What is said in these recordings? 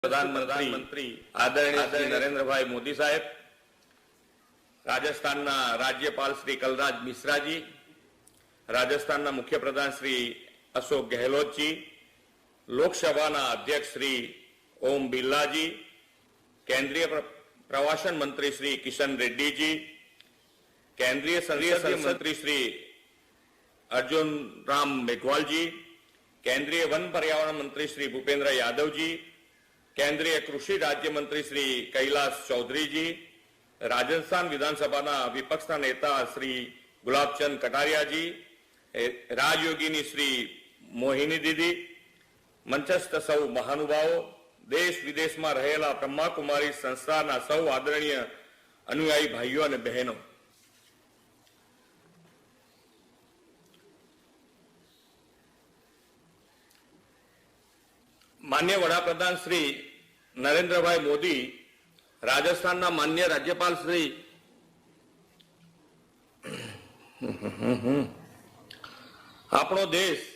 प्रधानमंत्री आदरणीय श्री नरेंद्र भाई मोदी साहेब, राजस्थान राज्यपाल श्री कलराज मिश्रा जी, राजस्थान मुख्य प्रधान श्री अशोक गहलोत जी, लोकसभा अध्यक्ष श्री ओम बिरला जी, केंद्रीय प्रवासन मंत्री श्री किशन रेड्डी जी, केंद्रीय संसदीय मंत्री श्री अर्जुन राम मेघवाल जी, केंद्रीय वन पर्यावरण मंत्री श्री भूपेंद्र यादव जी, केंद्रीय कृषि राज्य मंत्री श्री कैलाश चौधरी जी, राजस्थान विधानसभा विपक्ष नेता श्री गुलाबचंद कटारिया जी, राजयोगिनी श्री मोहिनी दीदी, मंचस्थ सौ महानुभावों, देश विदेश में रहेला ब्रह्मा कुमारी संस्था सौ आदरणीय अनुयायी भाईओ और बहनों, मान्य वडाप्रधान श्री नरेंद्र भाई मोदी, राजस्थान मान्य राज्यपाल श्री आपणो देश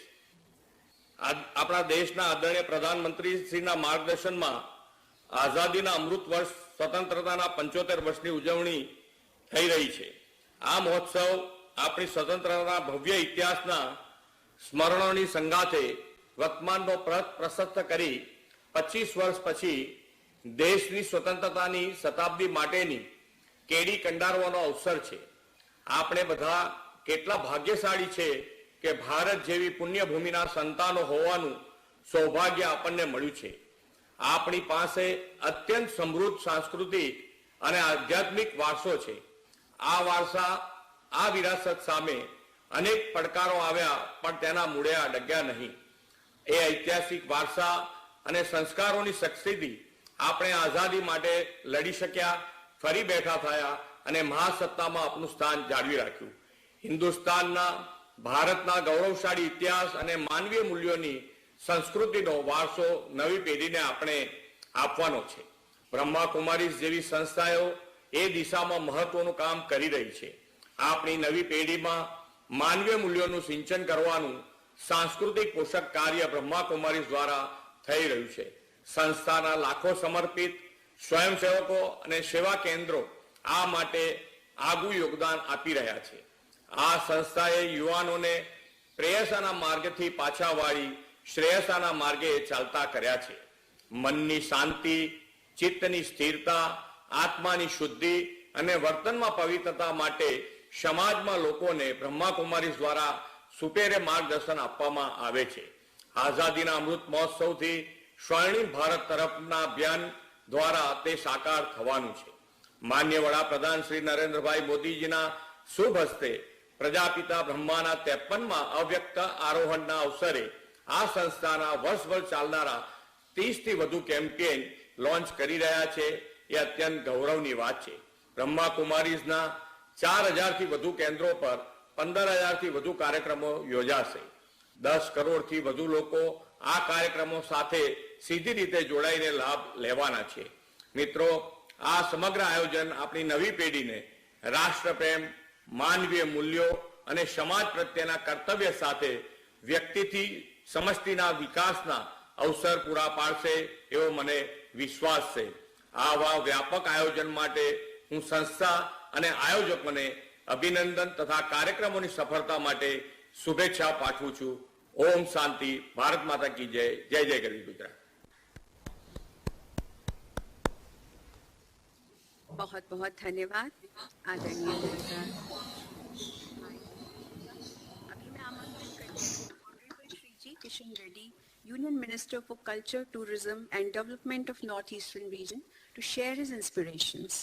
अपना देशना आदरणीय प्रधानमंत्री श्री मार्गदर्शन में आजादी अमृत वर्ष स्वतंत्रता 75 वर्षनी उजवणी थई रही है। आ महोत्सव अपनी स्वतंत्रता भव्य इतिहासना स्मरणोनी संगाथे वर्तमान प्रशस्त करी 25 वर्ष पछी देशनी स्वतंत्रतानी शताब्दी माटेनी केडी कंडारवानो अवसर छे। आपणे बधा केटला भाग्यशाળી छे के भारत जेवी पुण्यभूमिना संतानो होवानुं सौभाग्य आपणने मळ्युं छे। आपणी पासे अत्यंत समृद्ध सांस्कृतिक अने आध्यात्मिक वारसो छे। आ वारसा आ विरासत सामे अनेक પડકારો આવ્યા પણ તેના મૂળે ડગ્યા નહીં। એ ઐતિહાસિક વારસા અને સંસ્કારોની શક્તિથી આપણે આઝાદી માટે લડી શક્યા, ફરી બેઠા થયા અને મહાસત્તામાં આપનું સ્થાન જાળવી રાખ્યું। હિન્દુસ્તાનના ભારતના ગૌરવશાળી ઇતિહાસ અને માનવીય મૂલ્યોની સંસ્કૃતિનો વારસો નવી પેઢીને આપણે આપવાનો છે। બ્રહ્મા કુમારીઝ જેવી સંસ્થાઓ એ દિશામાં મહત્વનું કામ કરી રહી છે। આપણી નવી પેઢીમાં માનવીય મૂલ્યોનું સિંચન કરવાનું सांस्कृतिक पोषक कार्य ब्रह्मा कुमारी द्वारा थई रह्यु छे। संस्थाना लाखों समर्पित स्वयंसेवको अने सेवा केन्द्रो आ माटे आगू योगदान आपी रह्या छे। आ संस्थाए युवानोने प्रेयसाना मार्गथी पाछा वाळी श्रेयसाना मार्गे चालता कर्या छे। मननी शांति, चित्तनी स्थिरता, आत्मानी शुद्धि अने वर्तनमा पवित्रता माटे समाजमां लोकोने ब्रह्मा कुमारी द्वारा सुपेरे मार्गदर्शन आपवामां आवे छे। आजादीना अमृत महोत्सवथी स्वर्णिम भारत तरफना अभियान द्वारा ते साकार थवानुं छे। मान्य वडाप्रधान श्री नरेंद्र भाई मोदीजीना शुभ हस्ते प्रजापिता ब्रह्माना 53मा अव्यक्त आरोहणना अवसरे आ संस्थाना वर्षभर चालनारा 30 थी वधु केम्पेन लॉन्च करी रह्या छे। ए अत्यंत गौरवनी वात छे। ब्रह्मा कुमारीजना 4000 थी वधु केन्द्रों पर 15,000 थी वधु कार्यक्रमों योजाशे। 10 करोड़ थी वधु लोको आ कार्यक्रमों साथे सीधी रीते जोड़ाईने लाभ लेवाना छे। मित्रों, आ समग्र आयोजन अपनी नवी पेढ़ी ने राष्ट्रप्रेम, मानवीय मूल्यों अने समाज प्रत्येना कर्तव्य साथे व्यक्तिथी समष्टिना विकासना अवसर पूरा पाडशे एवो मने विश्वास छे। आवा व्यापक आयोजन माटे हूँ संस्था अने आयोजकोने अभिनंदन तथा कार्यक्रमों की सफलता माटे शुभेच्छा पाठवुं छुं। ओम शांति। भारत माता की जय। जय जय गरीब गुजरात। बहुत बहुत धन्यवाद आदरणीय नेता। अभी मैं आमंत्रित करती हूं honourable Shri G Kishan Reddy, union minister for culture, tourism and development of north eastern region, to share his inspirations.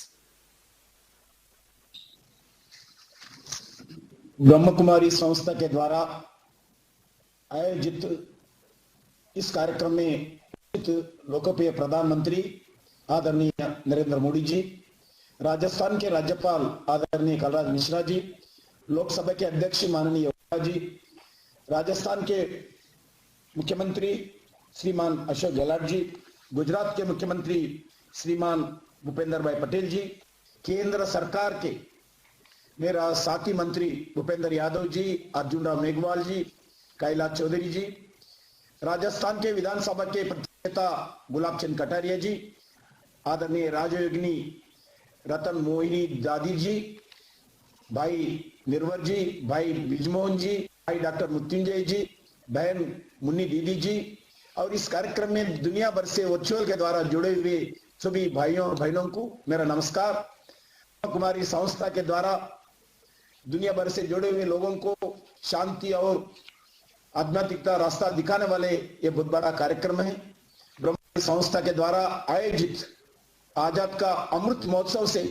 Brahma Kumari संस्था के द्वारा आयोजित इस कार्यक्रम में लोकप्रिय प्रधानमंत्री आदरणीय नरेंद्र मोदी जी, राजस्थान के राज्यपाल आदरणीय कलराज मिश्रा जी, लोकसभा के अध्यक्ष माननीय जी, राजस्थान के मुख्यमंत्री श्रीमान अशोक गहलोत जी, गुजरात के मुख्यमंत्री श्रीमान भूपेंद्र भाई पटेल जी, केंद्र सरकार के मेरा साथी मंत्री भूपेंद्र यादव जी, अर्जुन राम मेघवाल जी, कैलाश चौधरी जी, राजस्थान के विधानसभा के नेता गुलाब चंद कटारिया जी, आदरणीय राजयोगिनी रतन मोहिनी दादी जी, भाई निर्वर जी, भाई बिजमोहन जी, भाई डॉक्टर मृत्युंजय जी, बहन मुन्नी दीदी जी, और इस कार्यक्रम में दुनिया भर से वर्चुअल के द्वारा जुड़े हुए सभी भाइयों और बहनों को मेरा नमस्कार। कुमारी संस्था के द्वारा दुनिया भर से जुड़े हुए लोगों को शांति और आध्यात्मिकता रास्ता दिखाने वाले ये बहुत बड़ा कार्यक्रम है। ब्रह्म संस्था के द्वारा आयोजित आजाद का अमृत महोत्सव से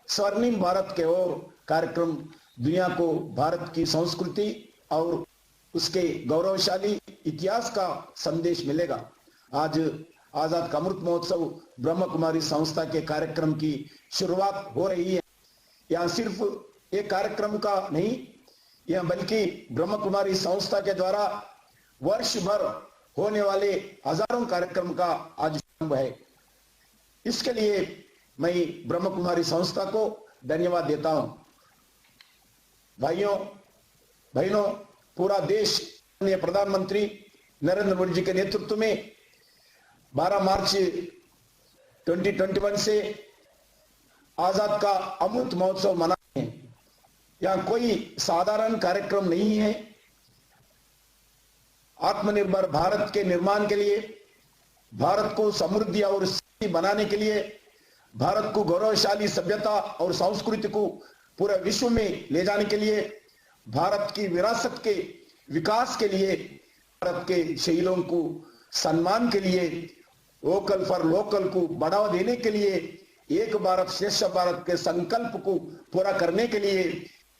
स्वर्णिम भारत के ओर कार्यक्रम दुनिया को भारत की संस्कृति और उसके गौरवशाली इतिहास का संदेश मिलेगा। आज आजाद का अमृत महोत्सव ब्रह्म कुमारी संस्था के कार्यक्रम की शुरुआत हो रही है। यहाँ सिर्फ एक कार्यक्रम का नहीं, यह बल्कि ब्रह्म कुमारी संस्था के द्वारा वर्ष भर होने वाले हजारों कार्यक्रम का आज शुभारंभ है। इसके लिए मैं ब्रह्म कुमारी संस्था को धन्यवाद देता हूं। भाइयों बहनों, पूरा देश प्रधानमंत्री नरेंद्र मोदी जी के नेतृत्व में 12 मार्च 2021 से आजाद का अमृत महोत्सव मना रहे हैं। यहाँ कोई साधारण कार्यक्रम नहीं है। आत्मनिर्भर भारत के निर्माण के लिए, भारत को समृद्धि और शक्ति बनाने के लिए, भारत को गौरवशाली सभ्यता और संस्कृति को पूरे विश्व में ले जाने के लिए, भारत की विरासत के विकास के लिए, भारत के शहीदों को सम्मान के लिए, वोकल फॉर लोकल को बढ़ावा देने के लिए, एक भारत श्रेष्ठ भारत के संकल्प को पूरा करने के लिए,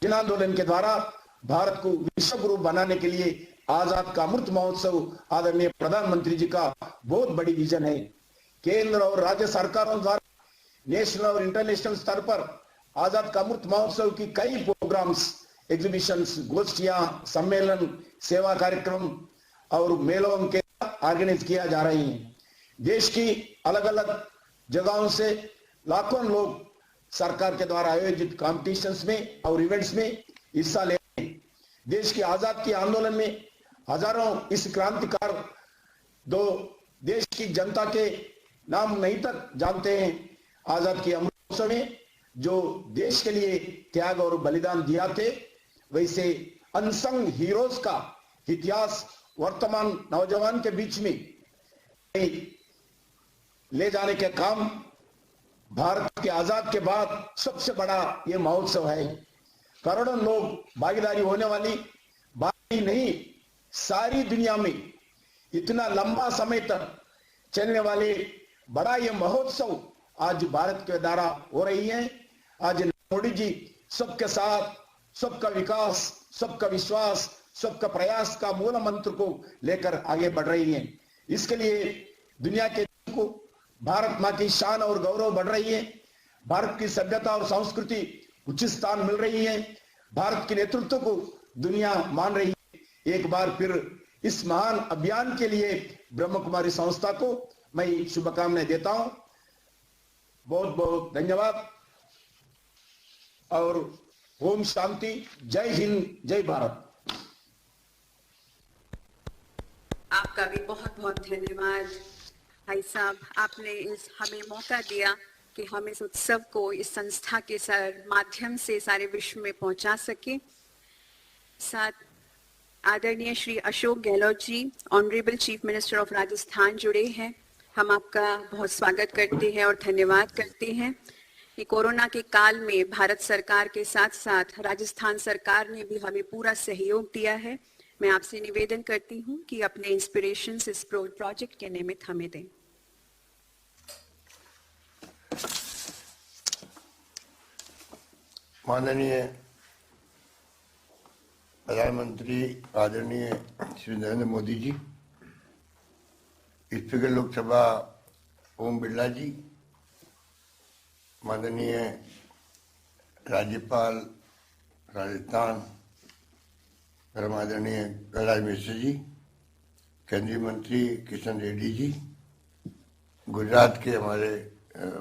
जन आंदोलन के द्वारा भारत को विश्व गुरु बनाने के लिए आजाद का अमृत महोत्सव आदरणीय प्रधानमंत्री जी का बहुत बड़ी विजन है। केंद्र और राज्य सरकारों द्वारा नेशनल और इंटरनेशनल स्तर पर आजाद का अमृत महोत्सव की कई प्रोग्राम्स, एग्जीबिशंस, गोष्ठियां, सम्मेलन, सेवा कार्यक्रम और मेलों के ऑर्गेनाइज किया जा रही हैं। देश की अलग अलग जगहों से लाखों लोग सरकार के द्वारा आयोजित कॉम्पिटिशंस में और इवेंट्स में हिस्सा ले रहे हैं। देश की आजाद की आंदोलन में हजारों इस क्रांतिकार दो देश की जनता के नाम नहीं तक जानते हैं। आजाद की अमृत महोत्सव में जो देश के लिए त्याग और बलिदान दिया थे, वैसे अनसंग हीरोज का इतिहास वर्तमान नौजवान के बीच में ले जाने के काम भारत के आजाद के बाद सबसे बड़ा ये महोत्सव है। करोड़ों लोग भागीदारी होने वाली बात ही नहीं, सारी दुनिया में इतना लंबा समय तक चलने वाले बड़ा ये महोत्सव आज भारत के द्वारा हो रही है। आज मोदी जी सबके साथ, सबका विकास, सबका विश्वास, सबका प्रयास का मूल मंत्र को लेकर आगे बढ़ रही हैं। इसके लिए दुनिया के को भारत मां की शान और गौरव बढ़ रही है। भारत की सभ्यता और संस्कृति उच्च स्थान मिल रही है। भारत के नेतृत्व को दुनिया मान रही है। एक बार फिर इस महान अभियान के लिए ब्रह्म कुमारी संस्था को मैं शुभकामनाएं देता हूं। बहुत बहुत धन्यवाद और ओम शांति। जय हिंद, जय भारत। आपका भी बहुत बहुत धन्यवाद भाई साहब। आपने हमें मौका दिया कि हम इस उत्सव को इस संस्था के माध्यम से सारे विश्व में पहुंचा सके। साथ आदरणीय Shri Ashok Gehlot ji, honourable chief minister of Rajasthan जुड़े हैं। हम आपका बहुत स्वागत करते हैं और धन्यवाद करते हैं। ये कोरोना के काल में भारत सरकार के साथ साथ राजस्थान सरकार ने भी हमें पूरा सहयोग दिया है। मैं आपसे निवेदन करती हूँ कि अपने इंस्पिरेशंस इस प्रोजेक्ट के निमित्त हमें दें। माननीय प्रधानमंत्री आदरणीय श्री नरेंद्र मोदी जी, स्पीकर लोकसभा ओम बिरला जी, माननीय राज्यपाल राजस्थान आदरणीय कलराज मिश्र जी, केंद्रीय मंत्री किशन रेड्डी जी, गुजरात के हमारे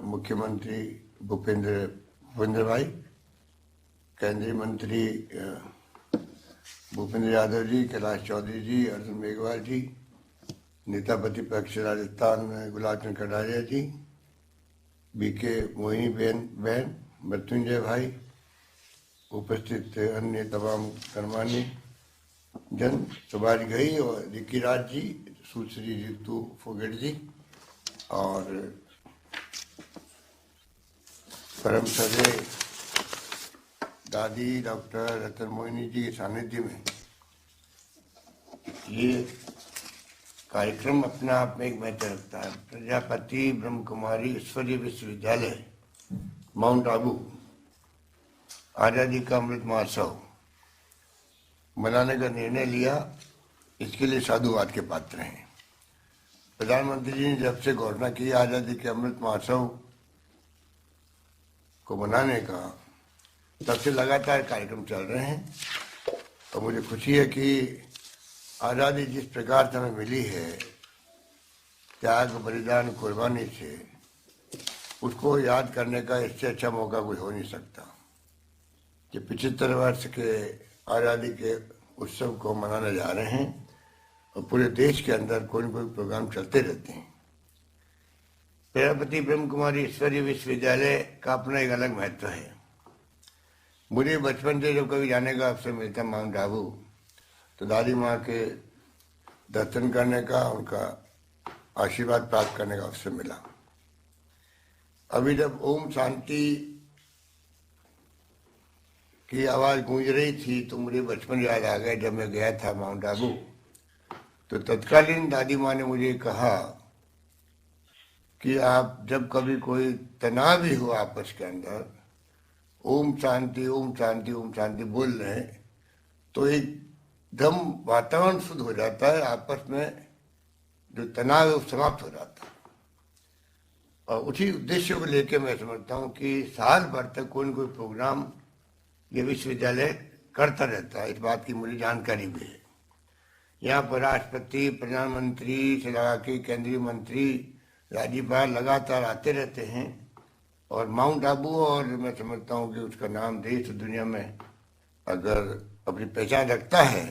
मुख्यमंत्री भूपेंद्र भाई, केंद्रीय मंत्री भूपेंद्र यादव जी, कैलाश चौधरी जी, अर्जुन मेघवाल जी, नेता प्रतिपक्ष राजस्थान गुलाब चंद कटारिया जी, बीके मोहिनी बहन, मृत्युंजय भाई, उपस्थित अन्य तमाम गणमान्य जन, सुभाष घई और रिकी राज जी, सुश्री रितु फोगेट जी और परम सदे दादी डॉक्टर रतन मोहिनी जी के सानिध्य में ये कार्यक्रम अपने आप में एक महत्व रखता है। प्रजापति ब्रह्म कुमारी ईश्वरीय विश्वविद्यालय माउंट आबू आजादी का अमृत महोत्सव मनाने का निर्णय लिया, इसके लिए साधुवाद के पात्र हैं। प्रधानमंत्री जी ने जब से घोषणा की आजादी के अमृत महोत्सव को मनाने का, तब से लगातार कार्यक्रम चल रहे हैं और मुझे खुशी है कि आज़ादी जिस प्रकार से हमें मिली है, त्याग बलिदान कुर्बानी से, उसको याद करने का इससे अच्छा मौका कोई हो नहीं सकता कि 75 वर्ष के आज़ादी के उत्सव को मनाने जा रहे हैं और पूरे देश के अंदर कोई न कोई प्रोग्राम चलते रहते हैं। प्रजापति ब्रह्म कुमारी ईश्वरीय विश्वविद्यालय का अपना एक अलग महत्व है। मुझे बचपन से जब कभी जाने का अवसर मिलता माउंट आबू, तो दादी माँ के दर्शन करने का, उनका आशीर्वाद प्राप्त करने का अवसर मिला। अभी जब ओम शांति की आवाज गूंज रही थी तो मुझे बचपन याद आ गया। जब मैं गया था माउंट आबू, तो तत्कालीन दादी माँ ने मुझे कहा कि आप जब कभी कोई तनाव भी हो आपस के अंदर, ओम शांति ओम शांति ओम शांति बोल रहे हैं तो एकदम वातावरण शुद्ध हो जाता है, आपस में जो तनाव है वो समाप्त हो जाता है। और उसी उद्देश्य को लेकर मैं समझता हूँ कि साल भर तक कोई न कोई प्रोग्राम ये विश्वविद्यालय करता रहता है। इस बात की मुझे जानकारी भी है। यहाँ पर राष्ट्रपति, प्रधानमंत्री से लगा के केंद्रीय मंत्री, राज्यपाल लगातार आते रहते हैं और माउंट आबू, और मैं समझता हूँ कि उसका नाम देश और दुनिया में अगर अपनी पहचान रखता है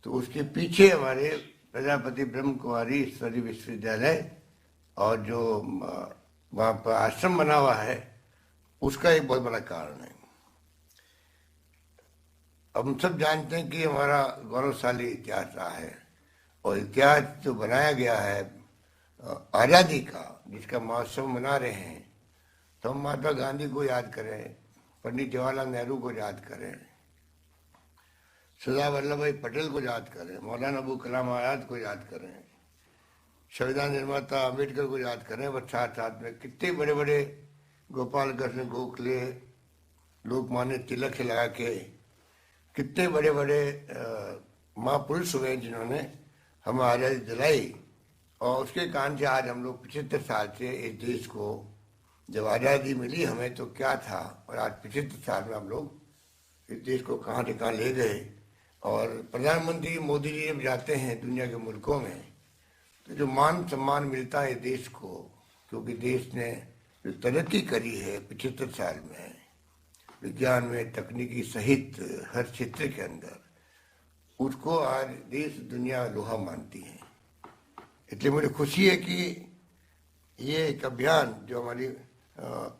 तो उसके पीछे हमारे प्रजापति ब्रह्म कुमारी ईश्वरीय विश्वविद्यालय और जो वहाँ पर आश्रम बना हुआ है उसका एक बहुत बड़ा कारण है। हम सब जानते हैं कि हमारा गौरवशाली इतिहास रहा है और इतिहास जो बनाया गया है आज़ादी का, जिसका महोत्सव मना रहे हैं, तो हम महात्मा गांधी को याद करें, पंडित जवाहरलाल नेहरू को याद करें, सरदार वल्लभ भाई पटेल को याद करें, मौलाना अबुल कलाम आजाद को याद करें, संविधान निर्माता अम्बेडकर को याद करें, और साथ साथ में कितने बड़े बड़े गोपाल कृष्ण गोखले, लोकमान्य तिलक से लगा के कितने बड़े बड़े महापुरुष हुए जिन्होंने हमें आज़ादी दिलाई। और उसके कारण से आज हम लोग 75 साल से इस देश को, जब आज़ादी मिली हमें तो क्या था, और आज 75 साल में हम लोग इस देश को कहाँ से कहाँ ले गए। और प्रधानमंत्री मोदी जी जब जाते हैं दुनिया के मुल्कों में, तो जो मान सम्मान मिलता है देश को, क्योंकि देश ने जो तरक्की करी है 75 साल में, विज्ञान में, तकनीकी सहित हर क्षेत्र के अंदर, उसको आज देश दुनिया लोहा मानती है। इसलिए मुझे खुशी है कि ये एक अभियान जो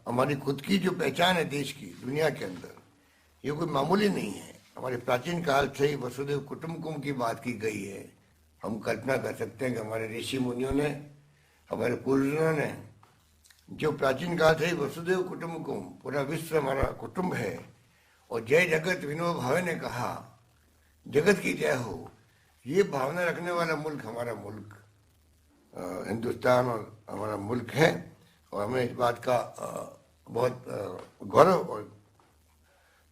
हमारी खुद की जो पहचान है देश की दुनिया के अंदर, ये कोई मामूली नहीं है। हमारे प्राचीन काल से ही वसुदेव कुटुंबकम की बात की गई है। हम कल्पना कर सकते हैं कि हमारे ऋषि मुनियों ने, हमारे पूर्वजों ने, जो प्राचीन काल से ही वसुदेव कुटुंबकम, पूरा विश्व हमारा कुटुंब है, और जय जगत विनोद भावे ने कहा जगत की जय हो, ये भावना रखने वाला मुल्क हमारा मुल्क हिंदुस्तान और हमारा मुल्क है। और हमें इस बात का बहुत गौरव और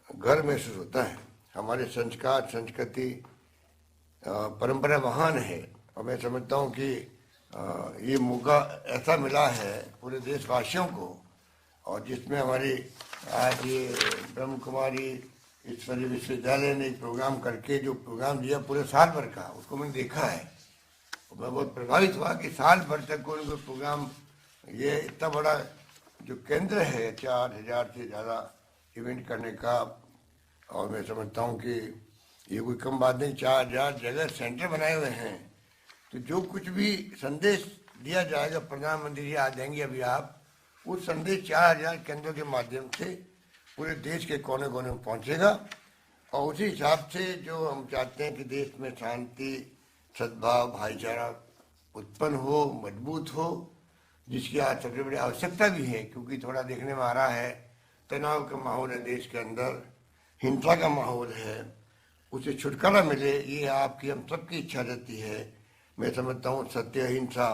गर्व महसूस होता है। हमारे संस्कार, संस्कृति, परंपरा महान है और मैं समझता हूँ कि ये मौका ऐसा मिला है पूरे देशवासियों को, और जिसमें हमारी आज ये ब्रह्म कुमारी ईश्वरीय विश्वविद्यालय ने एक प्रोग्राम करके जो प्रोग्राम दिया पूरे साल भर का, उसको मैंने देखा है। मैं बहुत प्रभावित हुआ कि साल भर तक कोई प्रोग्राम, ये इतना बड़ा जो केंद्र है 4000 से ज़्यादा इवेंट करने का, और मैं समझता हूँ कि ये कोई कम बात नहीं। 4000 जगह सेंटर बनाए हुए हैं तो जो कुछ भी संदेश दिया जाएगा, प्रधानमंत्री जी आ जाएंगे अभी आप, उस संदेश 4000 केंद्रों के माध्यम से पूरे देश के कोने कोने में पहुंचेगा। और उसी हिसाब से जो हम चाहते हैं कि देश में शांति, सद्भाव, भाईचारा उत्पन्न हो, मजबूत हो, जिसकी आज सबसे बड़ी आवश्यकता भी है, क्योंकि थोड़ा देखने में आ रहा है तनाव का माहौल है देश के अंदर, हिंसा का माहौल है, उसे छुटकारा मिले, ये आपकी हम सबकी इच्छा रहती है। मैं समझता हूँ सत्य अहिंसा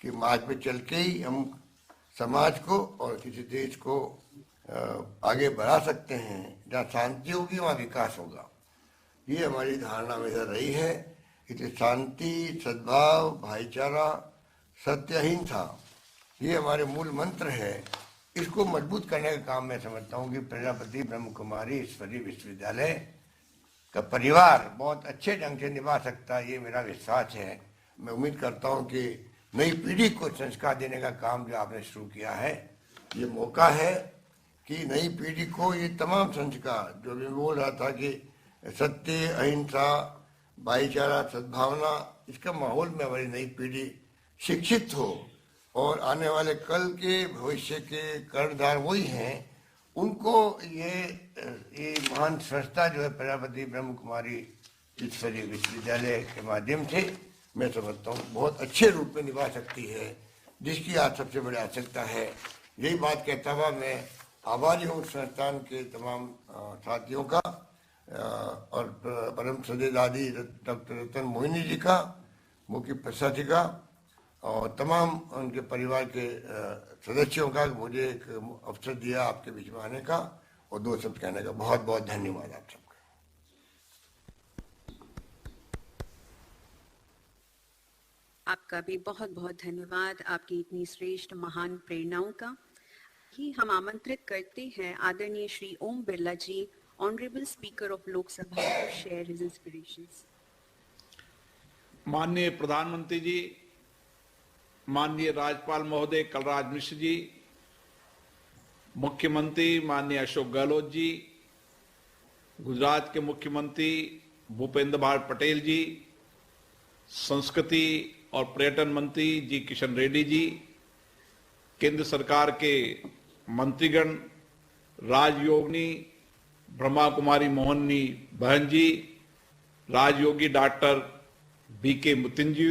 के मार्ग पे चल के ही हम समाज को और किसी देश को आगे बढ़ा सकते हैं। जहाँ शांति होगी वहाँ विकास होगा, ये हमारी धारणा हमेशा रही है। इसलिए शांति, सद्भाव, भाईचारा, सत्य, अहिंसा, ये हमारे मूल मंत्र है। इसको मजबूत करने का काम मैं समझता हूँ कि प्रजापति ब्रह्म कुमारी ईश्वरीय विश्वविद्यालय का परिवार बहुत अच्छे ढंग से निभा सकता है, ये मेरा विश्वास है। मैं उम्मीद करता हूँ कि नई पीढ़ी को संस्कार देने का काम जो आपने शुरू किया है, ये मौका है कि नई पीढ़ी को ये तमाम संस्कार जो मैं बोल रहा था कि सत्य, अहिंसा, भाईचारा, सद्भावना, इसका माहौल में हमारी नई पीढ़ी शिक्षित हो और आने वाले कल के भविष्य के कर्णधार वही हैं, उनको ये महान संस्था जो है प्रजापति ब्रह्म कुमारी ईश्वरीय विश्वविद्यालय के माध्यम से मैं समझता हूँ बहुत अच्छे रूप में निभा सकती है, जिसकी आज सबसे बड़ी आवश्यकता है। यही बात कहता हुआ मैं आभारी हूँ संस्थान के तमाम साथियों का और परम सदेदादी डॉक्टर रतन मोहिनी जी का, मुख्य प्रसाद जी का और तमाम उनके परिवार के सदस्यों का मुझे एक अवसर दिया आपके बीच में आने का और दो शब्द कहने का। बहुत बहुत धन्यवाद आप सबका। आपका भी बहुत बहुत धन्यवाद, आपकी इतनी श्रेष्ठ महान प्रेरणाओं का। ही हम आमंत्रित करते हैं आदरणीय Shri Om Birla ji, honourable speaker of Lok Sabha, to share his inspirations. माननीय प्रधानमंत्री जी, माननीय राज्यपाल महोदय कलराज मिश्र जी, मुख्यमंत्री माननीय अशोक गहलोत जी, गुजरात के मुख्यमंत्री भूपेंद्र भाई पटेल जी, संस्कृति और पर्यटन मंत्री जी किशन रेड्डी जी, केंद्र सरकार के मंत्रीगण, राजयोगिनी ब्रह्मा कुमारी मोहनी बहन जी, राजयोगी डॉक्टर बीके मुतिन जी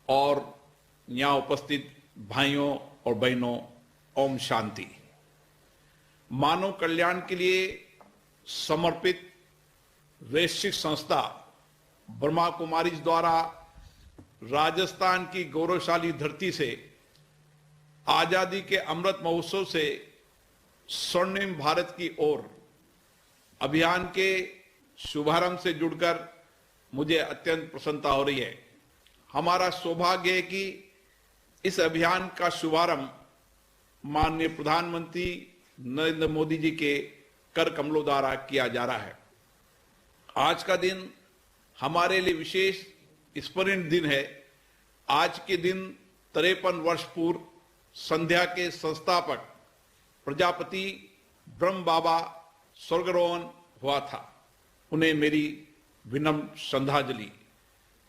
और यहाँ उपस्थित भाइयों और बहनों, ओम शांति। मानव कल्याण के लिए समर्पित वैश्विक संस्था ब्रह्मा कुमारी द्वारा राजस्थान की गौरवशाली धरती से आजादी के अमृत महोत्सव से स्वर्णिम भारत की ओर अभियान के शुभारंभ से जुड़कर मुझे अत्यंत प्रसन्नता हो रही है। हमारा सौभाग्य है कि इस अभियान का शुभारंभ माननीय प्रधानमंत्री नरेंद्र मोदी जी के कर कमलों द्वारा किया जा रहा है। आज का दिन हमारे लिए विशेष स्मरणीय दिन है। आज के दिन 53 वर्ष पूर्व संध्या के संस्थापक प्रजापति ब्रह्म बाबा स्वर्गरोहण हुआ था। उन्हें मेरी विनम्र श्रद्धांजलि।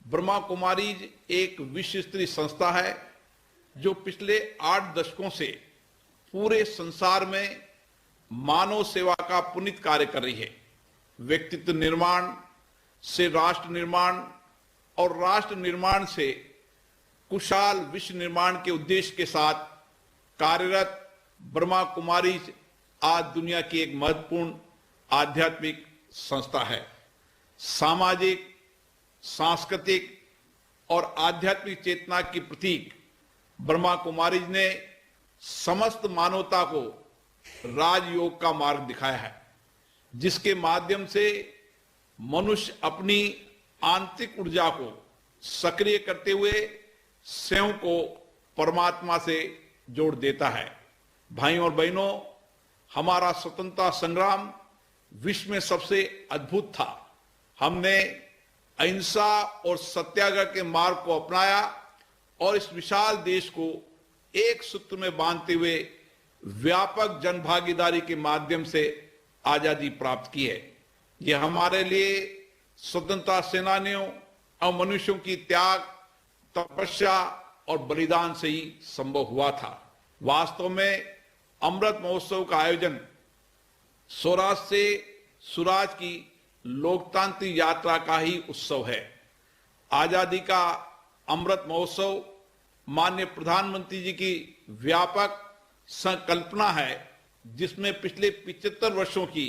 ब्रह्मा कुमारीज एक विश्व स्तरीय संस्था है जो पिछले 8 दशकों से पूरे संसार में मानव सेवा का पुनीत कार्य कर रही है। व्यक्तित्व निर्माण से राष्ट्र निर्माण और राष्ट्र निर्माण से कुशल विश्व निर्माण के उद्देश्य के साथ कार्यरत ब्रह्मा कुमारीज आज दुनिया की एक महत्वपूर्ण आध्यात्मिक संस्था है। सामाजिक, सांस्कृतिक और आध्यात्मिक चेतना की प्रतीक ब्रह्मा कुमारीज ने समस्त मानवता को राजयोग का मार्ग दिखाया है, जिसके माध्यम से मनुष्य अपनी आंतरिक ऊर्जा को सक्रिय करते हुए स्वयं को परमात्मा से जोड़ देता है। भाइयों और बहनों, हमारा स्वतंत्रता संग्राम विश्व में सबसे अद्भुत था। हमने अहिंसा और सत्याग्रह के मार्ग को अपनाया और इस विशाल देश को एक सूत्र में बांधते हुए व्यापक जनभागीदारी के माध्यम से आजादी प्राप्त की है। यह हमारे लिए स्वतंत्रता सेनानियों और मनुष्यों की त्याग, तपस्या और बलिदान से ही संभव हुआ था। वास्तव में अमृत महोत्सव का आयोजन स्वराज से सुराज की लोकतांत्रिक यात्रा का ही उत्सव है। आजादी का अमृत महोत्सव माननीय प्रधानमंत्री जी की व्यापक संकल्पना है, जिसमें पिछले 75 वर्षों की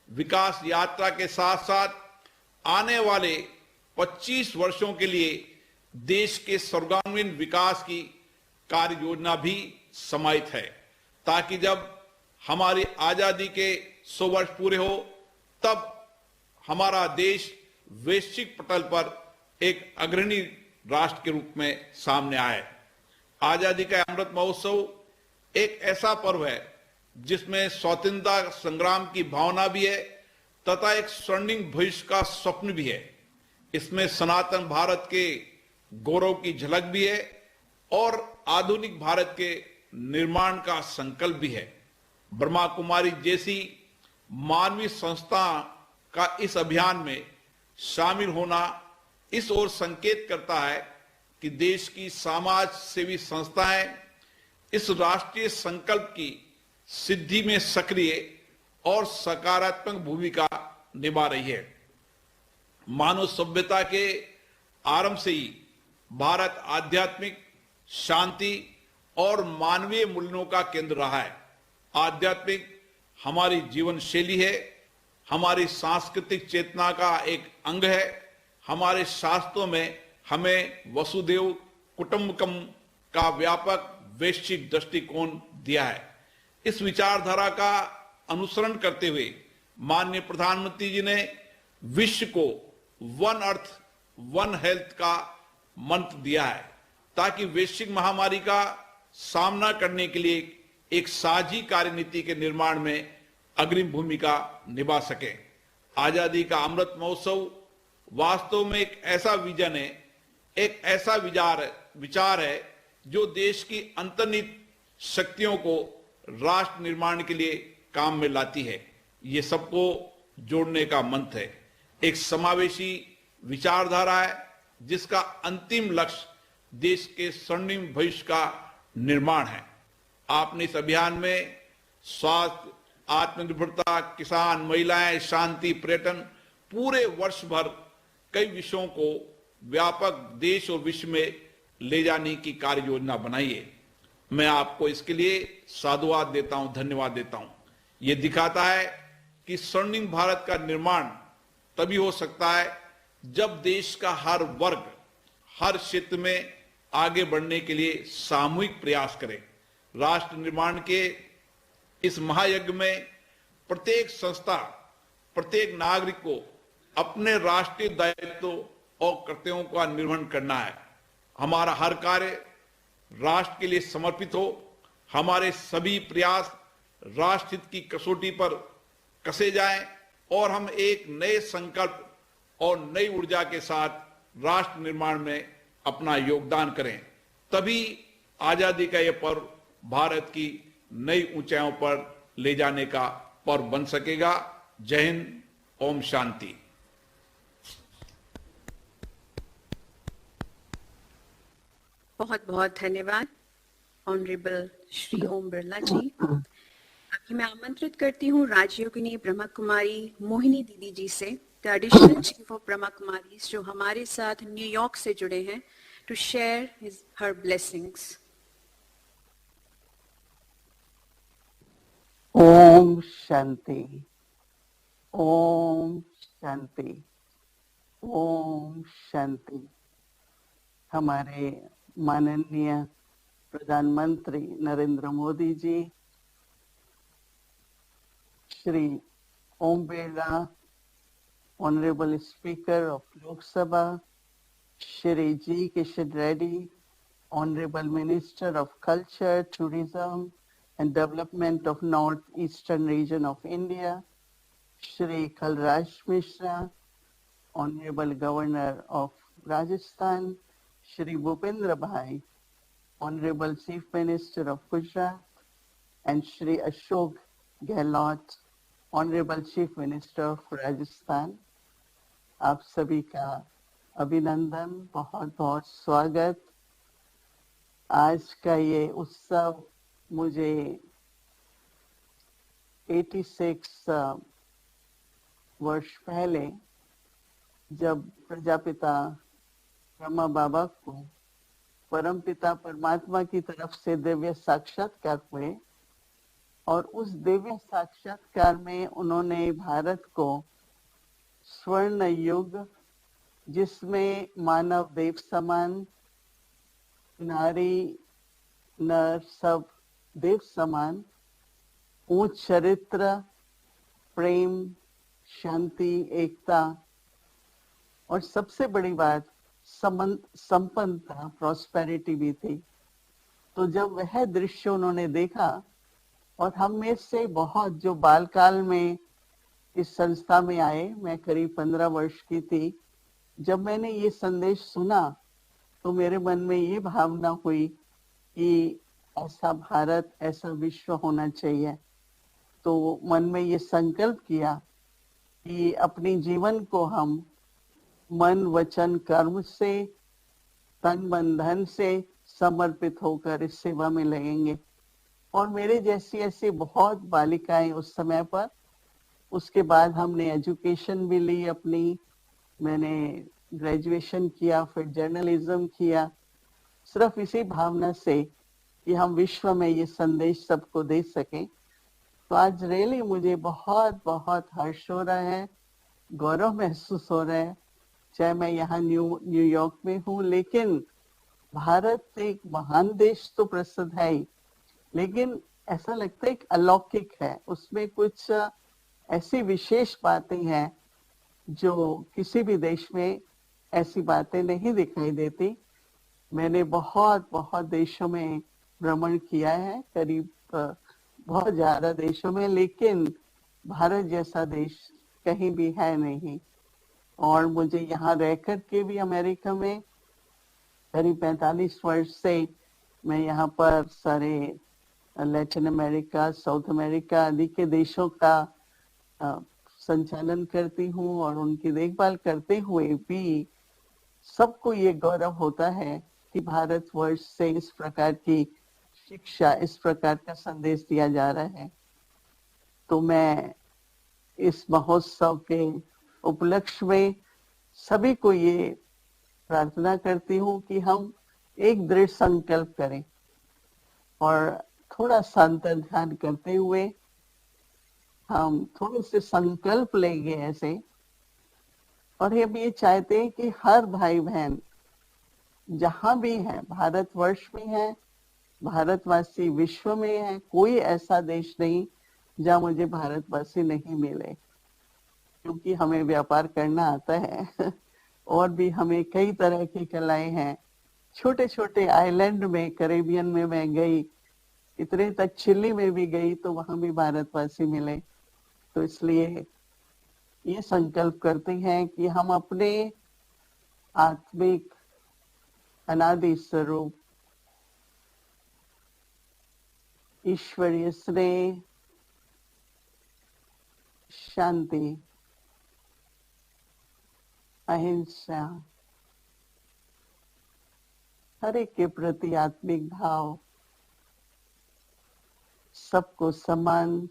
विकास यात्रा के साथ साथ आने वाले 25 वर्षों के लिए देश के सर्वांगीण विकास की कार्य योजना भी समाहित है, ताकि जब हमारी आजादी के 100 वर्ष पूरे हो तब हमारा देश वैश्विक पटल पर एक अग्रणी राष्ट्र के रूप में सामने आए। आजादी का अमृत महोत्सव एक ऐसा पर्व है जिसमें स्वतंत्रता संग्राम की भावना भी है तथा एक स्वर्णिम भविष्य का स्वप्न भी है। इसमें सनातन भारत के गौरव की झलक भी है और आधुनिक भारत के निर्माण का संकल्प भी है। ब्रह्मा कुमारी जैसी मानवीय संस्था का इस अभियान में शामिल होना इस ओर संकेत करता है कि देश की समाज सेवी संस्थाएं इस राष्ट्रीय संकल्प की सिद्धि में सक्रिय और सकारात्मक भूमिका निभा रही है। मानव सभ्यता के आरंभ से ही भारत आध्यात्मिक शांति और मानवीय मूल्यों का केंद्र रहा है। आध्यात्मिक हमारी जीवन शैली है, हमारी सांस्कृतिक चेतना का एक अंग है। हमारे शास्त्रों में हमें वसुदेव कुटुंबकम का व्यापक वैश्विक दृष्टिकोण दिया है। इस विचारधारा का अनुसरण करते हुए माननीय प्रधानमंत्री जी ने विश्व को वन अर्थ वन हेल्थ का मंत्र दिया है, ताकि वैश्विक महामारी का सामना करने के लिए एक साझी कार्यनीति के निर्माण में अग्रिम भूमिका निभा सके। आजादी का अमृत महोत्सव वास्तव में एक ऐसा विजन है, एक ऐसा विचार है जो देश की अंतर्निहित शक्तियों को राष्ट्र निर्माण के लिए काम में लाती है। ये सबको जोड़ने का मंत्र है, एक समावेशी विचारधारा है जिसका अंतिम लक्ष्य देश के स्वर्णिम भविष्य का निर्माण है। आपने इस अभियान में स्वास्थ्य, आत्मनिर्भरता, किसान, महिलाएं, शांति, पर्यटन, पूरे वर्ष भर कई विषयों को व्यापक देश और विश्व में ले जाने की कार्य योजना बनाई है। मैं आपको इसके लिए साधुवाद देता हूं, धन्यवाद देता हूं। यह दिखाता है कि स्वर्णिम भारत का निर्माण तभी हो सकता है जब देश का हर वर्ग हर क्षेत्र में आगे बढ़ने के लिए सामूहिक प्रयास करे। राष्ट्र निर्माण के इस महायज्ञ में प्रत्येक संस्था, प्रत्येक नागरिक को अपने राष्ट्रीय दायित्व और कर्तव्यों का निर्वहन करना है। हमारा हर कार्य राष्ट्र के लिए समर्पित हो। हमारे सभी प्रयास राष्ट्र हित की कसौटी पर कसे जाएं और हम एक नए संकल्प और नई ऊर्जा के साथ राष्ट्र निर्माण में अपना योगदान करें। तभी आजादी का यह पर्व भारत की नई ऊंचाइयों पर ले जाने का पर्व बन सकेगा। जय हिंद, ओम शांति। बहुत बहुत धन्यवाद ऑनरेबल श्री ओम बिरला जी। अभी मैं आमंत्रित करती हूँ राजयोगिनी ब्रह्मा कुमारी मोहिनी दीदी जी से, the additional chief of Brahma Kumaris, जो हमारे साथ न्यूयॉर्क से जुड़े हैं, टू शेयर हर ब्लेसिंग्स। ओम शांति, ओम शांति, ओम शांति। हमारे माननीय प्रधानमंत्री Narendra Modi ji, Shri Om Birla, honourable speaker of Lok Sabha, Shri G Kishan Reddy, honourable minister of culture, tourism and Development of North-Eastern Region of India, Shri Kalraj Mishra, Honorable Governor of Rajasthan, Shri Bhupendra Bhai, Honorable Chief Minister of Gujarat, and Shri Ashok Gehlot, Honorable Chief Minister of Rajasthan। आप सभी का अभिनंदन, बहुत बहुत स्वागत। आज का ये उत्सव मुझे 86 वर्ष पहले जब प्रजापिता ब्रह्मा बाबा को परमपिता परमात्मा की तरफ से दिव्य साक्षात्कार हुए और उस दिव्य साक्षात्कार में उन्होंने भारत को स्वर्ण युग, जिसमें मानव देव समान, नारी नर सब देव समान, ऊंच चरित्र, प्रेम, शांति, एकता और सबसे बड़ी बात संपन्नता, प्रॉस्पेरिटी भी थी। तो जब वह दृश्य उन्होंने देखा और हम में से बहुत जो बालकाल में इस संस्था में आए, मैं करीब 15 वर्ष की थी, जब मैंने ये संदेश सुना तो मेरे मन में ये भावना हुई कि ऐसा भारत, ऐसा विश्व होना चाहिए। तो मन में ये संकल्प किया कि अपने जीवन को हम मन, वचन, कर्म से, तन, मन, धन से समर्पित होकर इस सेवा में लगेंगे। और मेरे जैसी ऐसी बहुत बालिकाएं उस समय पर, उसके बाद हमने एजुकेशन भी ली अपनी, मैंने ग्रेजुएशन किया, फिर जर्नलिज्म किया, सिर्फ इसी भावना से कि हम विश्व में ये संदेश सबको दे सकें। तो आज रियली मुझे बहुत बहुत हर्ष हो रहा है, गौरव महसूस हो रहा है। चाहे मैं यहाँ न्यूयॉर्क में हूँ, लेकिन भारत एक महान देश तो प्रसिद्ध है ही, लेकिन ऐसा लगता है कि अलौकिक है। उसमें कुछ ऐसी विशेष बातें हैं जो किसी भी देश में ऐसी बातें नहीं दिखाई देती। मैंने बहुत बहुत देशों में भ्रमण किया है, करीब बहुत ज्यादा देशों में, लेकिन भारत जैसा देश कहीं भी है नहीं। और मुझे यहाँ रह कर के भी अमेरिका में करीब 45 वर्ष से मैं यहाँ पर सारे लैटिन अमेरिका, साउथ अमेरिका आदि के देशों का संचालन करती हूँ और उनकी देखभाल करते हुए भी सबको ये गौरव होता है कि भारतवर्ष से इस प्रकार की शिक्षा, इस प्रकार का संदेश दिया जा रहा है। तो मैं इस महोत्सव के उपलक्ष्य में सभी को ये प्रार्थना करती हूँ कि हम एक दृढ़ संकल्प करें और थोड़ा सा अंतर्ध्यान करते हुए हम थोड़े से संकल्प लेंगे ऐसे। और हम ये चाहते हैं कि हर भाई बहन जहां भी है, भारतवर्ष में है, भारतवासी विश्व में है, कोई ऐसा देश नहीं जहां मुझे भारतवासी नहीं मिले, क्योंकि हमें व्यापार करना आता है और भी हमें कई तरह की कलाएं हैं। छोटे छोटे आइलैंड में, कैरेबियन में मैं गई, इतने तक चिली में भी गई तो वहां भी भारतवासी मिले। तो इसलिए ये संकल्प करते हैं कि हम अपने आत्मिक अनादि स्वरूप, ईश्वरीय स्नेह, शांति, अहिंसा, हर एक के प्रति आत्मिक भाव, सबको समान,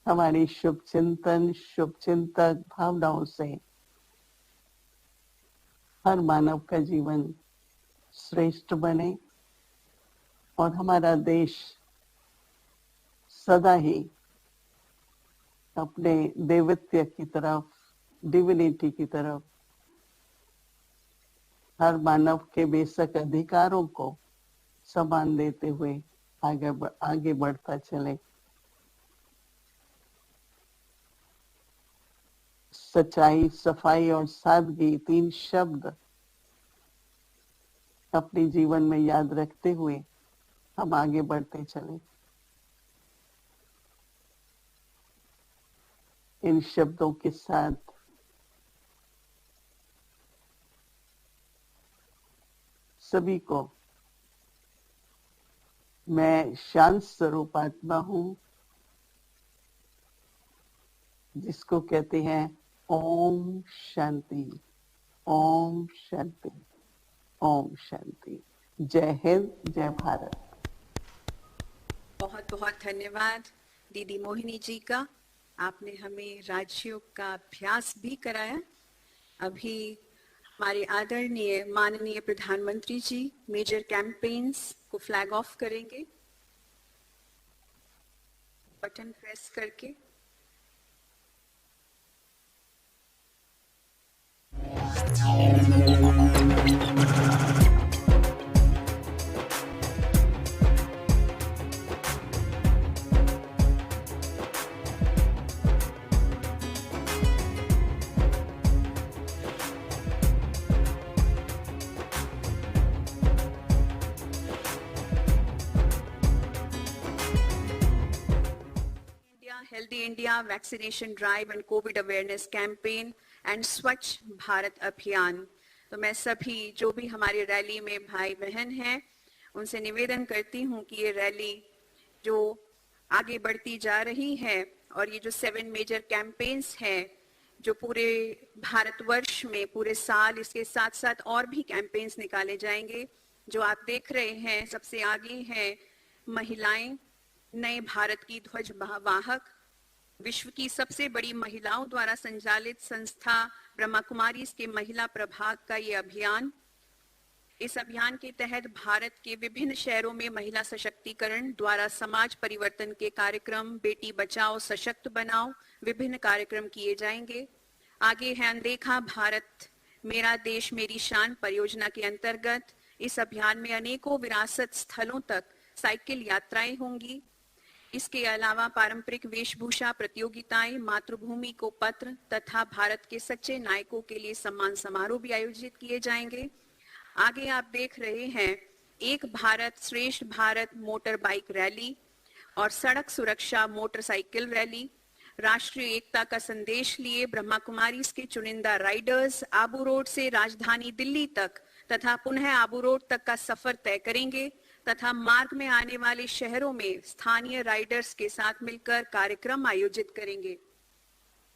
हमारी शुभ चिंतन, शुभ चिंतक भावनाओं से हर मानव का जीवन श्रेष्ठ बने और हमारा देश सदा ही अपने देवत्व की तरफ, डिविनिटी की तरफ, हर मानव के बेशक अधिकारों को सम्मान देते हुए आगे बढ़ता चले। सच्चाई, सफाई और सादगी, 3 शब्द अपने जीवन में याद रखते हुए हम आगे बढ़ते चले। इन शब्दों के साथ सभी को मैं शांत स्वरूप आत्मा हूं, जिसको कहते हैं ओम शांति। ओम शांति, ओम शांति। जय हिंद, जय भारत। बहुत बहुत धन्यवाद दीदी मोहिनी जी का। आपने हमें राजयोग का अभ्यास भी कराया। अभी हमारे आदरणीय माननीय प्रधानमंत्री जी मेजर कैंपेन्स को फ्लैग ऑफ करेंगे बटन प्रेस करके। Healthy India vaccination drive and Covid awareness campaign and स्वच्छ भारत अभियान। तो मैं सभी जो भी हमारी रैली में भाई बहन हैं उनसे निवेदन करती हूँ कि ये रैली जो आगे बढ़ती जा रही है और ये जो 7 मेजर कैंपेन्स हैं जो पूरे भारतवर्ष में पूरे साल, इसके साथ साथ और भी कैंपेन्स निकाले जाएंगे। जो आप देख रहे हैं सबसे आगे हैं महिलाएं नए भारत की ध्वज वाहक, विश्व की सबसे बड़ी महिलाओं द्वारा संचालित संस्था ब्रह्मा कुमारीज के महिला प्रभाग का ये अभियान। इस अभियान के तहत भारत के विभिन्न शहरों में महिला सशक्तिकरण द्वारा समाज परिवर्तन के कार्यक्रम, बेटी बचाओ सशक्त बनाओ, विभिन्न कार्यक्रम किए जाएंगे। आगे है अनदेखा भारत मेरा देश मेरी शान परियोजना के अंतर्गत इस अभियान में अनेकों विरासत स्थलों तक साइकिल यात्राएं होंगी। इसके अलावा पारंपरिक वेशभूषा प्रतियोगिताएं, मातृभूमि को पत्र तथा भारत के सच्चे नायकों के लिए सम्मान समारोह भी आयोजित किए जाएंगे। आगे आप देख रहे हैं एक भारत श्रेष्ठ भारत मोटर बाइक रैली और सड़क सुरक्षा मोटरसाइकिल रैली। राष्ट्रीय एकता का संदेश लिए ब्रह्मा कुमारीज के चुनिंदा राइडर्स आबू रोड से राजधानी दिल्ली तक तथा पुनः आबू रोड तक का सफर तय करेंगे तथा मार्ग में आने वाले शहरों में स्थानीय राइडर्स के साथ मिलकर कार्यक्रम आयोजित करेंगे।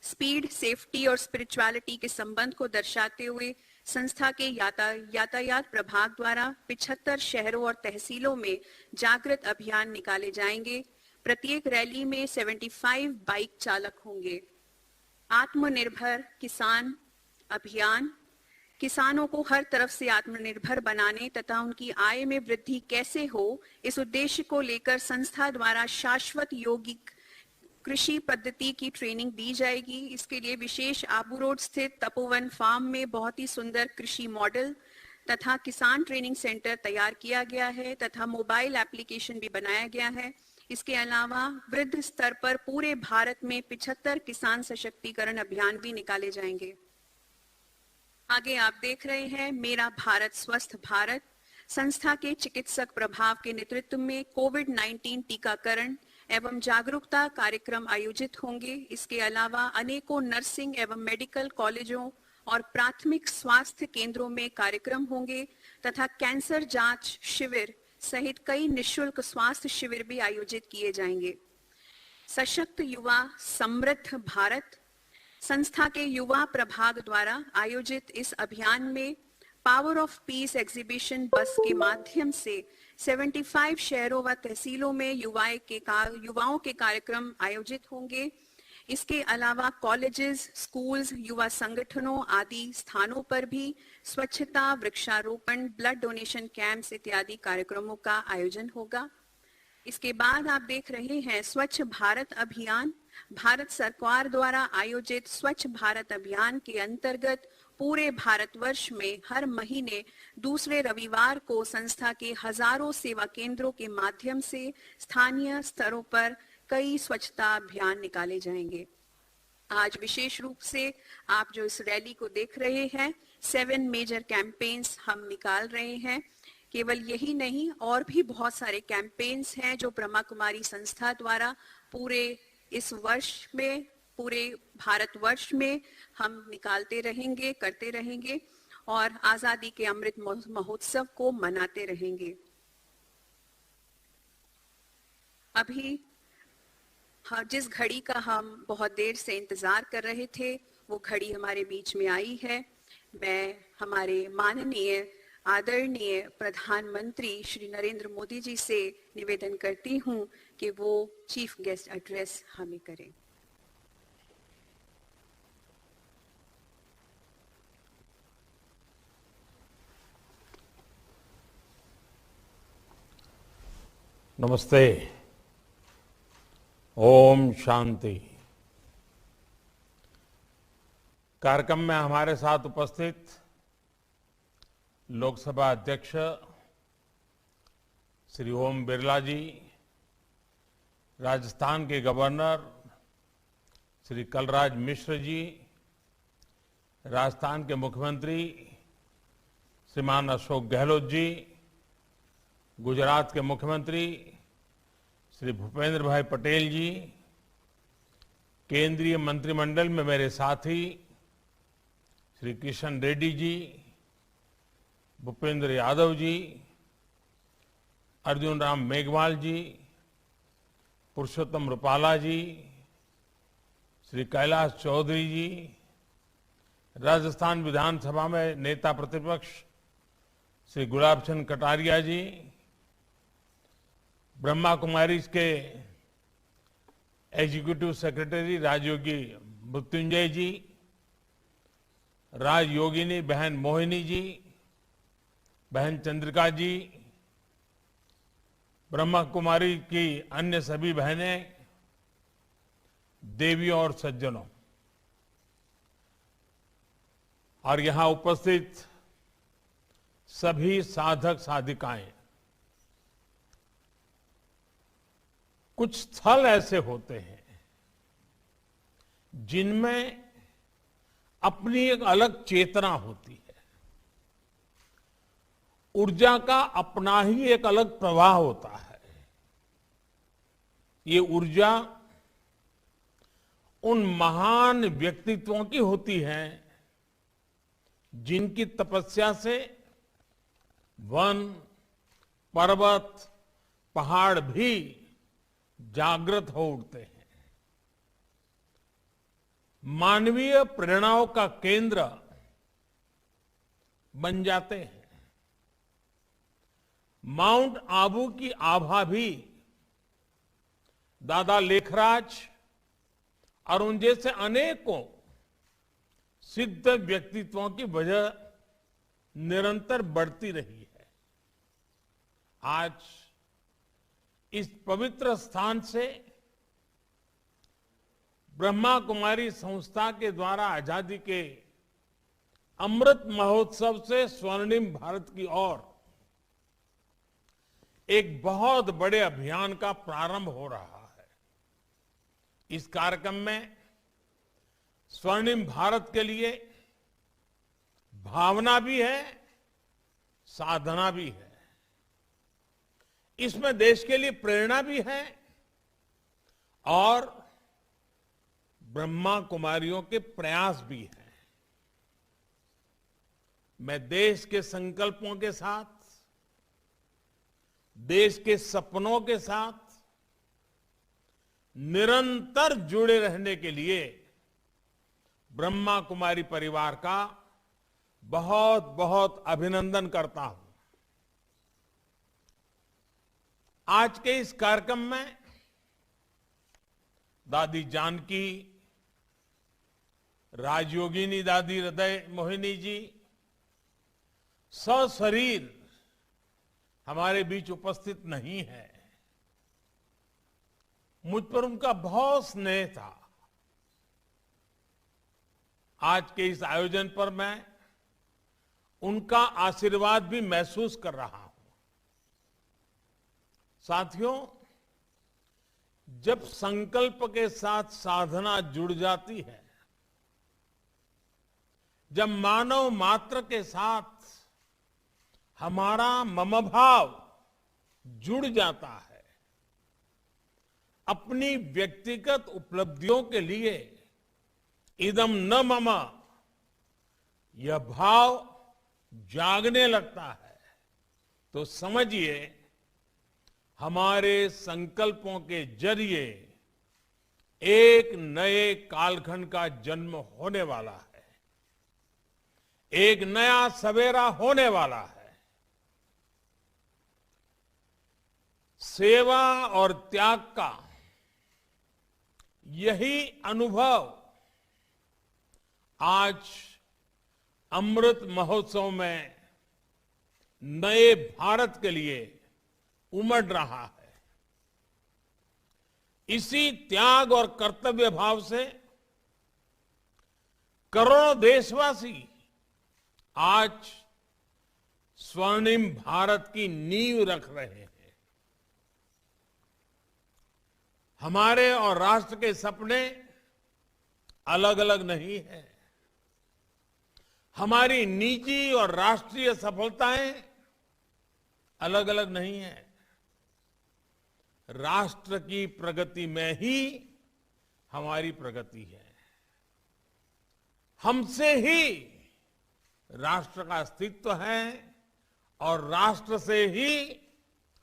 स्पीड, सेफ्टी और स्पिरिचुअलिटी के संबंध को दर्शाते हुए संस्था के यातायात प्रभाग द्वारा 75 शहरों और तहसीलों में जागृत अभियान निकाले जाएंगे। प्रत्येक रैली में 75 बाइक चालक होंगे। आत्मनिर्भर किसान अभियान किसानों को हर तरफ से आत्मनिर्भर बनाने तथा उनकी आय में वृद्धि कैसे हो, इस उद्देश्य को लेकर संस्था द्वारा शाश्वत यौगिक कृषि पद्धति की ट्रेनिंग दी जाएगी। इसके लिए विशेष आबू रोड स्थित तपोवन फार्म में बहुत ही सुंदर कृषि मॉडल तथा किसान ट्रेनिंग सेंटर तैयार किया गया है तथा मोबाइल एप्लीकेशन भी बनाया गया है। इसके अलावा वृद्ध स्तर पर पूरे भारत में 75 किसान सशक्तिकरण अभियान भी निकाले जाएंगे। आगे आप देख रहे हैं मेरा भारत स्वस्थ भारत संस्था के चिकित्सक प्रभाव के नेतृत्व में कोविड-19 टीकाकरण एवं जागरूकता कार्यक्रम आयोजित होंगे। इसके अलावा अनेकों नर्सिंग एवं मेडिकल कॉलेजों और प्राथमिक स्वास्थ्य केंद्रों में कार्यक्रम होंगे तथा कैंसर जांच शिविर सहित कई निःशुल्क स्वास्थ्य शिविर भी आयोजित किए जाएंगे। सशक्त युवा समृद्ध भारत संस्था के युवा प्रभाग द्वारा आयोजित इस अभियान में पावर ऑफ पीस एग्जीबिशन बस के माध्यम से 75 शहरों व तहसीलों में युवाओं के कार्यक्रम आयोजित होंगे। इसके अलावा कॉलेजेस, स्कूल्स, युवा संगठनों आदि स्थानों पर भी स्वच्छता, वृक्षारोपण, ब्लड डोनेशन कैंप्स इत्यादि कार्यक्रमों का आयोजन होगा। इसके बाद आप देख रहे हैं स्वच्छ भारत अभियान। भारत सरकार द्वारा आयोजित स्वच्छ भारत अभियान के अंतर्गत पूरे भारतवर्ष में हर महीने दूसरे रविवार को संस्था के हजारों सेवा केंद्रों के माध्यम से स्थानीय स्तरों पर कई स्वच्छता अभियान निकाले जाएंगे। आज विशेष रूप से आप जो इस रैली को देख रहे हैं 7 मेजर कैंपेन्स हम निकाल रहे हैं। केवल यही नहीं और भी बहुत सारे कैंपेन्स हैं जो ब्रह्मा कुमारी संस्था द्वारा पूरे इस वर्ष में, पूरे भारतवर्ष में हम निकालते रहेंगे, करते रहेंगे और आजादी के अमृत महोत्सव को मनाते रहेंगे। अभी जिस घड़ी का हम बहुत देर से इंतजार कर रहे थे वो घड़ी हमारे बीच में आई है। मैं हमारे माननीय आदरणीय प्रधानमंत्री श्री नरेंद्र मोदी जी से निवेदन करती हूं कि वो चीफ गेस्ट एड्रेस हमें करें। नमस्ते। ओम शांति। कार्यक्रम में हमारे साथ उपस्थित लोकसभा अध्यक्ष श्री ओम बिरला जी, राजस्थान के गवर्नर श्री कलराज मिश्र जी, राजस्थान के मुख्यमंत्री श्रीमान अशोक गहलोत जी, गुजरात के मुख्यमंत्री श्री भूपेंद्र भाई पटेल जी, केंद्रीय मंत्रिमंडल में मेरे साथी श्री किशन रेड्डी जी, भूपेंद्र यादव जी, अर्जुन राम मेघवाल जी, पुरुषोत्तम रूपाला जी, श्री कैलाश चौधरी जी, राजस्थान विधानसभा में नेता प्रतिपक्ष श्री गुलाब चंद कटारिया जी, ब्रह्मा कुमारी के एग्जीक्यूटिव सेक्रेटरी राजयोगी मृत्युंजय जी, राजयोगिनी बहन मोहिनी जी, बहन चंद्रिका जी, ब्रह्मा कुमारी की अन्य सभी बहनें, देवियों और सज्जनों, और यहां उपस्थित सभी साधक साधिकाएं। कुछ स्थल ऐसे होते हैं जिनमें अपनी एक अलग चेतना होती है, ऊर्जा का अपना ही एक अलग प्रवाह होता है। ये ऊर्जा उन महान व्यक्तित्वों की होती है जिनकी तपस्या से वन, पर्वत, पहाड़ भी जागृत हो उठते हैं। मानवीय प्रेरणाओं का केंद्र बन जाते हैं। माउंट आबू की आभा भी दादा लेखराज और उन जैसे अनेकों सिद्ध व्यक्तित्वों की वजह निरंतर बढ़ती रही है। आज इस पवित्र स्थान से ब्रह्मा कुमारी संस्था के द्वारा आजादी के अमृत महोत्सव से स्वर्णिम भारत की ओर एक बहुत बड़े अभियान का प्रारंभ हो रहा है। इस कार्यक्रम में स्वर्णिम भारत के लिए भावना भी है, साधना भी है। इसमें देश के लिए प्रेरणा भी है और ब्रह्मा कुमारियों के प्रयास भी हैं। मैं देश के संकल्पों के साथ, देश के सपनों के साथ निरंतर जुड़े रहने के लिए ब्रह्मा कुमारी परिवार का बहुत बहुत अभिनंदन करता हूं। आज के इस कार्यक्रम में दादी जानकी, राजयोगिनी दादी हृदय मोहिनी जी सशरीर हमारे बीच उपस्थित नहीं है। मुझ पर उनका बहुत स्नेह था। आज के इस आयोजन पर मैं उनका आशीर्वाद भी महसूस कर रहा हूं। साथियों, जब संकल्प के साथ साधना जुड़ जाती है, जब मानव मात्र के साथ हमारा मम भाव जुड़ जाता है, अपनी व्यक्तिगत उपलब्धियों के लिए इदम न मम यह भाव जागने लगता है, तो समझिए हमारे संकल्पों के जरिए एक नए कालखंड का जन्म होने वाला है। एक नया सवेरा होने वाला है। सेवा और त्याग का यही अनुभव आज अमृत महोत्सव में नए भारत के लिए उमड़ रहा है। इसी त्याग और कर्तव्य भाव से करोड़ों देशवासी आज स्वर्णिम भारत की नींव रख रहे हैं। हमारे और राष्ट्र के सपने अलग अलग नहीं है। हमारी निजी और राष्ट्रीय सफलताएं अलग अलग नहीं है। राष्ट्र की प्रगति में ही हमारी प्रगति है। हमसे ही राष्ट्र का अस्तित्व है और राष्ट्र से ही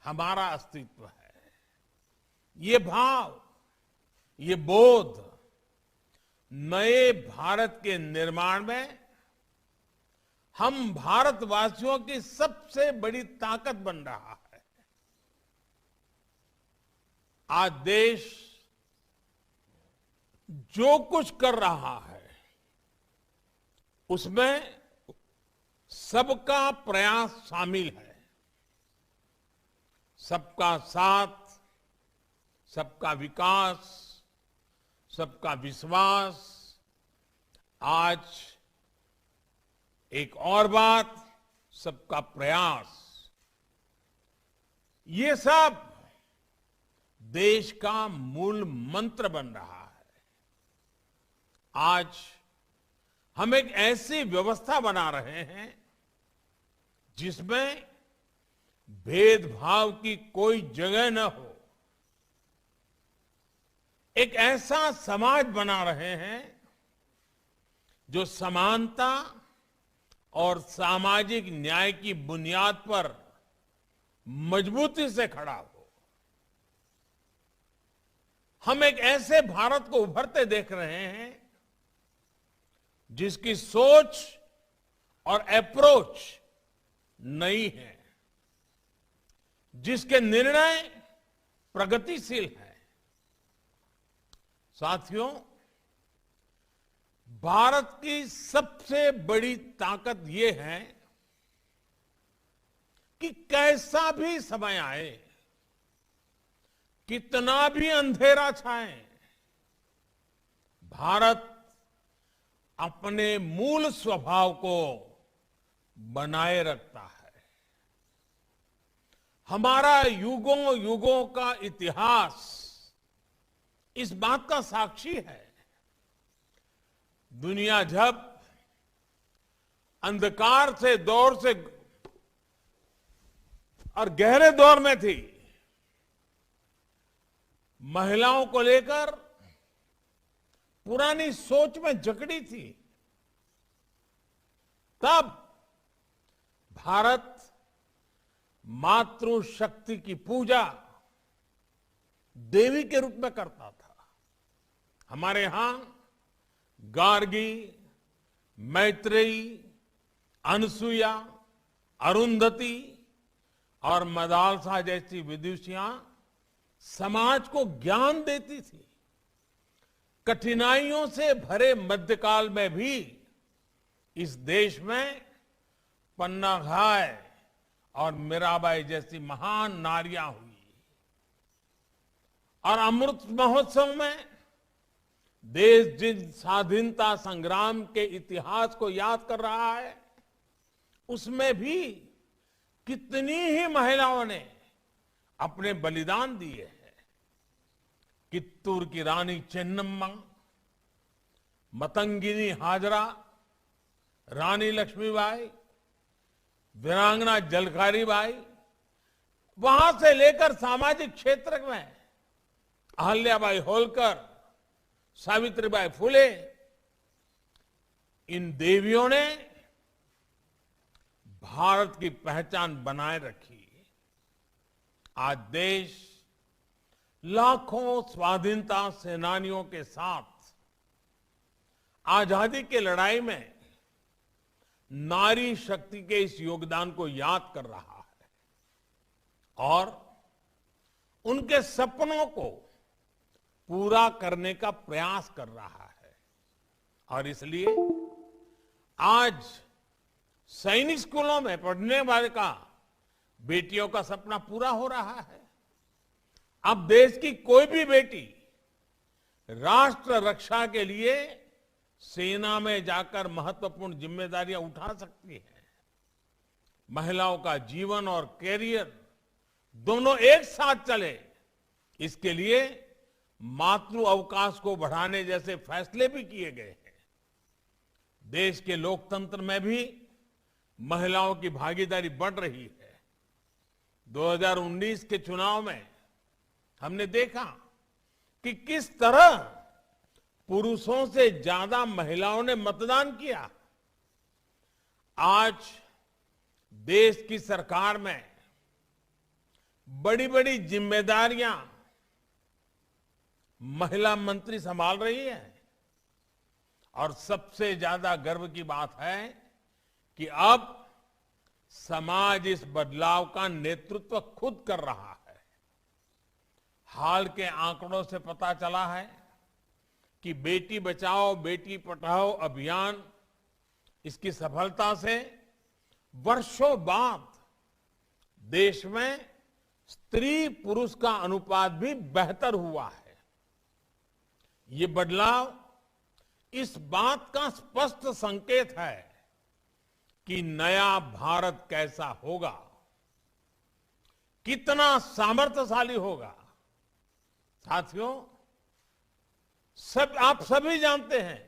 हमारा अस्तित्व है। ये भाव, ये बोध नए भारत के निर्माण में हम भारतवासियों की सबसे बड़ी ताकत बन रहा है। आज देश जो कुछ कर रहा है उसमें सबका प्रयास शामिल है। सबका साथ, सबका विकास, सबका विश्वास। आज एक और बात, सबका प्रयास। ये सब देश का मूल मंत्र बन रहा है। आज हम एक ऐसी व्यवस्था बना रहे हैं जिसमें भेदभाव की कोई जगह न हो। एक ऐसा समाज बना रहे हैं जो समानता और सामाजिक न्याय की बुनियाद पर मजबूती से खड़ा हो। हम एक ऐसे भारत को उभरते देख रहे हैं जिसकी सोच और अप्रोच नई है, जिसके निर्णय प्रगतिशील हैं। साथियों, भारत की सबसे बड़ी ताकत यह है कि कैसा भी समय आए, कितना भी अंधेरा छाए, भारत अपने मूल स्वभाव को बनाए रखता है। हमारा युगों युगों का इतिहास इस बात का साक्षी है। दुनिया जब अंधकार से दौर से और गहरे दौर में थी, महिलाओं को लेकर पुरानी सोच में जकड़ी थी, तब भारत मातृशक्ति की पूजा देवी के रूप में करता था। हमारे यहां गार्गी, मैत्रेयी, अनसुईया, अरुंधति और मदालसा जैसी विदुषियां समाज को ज्ञान देती थी। कठिनाइयों से भरे मध्यकाल में भी इस देश में पन्ना घाय और मीराबाई जैसी महान नारियां हुई। और अमृत महोत्सव में देश जिन स्वाधीनता संग्राम के इतिहास को याद कर रहा है, उसमें भी कितनी ही महिलाओं ने अपने बलिदान दिए हैं। कित्तूर की रानी चेन्नम्मा, मतंगिनी हाजरा, रानी लक्ष्मीबाई, वीरांगना जलकारी बाई, वहां से लेकर सामाजिक क्षेत्र में अहल्याबाई होलकर, सावित्रीबाई फुले, इन देवियों ने भारत की पहचान बनाए रखी। आज देश लाखों स्वाधीनता सेनानियों के साथ आजादी की लड़ाई में नारी शक्ति के इस योगदान को याद कर रहा है और उनके सपनों को पूरा करने का प्रयास कर रहा है। और इसलिए आज सैनिक स्कूलों में पढ़ने वाले का बेटियों का सपना पूरा हो रहा है। अब देश की कोई भी बेटी राष्ट्र रक्षा के लिए सेना में जाकर महत्वपूर्ण जिम्मेदारियां उठा सकती है। महिलाओं का जीवन और कैरियर दोनों एक साथ चले, इसके लिए मातृ अवकाश को बढ़ाने जैसे फैसले भी किए गए हैं। देश के लोकतंत्र में भी महिलाओं की भागीदारी बढ़ रही है। 2019 के चुनाव में हमने देखा कि किस तरह पुरुषों से ज्यादा महिलाओं ने मतदान किया। आज देश की सरकार में बड़ी बड़ी जिम्मेदारियां महिला मंत्री संभाल रही है और सबसे ज्यादा गर्व की बात है कि अब समाज इस बदलाव का नेतृत्व खुद कर रहा है। हाल के आंकड़ों से पता चला है कि बेटी बचाओ बेटी पढ़ाओ अभियान, इसकी सफलता से वर्षों बाद देश में स्त्री पुरुष का अनुपात भी बेहतर हुआ है। ये बदलाव इस बात का स्पष्ट संकेत है कि नया भारत कैसा होगा, कितना सामर्थ्यशाली होगा। साथियों, आप सभी जानते हैं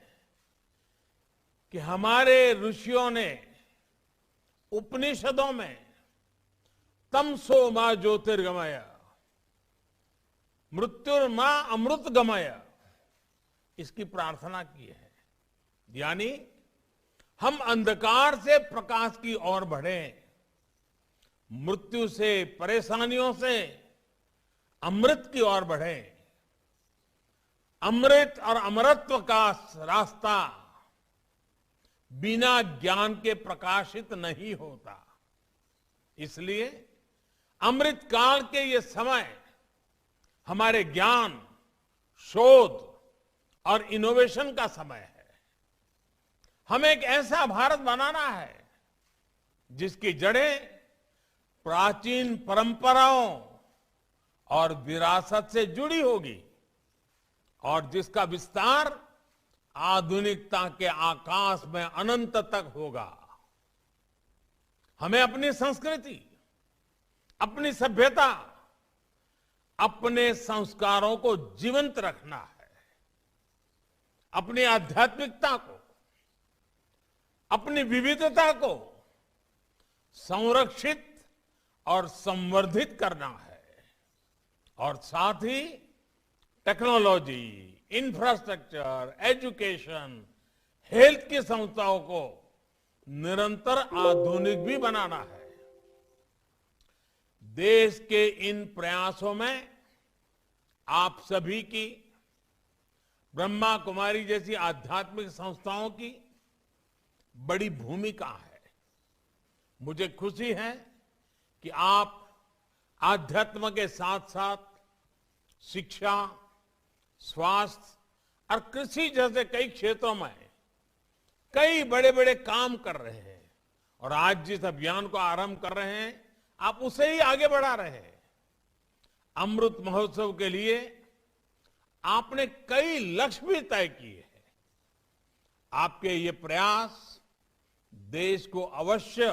कि हमारे ऋषियों ने उपनिषदों में तमसो मां ज्योतिर्गमय मृत्युर्मा अमृतगमय इसकी प्रार्थना की है। यानी हम अंधकार से प्रकाश की ओर बढ़ें, मृत्यु से परेशानियों से अमृत की ओर बढ़ें। अमृत और अमरत्व का रास्ता बिना ज्ञान के प्रकाशित नहीं होता। इसलिए अमृत काल के ये समय हमारे ज्ञान, शोध और इनोवेशन का समय है। हमें एक ऐसा भारत बनाना है जिसकी जड़ें प्राचीन परंपराओं और विरासत से जुड़ी होगी और जिसका विस्तार आधुनिकता के आकाश में अनंत तक होगा। हमें अपनी संस्कृति, अपनी सभ्यता, अपने संस्कारों को जीवंत रखना है। अपनी आध्यात्मिकता को, अपनी विविधता को संरक्षित और संवर्धित करना है और साथ ही टेक्नोलॉजी, इंफ्रास्ट्रक्चर, एजुकेशन, हेल्थ की संस्थाओं को निरंतर आधुनिक भी बनाना है। देश के इन प्रयासों में आप सभी की, ब्रह्मा कुमारी जैसी आध्यात्मिक संस्थाओं की बड़ी भूमिका है। मुझे खुशी है कि आप आध्यात्म के साथ साथ शिक्षा, स्वास्थ्य और कृषि जैसे कई क्षेत्रों में कई बड़े बड़े काम कर रहे हैं और आज जिस अभियान को आरंभ कर रहे हैं आप उसे ही आगे बढ़ा रहे हैं। अमृत महोत्सव के लिए आपने कई लक्ष्य भी तय किए हैं। आपके ये प्रयास देश को अवश्य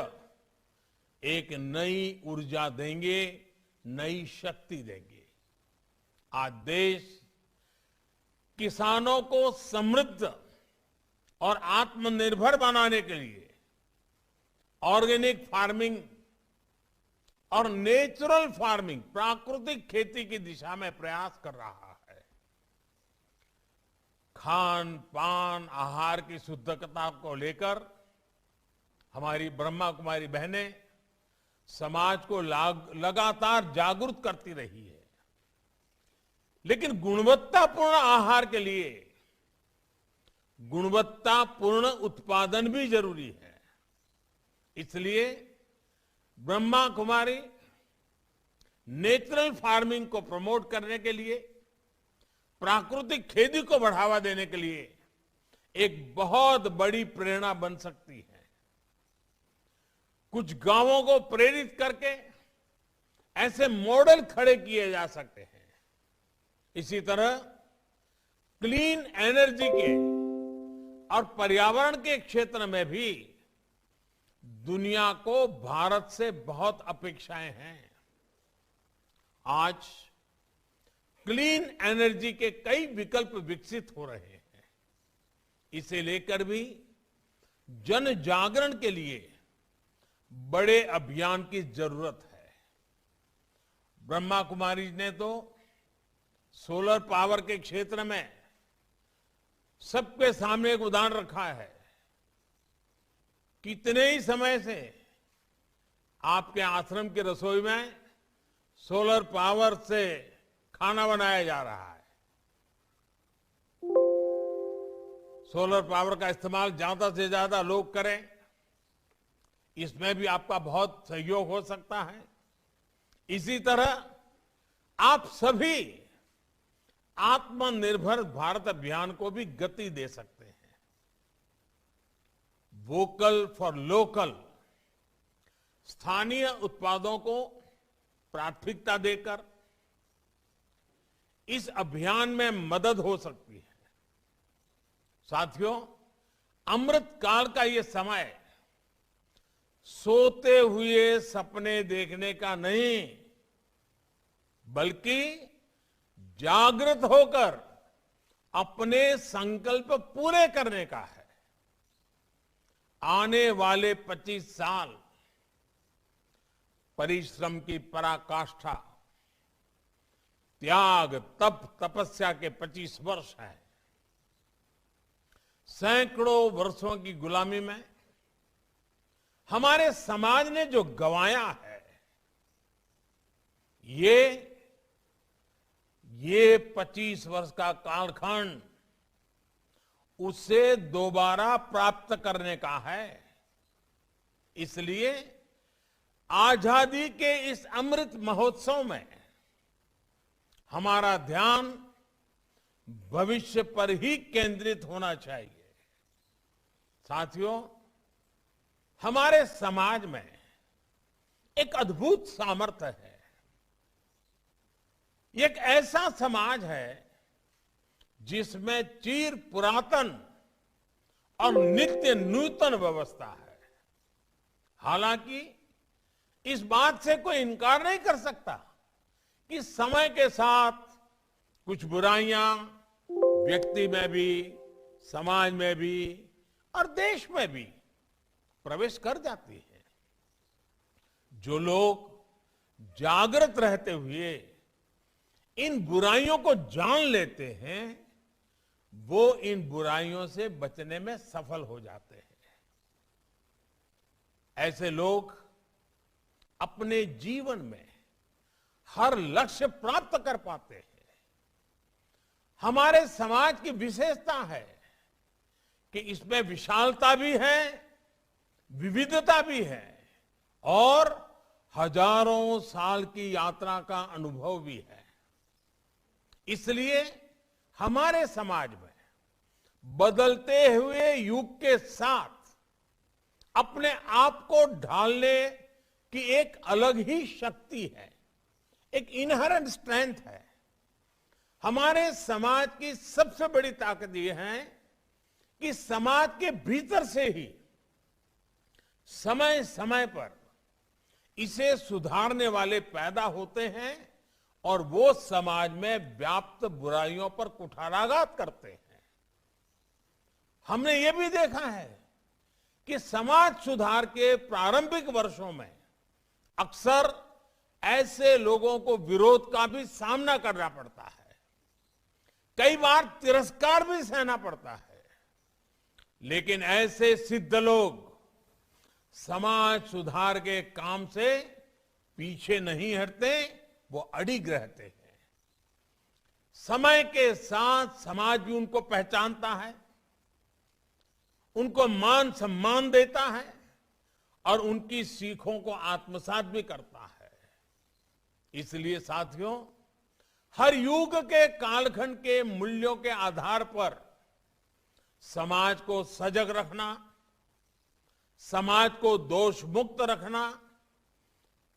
एक नई ऊर्जा देंगे, नई शक्ति देंगे। आज देश किसानों को समृद्ध और आत्मनिर्भर बनाने के लिए ऑर्गेनिक फार्मिंग और नेचुरल फार्मिंग, प्राकृतिक खेती की दिशा में प्रयास कर रहा है। खान पान, आहार की शुद्धता को लेकर हमारी ब्रह्मा कुमारी बहनें समाज को लगातार जागरूक करती रही है। लेकिन गुणवत्तापूर्ण आहार के लिए गुणवत्तापूर्ण उत्पादन भी जरूरी है। इसलिए ब्रह्मा कुमारी नेचुरल फार्मिंग को प्रमोट करने के लिए, प्राकृतिक खेती को बढ़ावा देने के लिए एक बहुत बड़ी प्रेरणा बन सकती है। कुछ गांवों को प्रेरित करके ऐसे मॉडल खड़े किए जा सकते हैं। इसी तरह क्लीन एनर्जी के और पर्यावरण के क्षेत्र में भी दुनिया को भारत से बहुत अपेक्षाएं हैं। आज क्लीन एनर्जी के कई विकल्प विकसित हो रहे हैं। इसे लेकर भी जन जागरण के लिए बड़े अभियान की जरूरत है। ब्रह्मा कुमारी ने तो सोलर पावर के क्षेत्र में सबके सामने एक उदाहरण रखा है। कितने ही समय से आपके आश्रम की रसोई में सोलर पावर से खाना बनाया जा रहा है। सोलर पावर का इस्तेमाल ज्यादा से ज्यादा लोग करें, इसमें भी आपका बहुत सहयोग हो सकता है। इसी तरह आप सभी आत्मनिर्भर भारत अभियान को भी गति दे सकते हैं। वोकल फॉर लोकल, स्थानीय उत्पादों को प्राथमिकता देकर इस अभियान में मदद हो सकती है। साथियों, अमृत काल का ये समय सोते हुए सपने देखने का नहीं, बल्कि जागृत होकर अपने संकल्प पूरे करने का है। आने वाले 25 साल परिश्रम की पराकाष्ठा, त्याग, तप, तपस्या के 25 वर्ष हैं। सैकड़ों वर्षों की गुलामी में हमारे समाज ने जो गंवाया है, ये 25 वर्ष का कालखंड उसे दोबारा प्राप्त करने का है। इसलिए आजादी के इस अमृत महोत्सव में हमारा ध्यान भविष्य पर ही केंद्रित होना चाहिए। साथियों, हमारे समाज में एक अद्भुत सामर्थ्य है। एक ऐसा समाज है जिसमें चिर पुरातन और नित्य नूतन व्यवस्था है। हालांकि इस बात से कोई इनकार नहीं कर सकता कि समय के साथ कुछ बुराइयां व्यक्ति में भी, समाज में भी और देश में भी प्रवेश कर जाती है। जो लोग जागृत रहते हुए इन बुराइयों को जान लेते हैं, वो इन बुराइयों से बचने में सफल हो जाते हैं। ऐसे लोग अपने जीवन में हर लक्ष्य प्राप्त कर पाते हैं। हमारे समाज की विशेषता है कि इसमें विशालता भी है, विविधता भी है और हजारों साल की यात्रा का अनुभव भी है। इसलिए हमारे समाज में बदलते हुए युग के साथ अपने आप को ढालने की एक अलग ही शक्ति है, एक इनहेरेंट स्ट्रेंथ है। हमारे समाज की सबसे बड़ी ताकत यह है कि समाज के भीतर से ही समय समय पर इसे सुधारने वाले पैदा होते हैं और वो समाज में व्याप्त बुराइयों पर कुठाराघात करते हैं। हमने ये भी देखा है कि समाज सुधार के प्रारंभिक वर्षों में अक्सर ऐसे लोगों को विरोध का भी सामना करना पड़ता है, कई बार तिरस्कार भी सहना पड़ता है। लेकिन ऐसे सिद्ध लोग समाज सुधार के काम से पीछे नहीं हटते, वो अडिग रहते हैं। समय के साथ समाज भी उनको पहचानता है, उनको मान सम्मान देता है और उनकी सीखों को आत्मसात भी करता है। इसलिए साथियों, हर युग के कालखंड के मूल्यों के आधार पर समाज को सजग रखना, समाज को दोष मुक्त रखना,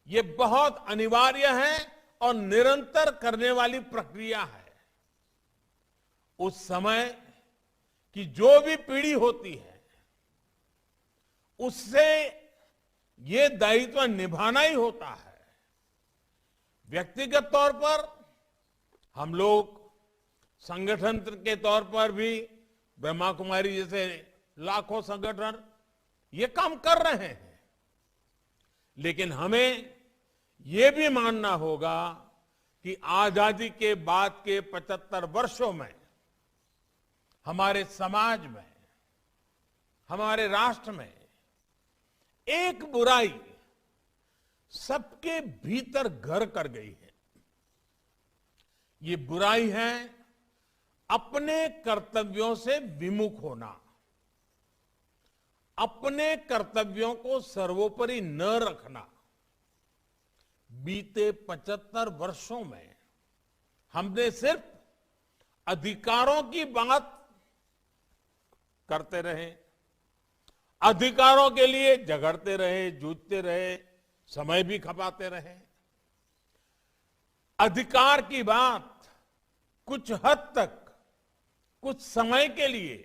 ये बहुत अनिवार्य है और निरंतर करने वाली प्रक्रिया है। उस समय की जो भी पीढ़ी होती है, उससे ये दायित्व निभाना ही होता है। व्यक्तिगत तौर पर हम लोग संगठन के तौर पर भी ब्रह्मा कुमारी जैसे लाखों संगठन ये काम कर रहे हैं, लेकिन हमें ये भी मानना होगा कि आजादी के बाद के 75 वर्षों में हमारे समाज में, हमारे राष्ट्र में एक बुराई सबके भीतर घर कर गई है। ये बुराई है अपने कर्तव्यों से विमुख होना, अपने कर्तव्यों को सर्वोपरि न रखना। बीते 75 वर्षों में हमने सिर्फ अधिकारों की बात करते रहे, अधिकारों के लिए झगड़ते रहे, जूझते रहे, समय भी खपाते रहे। अधिकार की बात कुछ हद तक, कुछ समय के लिए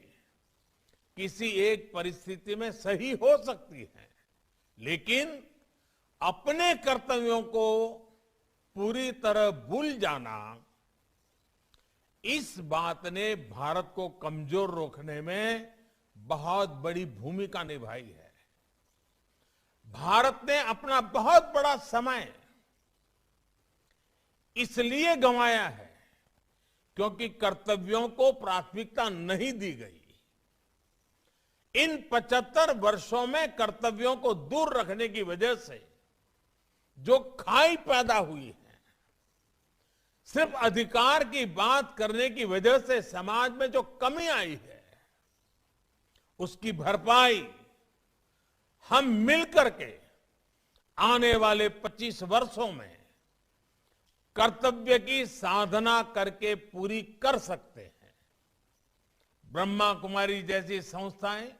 किसी एक परिस्थिति में सही हो सकती है, लेकिन अपने कर्तव्यों को पूरी तरह भूल जाना, इस बात ने भारत को कमजोर रोकने में बहुत बड़ी भूमिका निभाई है। भारत ने अपना बहुत बड़ा समय इसलिए गंवाया है क्योंकि कर्तव्यों को प्राथमिकता नहीं दी गई। इन 75 वर्षों में कर्तव्यों को दूर रखने की वजह से जो खाई पैदा हुई है, सिर्फ अधिकार की बात करने की वजह से समाज में जो कमी आई है, उसकी भरपाई हम मिलकर के आने वाले 25 वर्षों में कर्तव्य की साधना करके पूरी कर सकते हैं। ब्रह्मा कुमारी जैसी संस्थाएं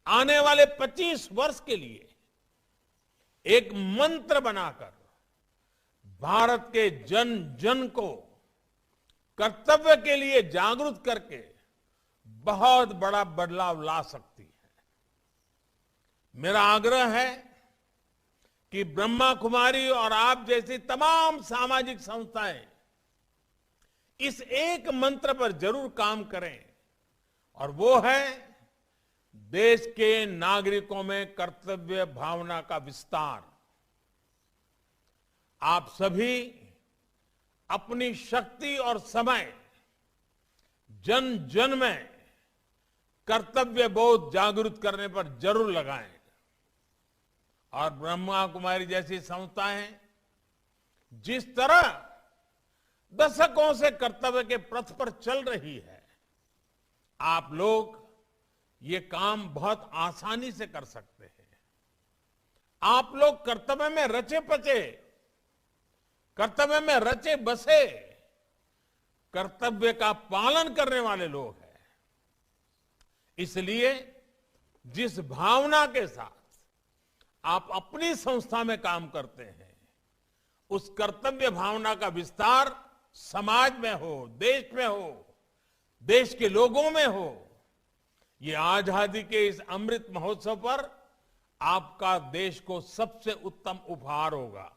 आने वाले 25 वर्ष के लिए एक मंत्र बनाकर भारत के जन जन को कर्तव्य के लिए जागरूक करके बहुत बड़ा बदलाव ला सकती है। मेरा आग्रह है कि ब्रह्मा कुमारी और आप जैसी तमाम सामाजिक संस्थाएं इस एक मंत्र पर जरूर काम करें, और वो है देश के नागरिकों में कर्तव्य भावना का विस्तार। आप सभी अपनी शक्ति और समय जन जन में कर्तव्य बोध जागृत करने पर जरूर लगाएं, और ब्रह्मा कुमारी जैसी संस्थाएं जिस तरह दशकों से कर्तव्य के पथ पर चल रही है, आप लोग ये काम बहुत आसानी से कर सकते हैं। आप लोग कर्तव्य में रचे पचे, कर्तव्य में रचे बसे, कर्तव्य का पालन करने वाले लोग हैं। इसलिए जिस भावना के साथ आप अपनी संस्था में काम करते हैं, उस कर्तव्य भावना का विस्तार समाज में हो, देश में हो, देश के लोगों में हो। ये आजादी के इस अमृत महोत्सव पर आपका देश को सबसे उत्तम उपहार होगा।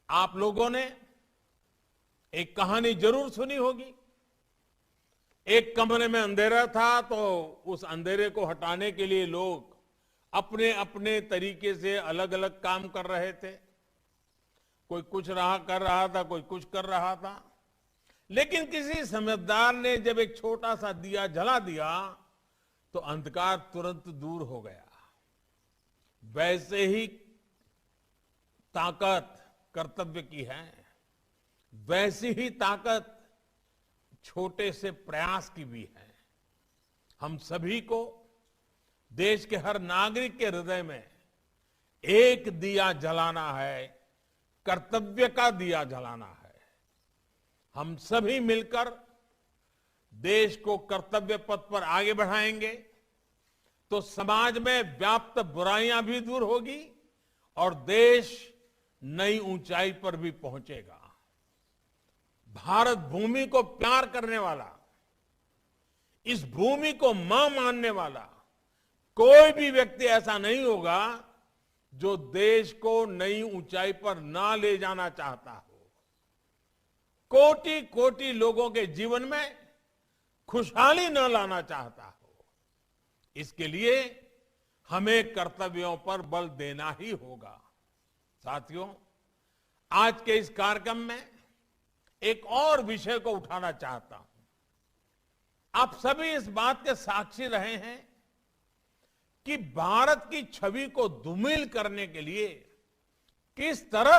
आप लोगों ने एक कहानी जरूर सुनी होगी। एक कमरे में अंधेरा था, तो उस अंधेरे को हटाने के लिए लोग अपने अपने तरीके से अलग अलग काम कर रहे थे। कोई कुछ कर रहा था, कोई कुछ कर रहा था, लेकिन किसी समझदार ने जब एक छोटा सा दिया जला दिया तो अंधकार तुरंत दूर हो गया। वैसे ही ताकत कर्तव्य की है, वैसी ही ताकत छोटे से प्रयास की भी है। हम सभी को देश के हर नागरिक के हृदय में एक दिया जलाना है, कर्तव्य का दिया जलाना है। हम सभी मिलकर देश को कर्तव्य पथ पर आगे बढ़ाएंगे तो समाज में व्याप्त बुराइयां भी दूर होगी और देश नई ऊंचाई पर भी पहुंचेगा। भारत भूमि को प्यार करने वाला, इस भूमि को मां मानने वाला कोई भी व्यक्ति ऐसा नहीं होगा जो देश को नई ऊंचाई पर ना ले जाना चाहता हो। कोटि कोटि लोगों के जीवन में खुशहाली न लाना चाहता हो। इसके लिए हमें कर्तव्यों पर बल देना ही होगा। साथियों, आज के इस कार्यक्रम में एक और विषय को उठाना चाहता हूं। आप सभी इस बात के साक्षी रहे हैं कि भारत की छवि को धूमिल करने के लिए किस तरह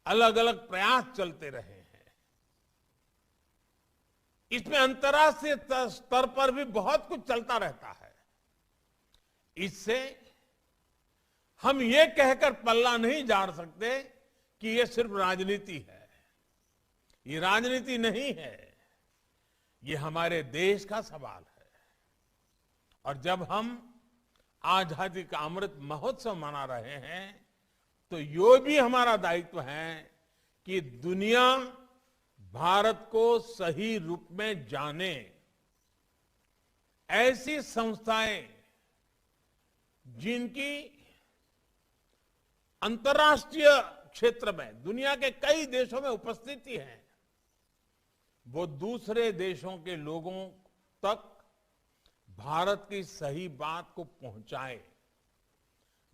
अलग अलग प्रयास चलते रहे हैं। इसमें अंतर्राष्ट्रीय स्तर पर भी बहुत कुछ चलता रहता है। इससे हम ये कहकर पल्ला नहीं झाड़ सकते कि ये सिर्फ राजनीति है। ये राजनीति नहीं है, ये हमारे देश का सवाल है। और जब हम आजादी का अमृत महोत्सव मना रहे हैं तो ये भी हमारा दायित्व है कि दुनिया भारत को सही रूप में जाने। ऐसी संस्थाएं जिनकी अंतर्राष्ट्रीय क्षेत्र में दुनिया के कई देशों में उपस्थिति है, वो दूसरे देशों के लोगों तक भारत की सही बात को पहुंचाए।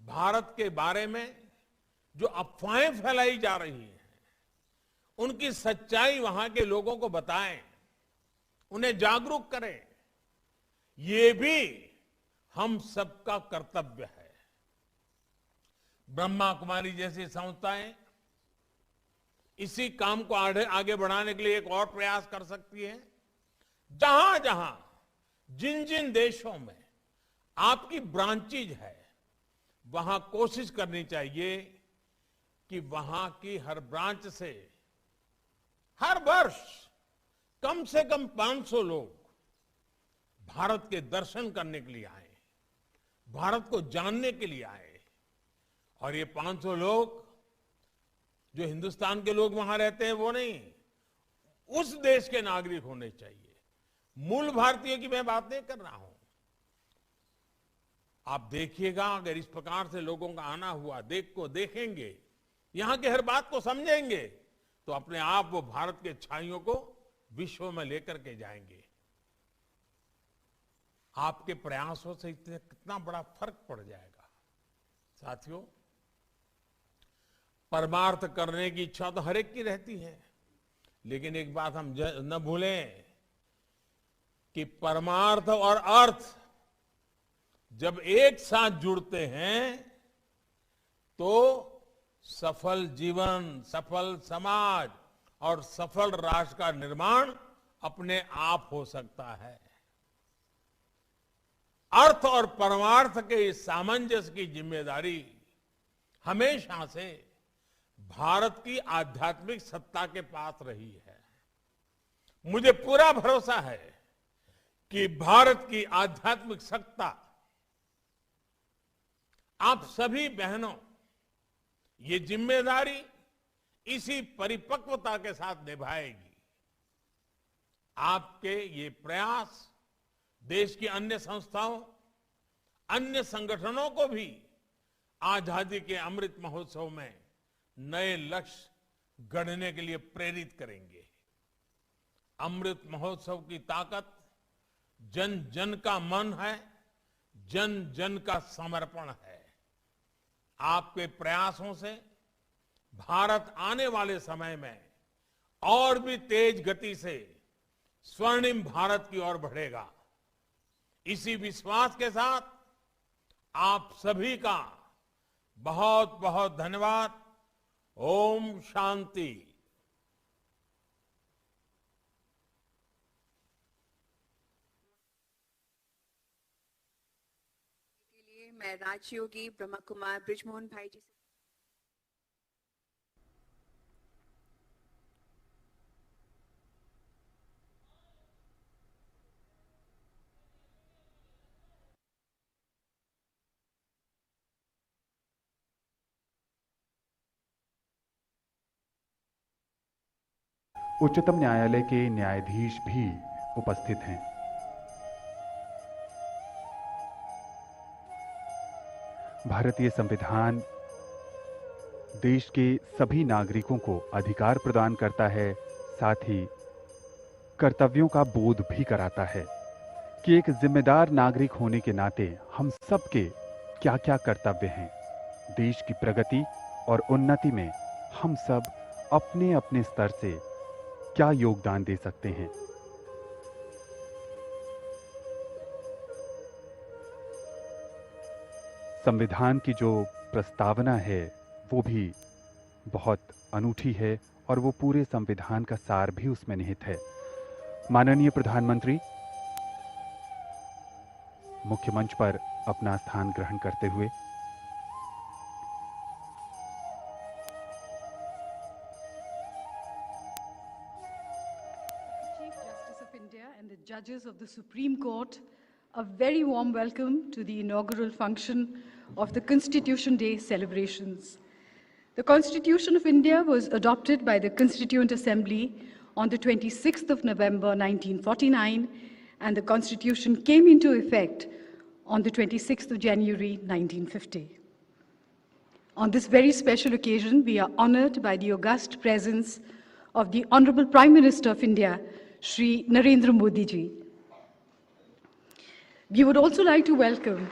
भारत के बारे में जो अफवाहें फैलाई जा रही हैं उनकी सच्चाई वहां के लोगों को बताएं, उन्हें जागरूक करें। ये भी हम सबका कर्तव्य है। ब्रह्मा कुमारी जैसी संस्थाएं इसी काम को आगे बढ़ाने के लिए एक और प्रयास कर सकती है। जहां जहां जिन जिन देशों में आपकी ब्रांचेज है वहां कोशिश करनी चाहिए कि वहां की हर ब्रांच से हर वर्ष कम से कम 500 लोग भारत के दर्शन करने के लिए आए, भारत को जानने के लिए आए। और ये 500 लोग जो हिंदुस्तान के लोग वहां रहते हैं वो नहीं, उस देश के नागरिक होने चाहिए। मूल भारतीयों की मैं बात नहीं कर रहा हूं। आप देखिएगा, अगर इस प्रकार से लोगों का आना हुआ, देखेंगे, यहां की हर बात को समझेंगे तो अपने आप वो भारत के छाइयों को विश्व में लेकर के जाएंगे। आपके प्रयासों से इतने कितना बड़ा फर्क पड़ जाएगा। साथियों, परमार्थ करने की इच्छा तो हर एक की रहती है, लेकिन एक बात हम न भूलें कि परमार्थ और अर्थ जब एक साथ जुड़ते हैं तो सफल जीवन, सफल समाज और सफल राष्ट्र का निर्माण अपने आप हो सकता है। अर्थ और परमार्थ के इस सामंजस्य की जिम्मेदारी हमेशा से भारत की आध्यात्मिक सत्ता के पास रही है। मुझे पूरा भरोसा है कि भारत की आध्यात्मिक सत्ता आप सभी बहनों ये जिम्मेदारी इसी परिपक्वता के साथ निभाएगी। आपके ये प्रयास देश की अन्य संस्थाओं, अन्य संगठनों को भी आजादी के अमृत महोत्सव में नए लक्ष्य गढ़ने के लिए प्रेरित करेंगे। अमृत महोत्सव की ताकत जन जन का मन है, जन जन का समर्पण है। आपके प्रयासों से भारत आने वाले समय में और भी तेज गति से स्वर्णिम भारत की ओर बढ़ेगा। इसी विश्वास के साथ आप सभी का बहुत बहुत धन्यवाद। ओम शांति। मैं राजयोगी ब्रह्मा कुमार ब्रिजमोहन भाई जी से उच्चतम न्यायालय के न्यायाधीश भी उपस्थित हैं। भारतीय संविधान देश के सभी नागरिकों को अधिकार प्रदान करता है, साथ ही कर्तव्यों का बोध भी कराता है कि एक जिम्मेदार नागरिक होने के नाते हम सबके क्या-क्या कर्तव्य हैं। देश की प्रगति और उन्नति में हम सब अपने अपने स्तर से क्या योगदान दे सकते हैं। संविधान की जो प्रस्तावना है वो भी बहुत अनूठी है और वो पूरे संविधान का सार भी उसमें निहित है। माननीय प्रधानमंत्री मुख्य मंच पर अपना स्थान ग्रहण करते हुए Chief Justice of India and the judges of the Supreme Court, a very warm welcome to the inaugural function of the Constitution Day celebrations. The Constitution of India was adopted by the Constituent Assembly on the 26th of November 1949, and the Constitution came into effect on the 26th of January 1950. On this very special occasion, we are honored by the august presence of the Honorable Prime Minister of India, Shri Narendra Modi ji. We would also like to welcome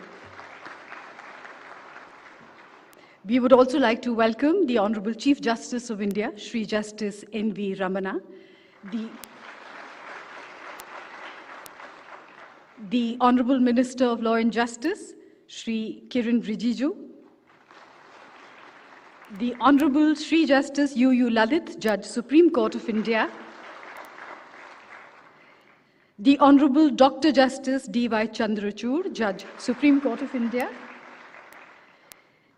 the Honorable Chief Justice of India, Shri Justice N.V. Ramana, the Honorable Minister of Law and Justice, Shri Kiran Rijiju, the Honorable Shri Justice U.U. Lalit, Judge, Supreme Court of India, the Honorable Dr. Justice D.Y. Chandrachud, Judge, Supreme Court of India,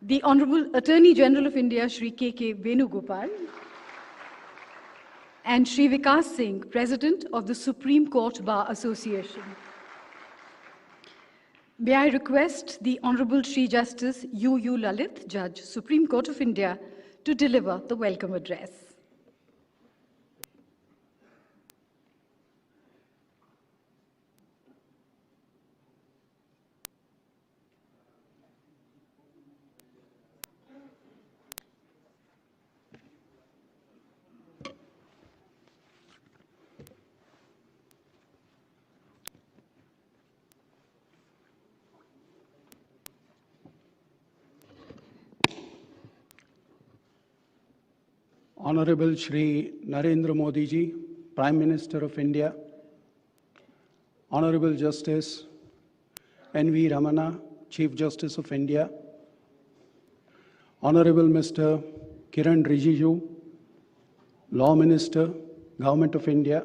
the Honorable Attorney General of India, Shri K.K. Venugopal, and Shri Vikas Singh, President of the Supreme Court Bar Association. May I request the Honorable Shri Justice U.U. Lalit, Judge, Supreme Court of India, to deliver the welcome address. Honorable Shri Narendra Modi ji, Prime Minister of India, Honorable Justice N.V. Ramana, Chief Justice of India, Honorable Mr. Kiran Rijiju, Law Minister, Government of India,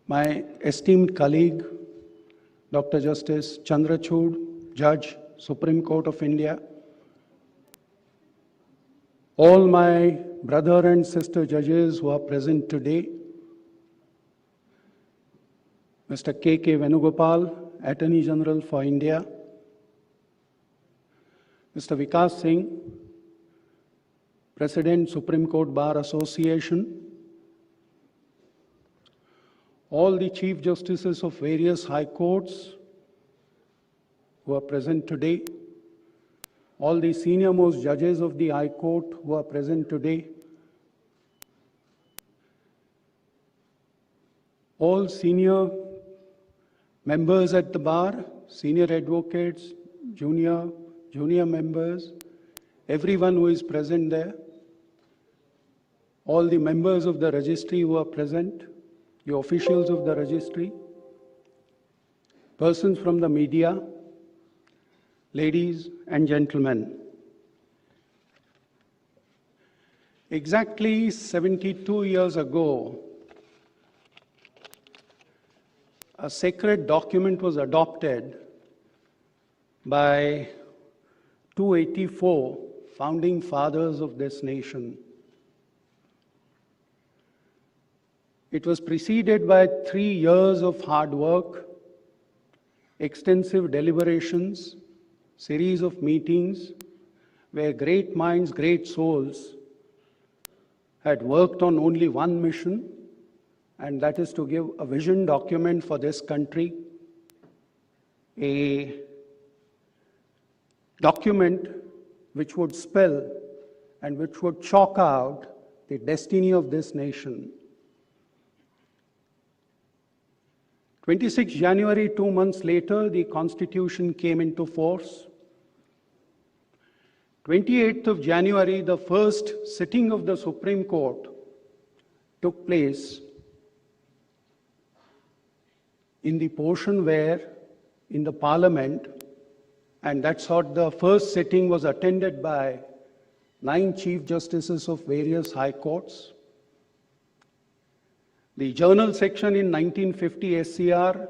my esteemed colleague, Dr. Justice Chandrachud, Judge, Supreme Court of India, all my brother and sister judges who are present today, Mr. K.K. Venugopal, Attorney General for India, Mr. Vikas Singh, President, Supreme Court Bar Association, all the Chief Justices of various High Courts who are present today, all the senior-most judges of the High Court who are present today, all senior members at the bar, senior advocates, junior members, everyone who is present there, all the members of the registry who are present, the officials of the registry, persons from the media, ladies and gentlemen. Exactly 72 years ago, a sacred document was adopted by 284 founding fathers of this nation. It was preceded by 3 years of hard work, extensive deliberations, series of meetings where great minds, great souls had worked on only one mission, and that is to give a vision document for this country, a document which would spell and which would chalk out the destiny of this nation. 26 January, 2 months later, the Constitution came into force. 28th of January, the first sitting of the Supreme Court took place in the portion where, in the Parliament, and that's what the first sitting was attended by 9 Chief Justices of various High Courts. The journal section in 1950 SCR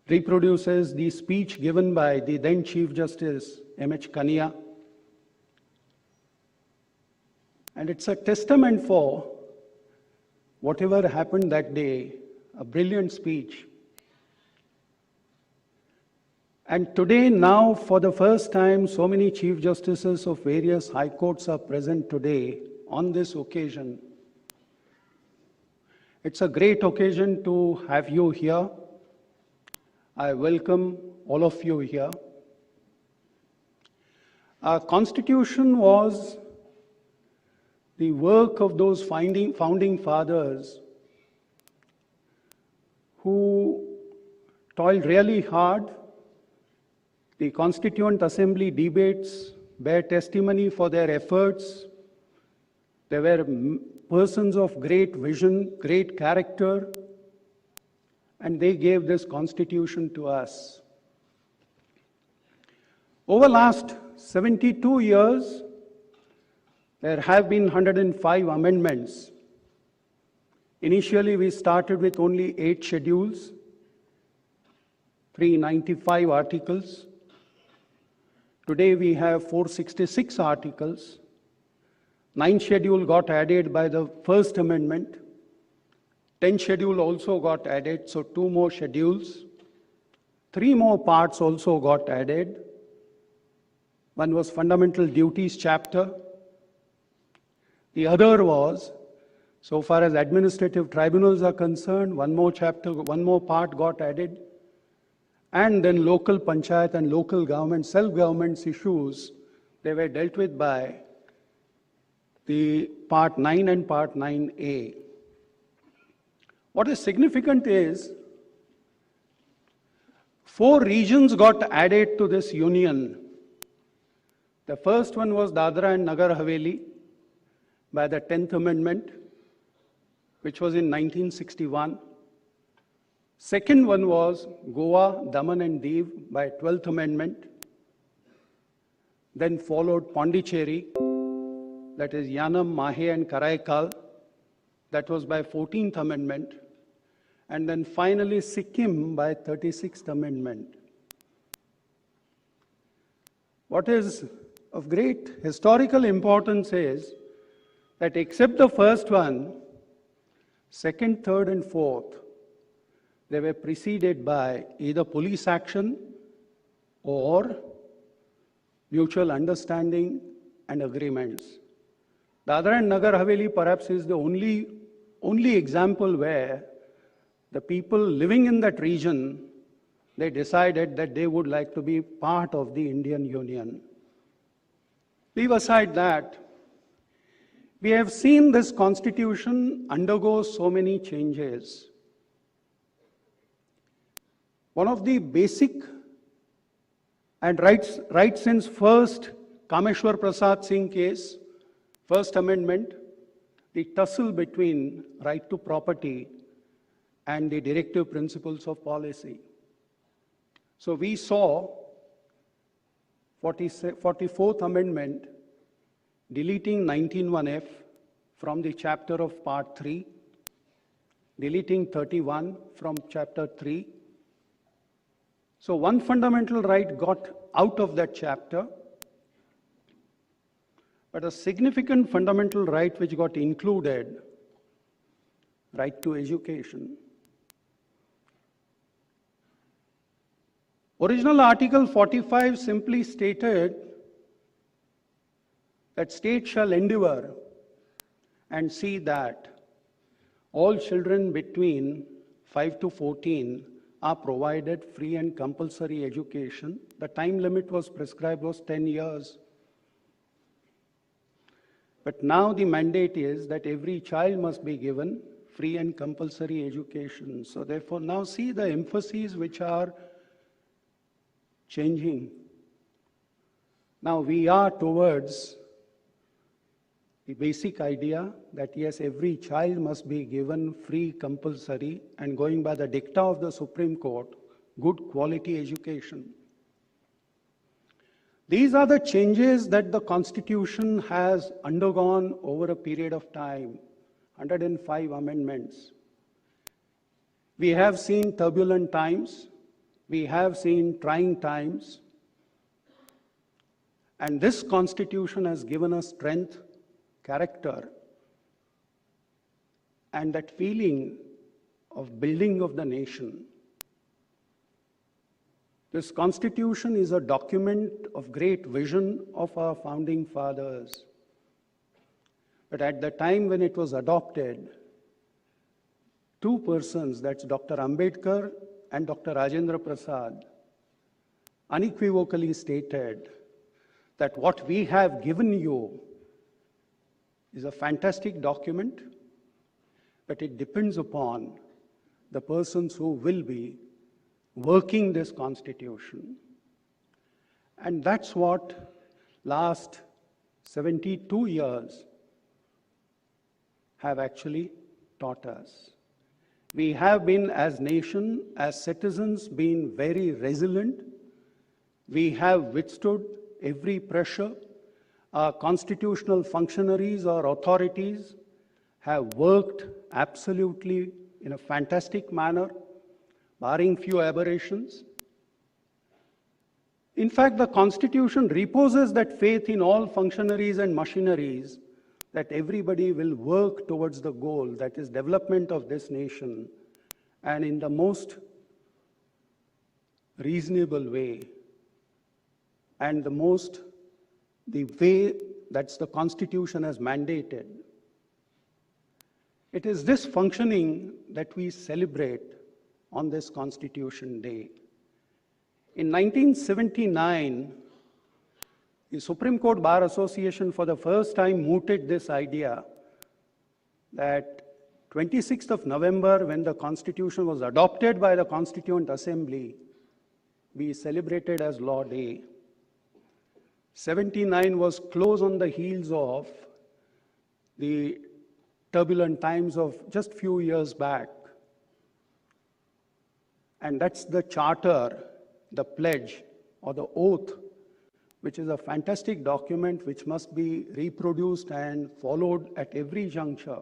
reproduces the speech given by the then Chief Justice M.H. Kania. And it's a testament for whatever happened that day, a brilliant speech. And today, now, for the first time, so many Chief Justices of various High Courts are present today on this occasion. It's a great occasion to have you here. I welcome all of you here. Our Constitution was the work of those founding fathers who toiled really hard. The Constituent Assembly debates bear testimony for their efforts. They were persons of great vision, great character, and they gave this Constitution to us. Over the last 72 years, there have been 105 amendments. Initially, we started with only 8 schedules, 395 articles. Today, we have 466 articles. 9 schedule got added by the first amendment. 10 schedule also got added, so 2 more schedules. 3 more parts also got added. One was Fundamental Duties chapter. The other was, so far as administrative tribunals are concerned, 1 more chapter, 1 more part got added. And then local panchayat and local government, self-government's issues, they were dealt with by the Part 9 and Part 9A. What is significant is 4 regions got added to this union. The first one was Dadra and Nagar Haveli by the 10th Amendment, which was in 1961. Second one was Goa, Daman and Diu by 12th Amendment. Then followed Pondicherry, that is Yanam, Mahe and Karaikal, that was by 14th Amendment. And then finally Sikkim by 36th Amendment. What is of great historical importance is that except the first one, second, third and fourth, they were preceded by either police action or mutual understanding and agreements. Dadra and Nagar Haveli perhaps is the only example where the people living in that region, they decided that they would like to be part of the Indian Union. Leave aside that, we have seen this constitution undergo so many changes. One of the basic and right since first Kameshwar Prasad Singh case, First Amendment, the tussle between right to property and the directive principles of policy. So we saw 44th Amendment deleting 19(1)(f) from the chapter of Part 3, deleting 31 from Chapter 3, So one fundamental right got out of that chapter, but a significant fundamental right which got included, right to education. Original Article 45 simply stated that state shall endeavor and see that all children between 5 to 14 are provided free and compulsory education. The time limit was prescribed was 10 years. But now the mandate is that every child must be given free and compulsory education. So therefore now see the emphases which are changing. Now we are towards the basic idea that yes, every child must be given free, compulsory, and going by the dicta of the Supreme Court, good quality education. These are the changes that the Constitution has undergone over a period of time, 105 amendments. We have seen turbulent times, we have seen trying times, and this Constitution has given us strength, character, and that feeling of building of the nation. This Constitution is a document of great vision of our founding fathers. But at the time when it was adopted, two persons, that's Dr. Ambedkar and Dr. Rajendra Prasad, unequivocally stated that what we have given you is a fantastic document, but it depends upon the persons who will be working this Constitution. And that's what last 72 years have actually taught us. We have been, as nation, as citizens, been very resilient. We have withstood every pressure. Our constitutional functionaries or authorities have worked absolutely in a fantastic manner, barring few aberrations. In fact, the Constitution reposes that faith in all functionaries and machineries that everybody will work towards the goal, that is development of this nation, and in the most reasonable way, and the way that's the Constitution has mandated. It is this functioning that we celebrate on this Constitution Day. In 1979, the Supreme Court Bar Association for the first time mooted this idea that 26th of November, when the Constitution was adopted by the Constituent Assembly, be celebrated as Law Day. 79 was close on the heels of the turbulent times of just few years back. And that's the charter, the pledge, or the oath, which is a fantastic document which must be reproduced and followed at every juncture.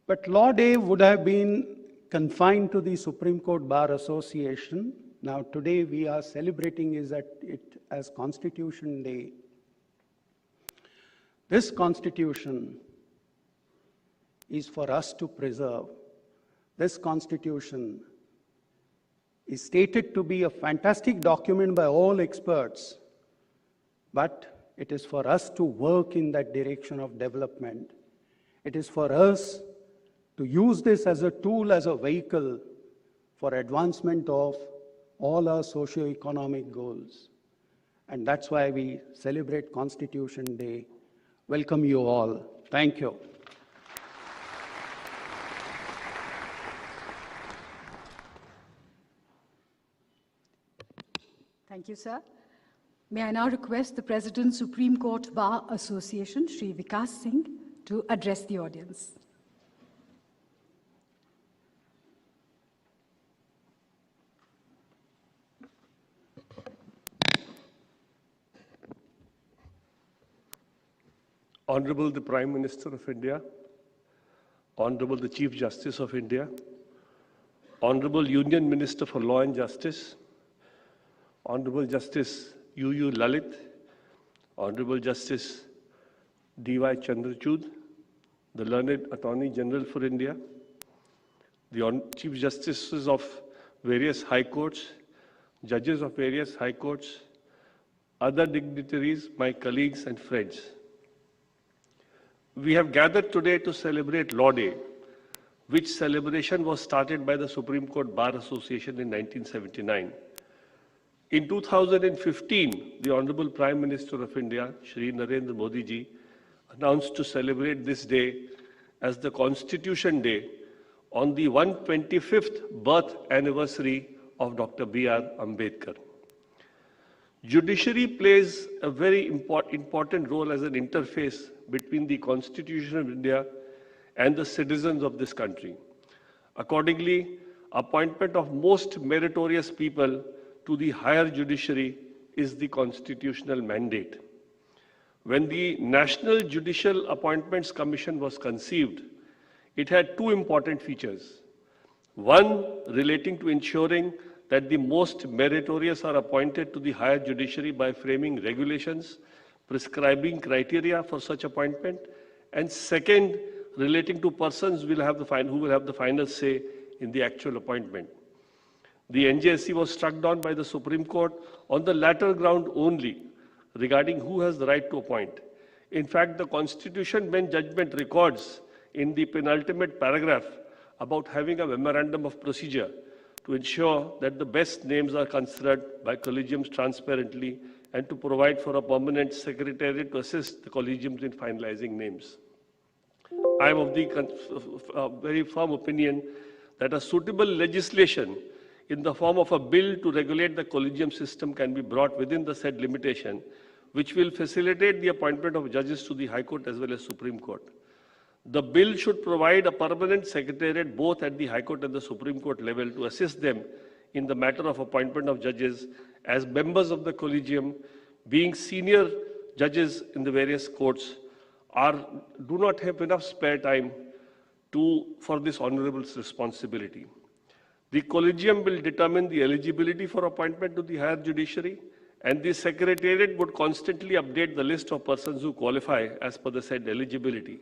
But Law Day would have been confined to the Supreme Court Bar Association. Now today we are celebrating it as Constitution Day. This Constitution is for us to preserve. This Constitution is stated to be a fantastic document by all experts, but it is for us to work in that direction of development. It is for us to use this as a tool, as a vehicle for advancement of all our socio-economic goals. And that's why we celebrate Constitution Day. Welcome you all. Thank you. Thank you, sir. May I now request the President, Supreme Court Bar Association, Shri Vikas Singh, to address the audience. Honorable the Prime Minister of India, Honorable the Chief Justice of India, Honorable Union Minister for Law and Justice, Honorable Justice U. Lalit, Honorable Justice D.Y. Chandrachud, the learned Attorney General for India, the Chief Justices of various high courts, judges of various high courts, other dignitaries, my colleagues and friends. We have gathered today to celebrate Law Day, which celebration was started by the Supreme Court Bar Association in 1979. In 2015, the Honorable Prime Minister of India, Shri Narendra Modi ji, announced to celebrate this day as the Constitution Day on the 125th birth anniversary of Dr. B.R. Ambedkar. Judiciary plays a very important role as an interface between the Constitution of India and the citizens of this country. Accordingly, appointment of most meritorious people to the higher judiciary is the constitutional mandate. When the National Judicial Appointments Commission was conceived, it had two important features. One, relating to ensuring that the most meritorious are appointed to the higher judiciary by framing regulations, prescribing criteria for such appointment, and second, relating to persons who will have the final say in the actual appointment. The NJSC was struck down by the Supreme Court on the latter ground only, regarding who has the right to appoint. In fact, the Constitution bench judgment records in the penultimate paragraph about having a memorandum of procedure to ensure that the best names are considered by collegiums transparently and to provide for a permanent secretariat to assist the collegiums in finalizing names. I am of the very firm opinion that a suitable legislation in the form of a bill to regulate the collegium system can be brought within the said limitation, which will facilitate the appointment of judges to the High Court as well as Supreme Court. The bill should provide a permanent secretariat both at the High Court and the Supreme Court level to assist them in the matter of appointment of judges as members of the collegium, being senior judges in the various courts, do not have enough spare time for this honorable responsibility. The collegium will determine the eligibility for appointment to the higher judiciary, and the secretariat would constantly update the list of persons who qualify as per the said eligibility.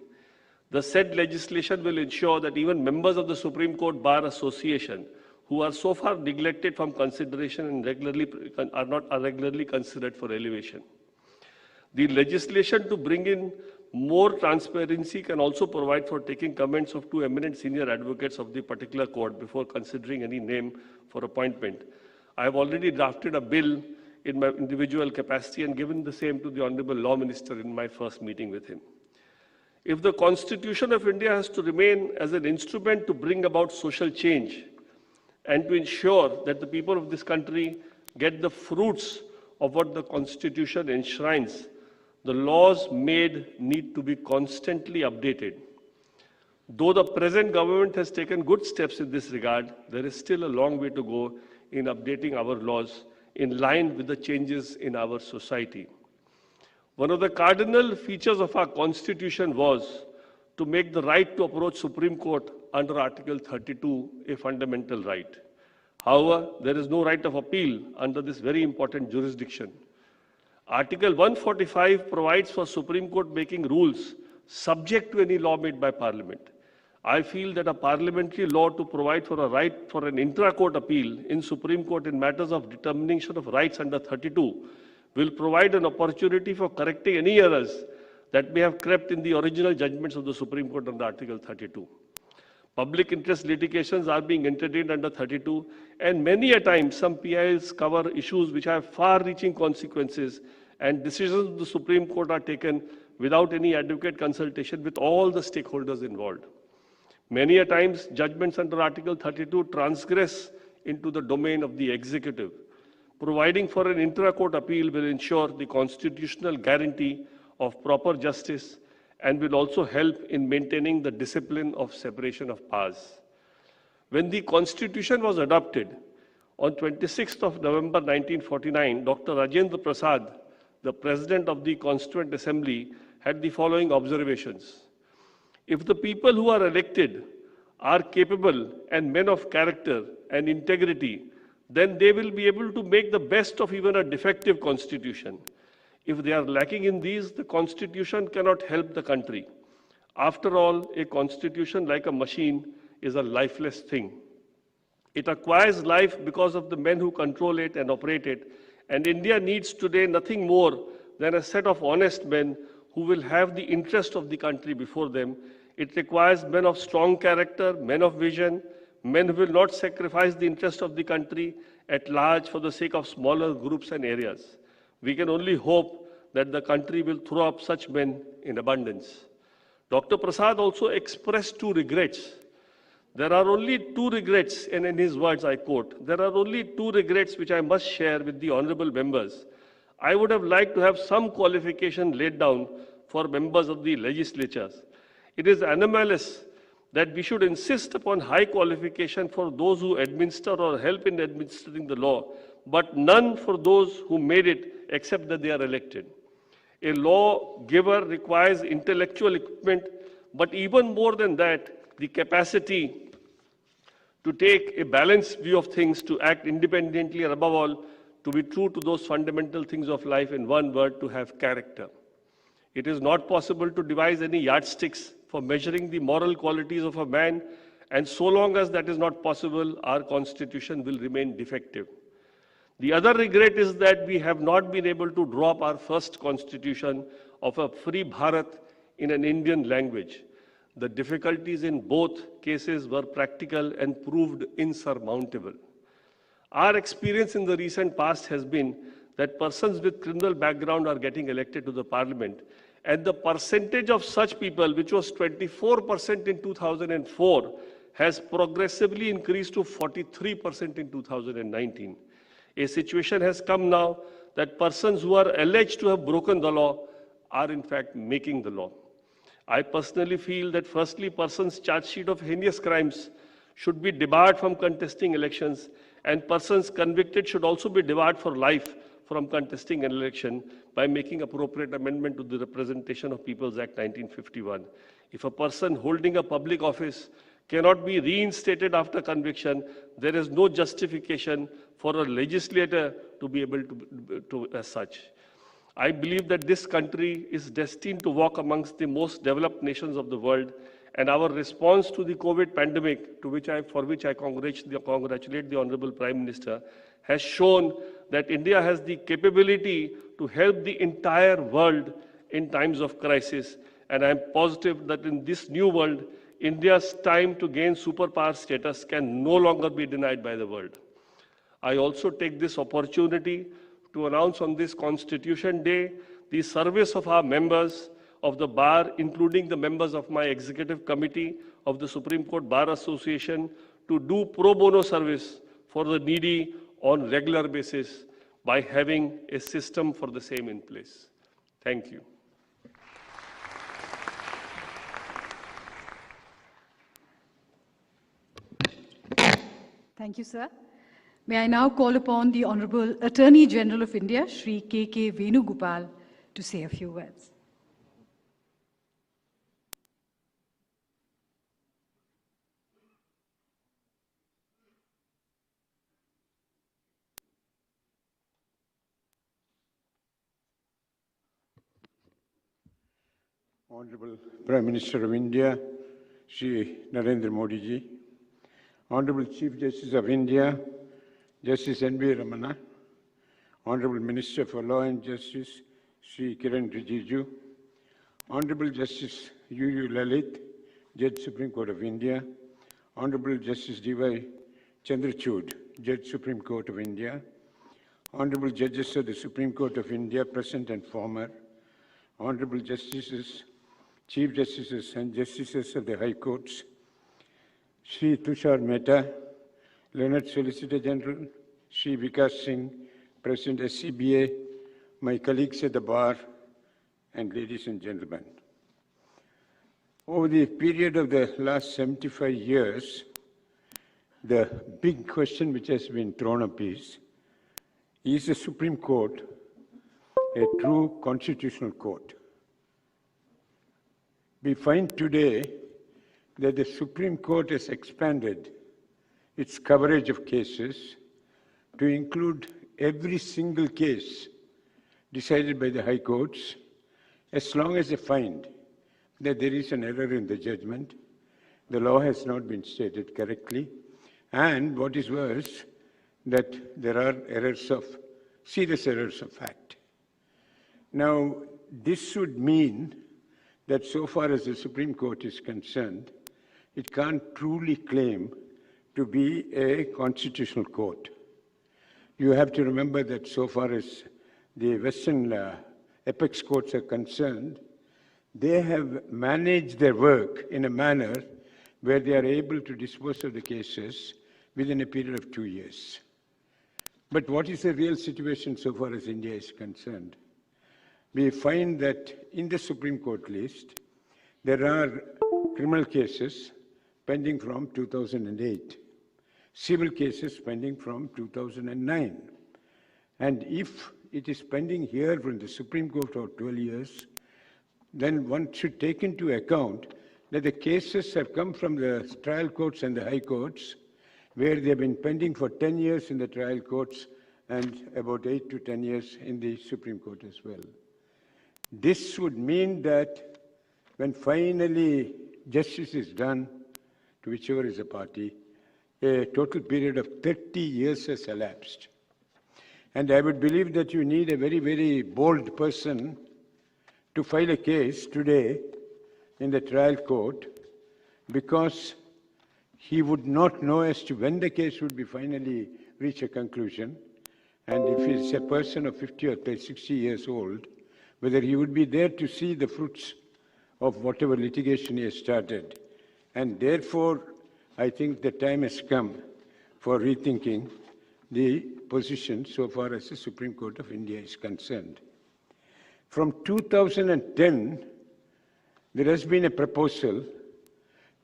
The said legislation will ensure that even members of the Supreme Court Bar Association who are so far neglected from consideration and are regularly considered for elevation. The legislation to bring in more transparency can also provide for taking comments of two eminent senior advocates of the particular court before considering any name for appointment. I have already drafted a bill in my individual capacity and given the same to the Honorable Law Minister in my first meeting with him. If the Constitution of India has to remain as an instrument to bring about social change and to ensure that the people of this country get the fruits of what the Constitution enshrines, the laws made need to be constantly updated. Though the present government has taken good steps in this regard, there is still a long way to go in updating our laws in line with the changes in our society. One of the cardinal features of our Constitution was to make the right to approach Supreme Court under Article 32 a fundamental right. However, there is no right of appeal under this very important jurisdiction. Article 145 provides for Supreme Court making rules subject to any law made by Parliament. I feel that a parliamentary law to provide for a right for an intra-court appeal in Supreme Court in matters of determination of rights under 32 will provide an opportunity for correcting any errors that may have crept in the original judgments of the Supreme Court under Article 32. Public interest litigations are being entertained under 32, and many a time some PILs cover issues which have far-reaching consequences, and decisions of the Supreme Court are taken without any adequate consultation with all the stakeholders involved. Many a times, judgments under Article 32 transgress into the domain of the executive. Providing for an intra-court appeal will ensure the constitutional guarantee of proper justice and will also help in maintaining the discipline of separation of powers. When the Constitution was adopted, on 26th of November 1949, Dr. Rajendra Prasad, the President of the Constituent Assembly, had the following observations. If the people who are elected are capable and men of character and integrity, then they will be able to make the best of even a defective constitution. If they are lacking in these, the constitution cannot help the country. After all, a constitution, like a machine, is a lifeless thing. It acquires life because of the men who control it and operate it, and India needs today nothing more than a set of honest men who will have the interest of the country before them. It requires men of strong character, men of vision, men who will not sacrifice the interest of the country at large for the sake of smaller groups and areas. We can only hope that the country will throw up such men in abundance. Dr. Prasad also expressed two regrets. There are only two regrets, and in his words I quote, "There are only two regrets which I must share with the honorable members. I would have liked to have some qualification laid down for members of the legislatures. It is anomalous that we should insist upon high qualification for those who administer or help in administering the law, but none for those who made it except that they are elected. A lawgiver requires intellectual equipment, but even more than that, the capacity to take a balanced view of things, to act independently, and above all, to be true to those fundamental things of life, in one word, to have character. It is not possible to devise any yardsticks for measuring the moral qualities of a man, and so long as that is not possible, our constitution will remain defective. The other regret is that we have not been able to draw up our first constitution of a free Bharat in an Indian language. The difficulties in both cases were practical and proved insurmountable. Our experience in the recent past has been that persons with criminal background are getting elected to the parliament, and the percentage of such people, which was 24% in 2004, has progressively increased to 43% in 2019. A situation has come now that persons who are alleged to have broken the law are in fact making the law. I personally feel that firstly, persons charged sheet of heinous crimes should be debarred from contesting elections, and persons convicted should also be debarred for life from contesting an election by making appropriate amendment to the Representation of Peoples Act 1951. If a person holding a public office cannot be reinstated after conviction, there is no justification for a legislator to be able to as such. I believe that this country is destined to walk amongst the most developed nations of the world, and our response to the COVID pandemic, for which I congratulate the Honorable Prime Minister, has shown that India has the capability to help the entire world in times of crisis, and I am positive that in this new world, India's time to gain superpower status can no longer be denied by the world. I also take this opportunity to announce on this Constitution Day the service of our members of the Bar, including the members of my Executive Committee of the Supreme Court Bar Association, to do pro bono service for the needy on regular basis by having a system for the same in place. Thank you. Thank you, sir. May I now call upon the Honorable Attorney General of India, Shri K.K. Venugopal, to say a few words. Honorable Prime Minister of India, Shri Narendra Modi ji, Honorable Chief Justice of India, Justice N.V. Ramana, Honorable Minister for Law and Justice, Shri Kiran Rijiju, Honorable Justice U.U. Lalit, Judge Supreme Court of India, Honorable Justice D.Y. Chandrachud, Judge Supreme Court of India, Honorable Judges of the Supreme Court of India, present and former, Honorable Justices, Chief Justices and Justices of the High Courts, Shri Tushar Mehta, Learned Solicitor General, Shri Vikas Singh, President SCBA, my colleagues at the bar, and ladies and gentlemen. Over the period of the last 75 years, the big question which has been thrown up is the Supreme Court a true constitutional court? We find today that the Supreme Court has expanded its coverage of cases to include every single case decided by the high courts, as long as they find that there is an error in the judgment, the law has not been stated correctly, and what is worse, that there are serious errors of fact. Now, this would mean that so far as the Supreme Court is concerned, it can't truly claim to be a constitutional court. You have to remember that so far as the Western apex courts are concerned, they have managed their work in a manner where they are able to dispose of the cases within a period of 2 years. But what is the real situation so far as India is concerned? We find that in the Supreme Court list, there are criminal cases pending from 2008, civil cases pending from 2009. And if it is pending here from the Supreme Court for 12 years, then one should take into account that the cases have come from the trial courts and the high courts, where they have been pending for 10 years in the trial courts and about 8 to 10 years in the Supreme Court as well. This would mean that when finally justice is done to whichever is the party, a total period of 30 years has elapsed. And I would believe that you need a very, very bold person to file a case today in the trial court, because he would not know as to when the case would be finally reach a conclusion, and if he's a person of 50 or 60 years old, whether he would be there to see the fruits of whatever litigation he has started. And therefore, I think the time has come for rethinking the position so far as the Supreme Court of India is concerned. From 2010, there has been a proposal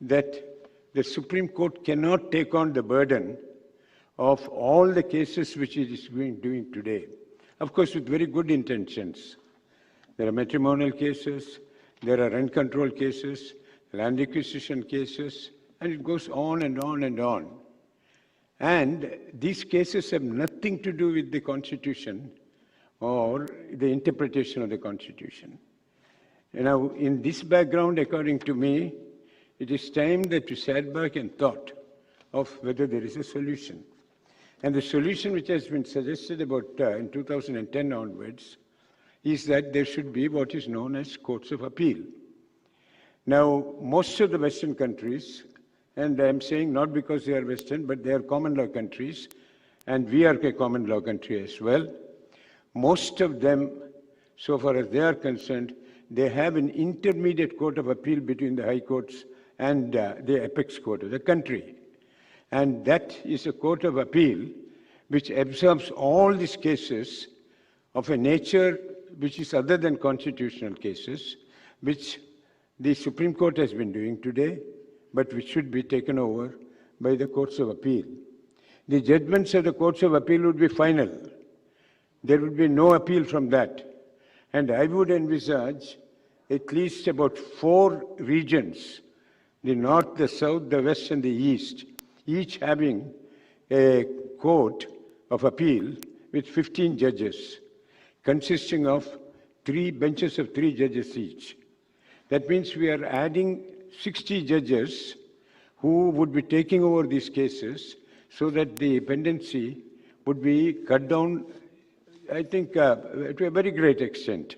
that the Supreme Court cannot take on the burden of all the cases which it is doing today. Of course, with very good intentions. There are matrimonial cases, there are rent control cases, land acquisition cases, and it goes on and on and on. And these cases have nothing to do with the Constitution or the interpretation of the Constitution. Now, in this background, according to me, it is time that we sat back and thought of whether there is a solution. And the solution which has been suggested about in 2010 onwards is that there should be what is known as courts of appeal. Now, most of the Western countries, and I'm saying not because they are Western, but they are common law countries, and we are a common law country as well. Most of them, so far as they are concerned, they have an intermediate court of appeal between the high courts and the apex court of the country. And that is a court of appeal which absorbs all these cases of a nature which is other than constitutional cases, which the Supreme Court has been doing today, but which should be taken over by the courts of appeal. The judgments of the courts of appeal would be final. There would be no appeal from that. And I would envisage at least about 4 regions, the north, the south, the west, and the east, each having a court of appeal with 15 judges, consisting of 3 benches of 3 judges each. That means we are adding 60 judges who would be taking over these cases so that the pendency would be cut down, I think, to a very great extent.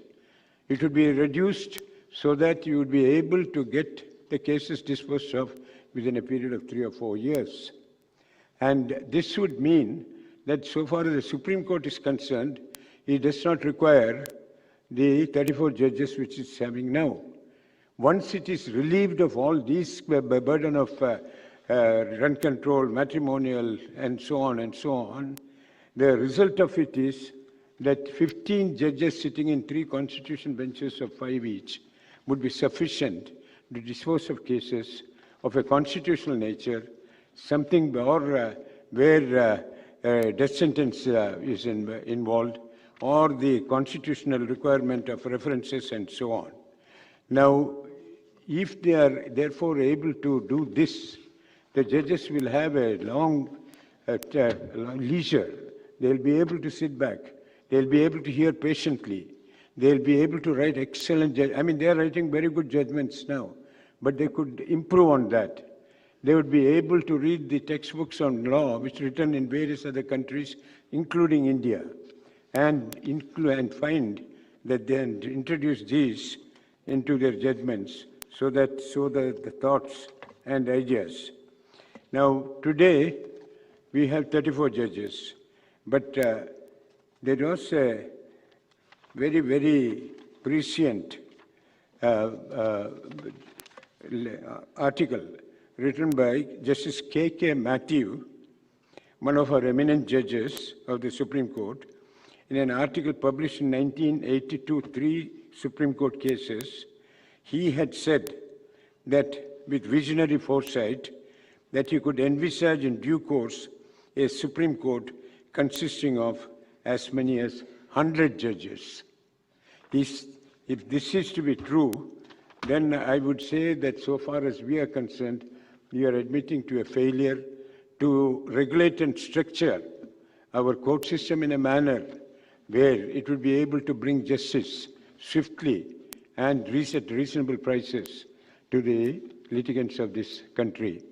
It would be reduced so that you would be able to get the cases disposed of within a period of 3 or 4 years. And this would mean that so far as the Supreme Court is concerned, it does not require the 34 judges which it's having now. Once it is relieved of all these burden of rent control, matrimonial, and so on, the result of it is that 15 judges sitting in 3 constitution benches of 5 each would be sufficient to dispose of cases of a constitutional nature, something where death sentence is involved, or the constitutional requirement of references and so on. Now, if they are therefore able to do this, the judges will have a long leisure. They'll be able to sit back. They'll be able to hear patiently. They'll be able to write excellent I mean, they're writing very good judgments now, but they could improve on that. They would be able to read the textbooks on law, which are written in various other countries, including India, and find that they introduce these into their judgments so that the thoughts and ideas. Now, today, we have 34 judges, but there was a very, very prescient article written by Justice K.K. Matthew, one of our eminent judges of the Supreme Court, in an article published in 1982, 3 Supreme Court cases. He had said that with visionary foresight, that he could envisage in due course a Supreme Court consisting of as many as 100 judges. If this is to be true, then I would say that so far as we are concerned, we are admitting to a failure to regulate and structure our court system in a manner where it would be able to bring justice swiftly and at reasonable prices to the litigants of this country.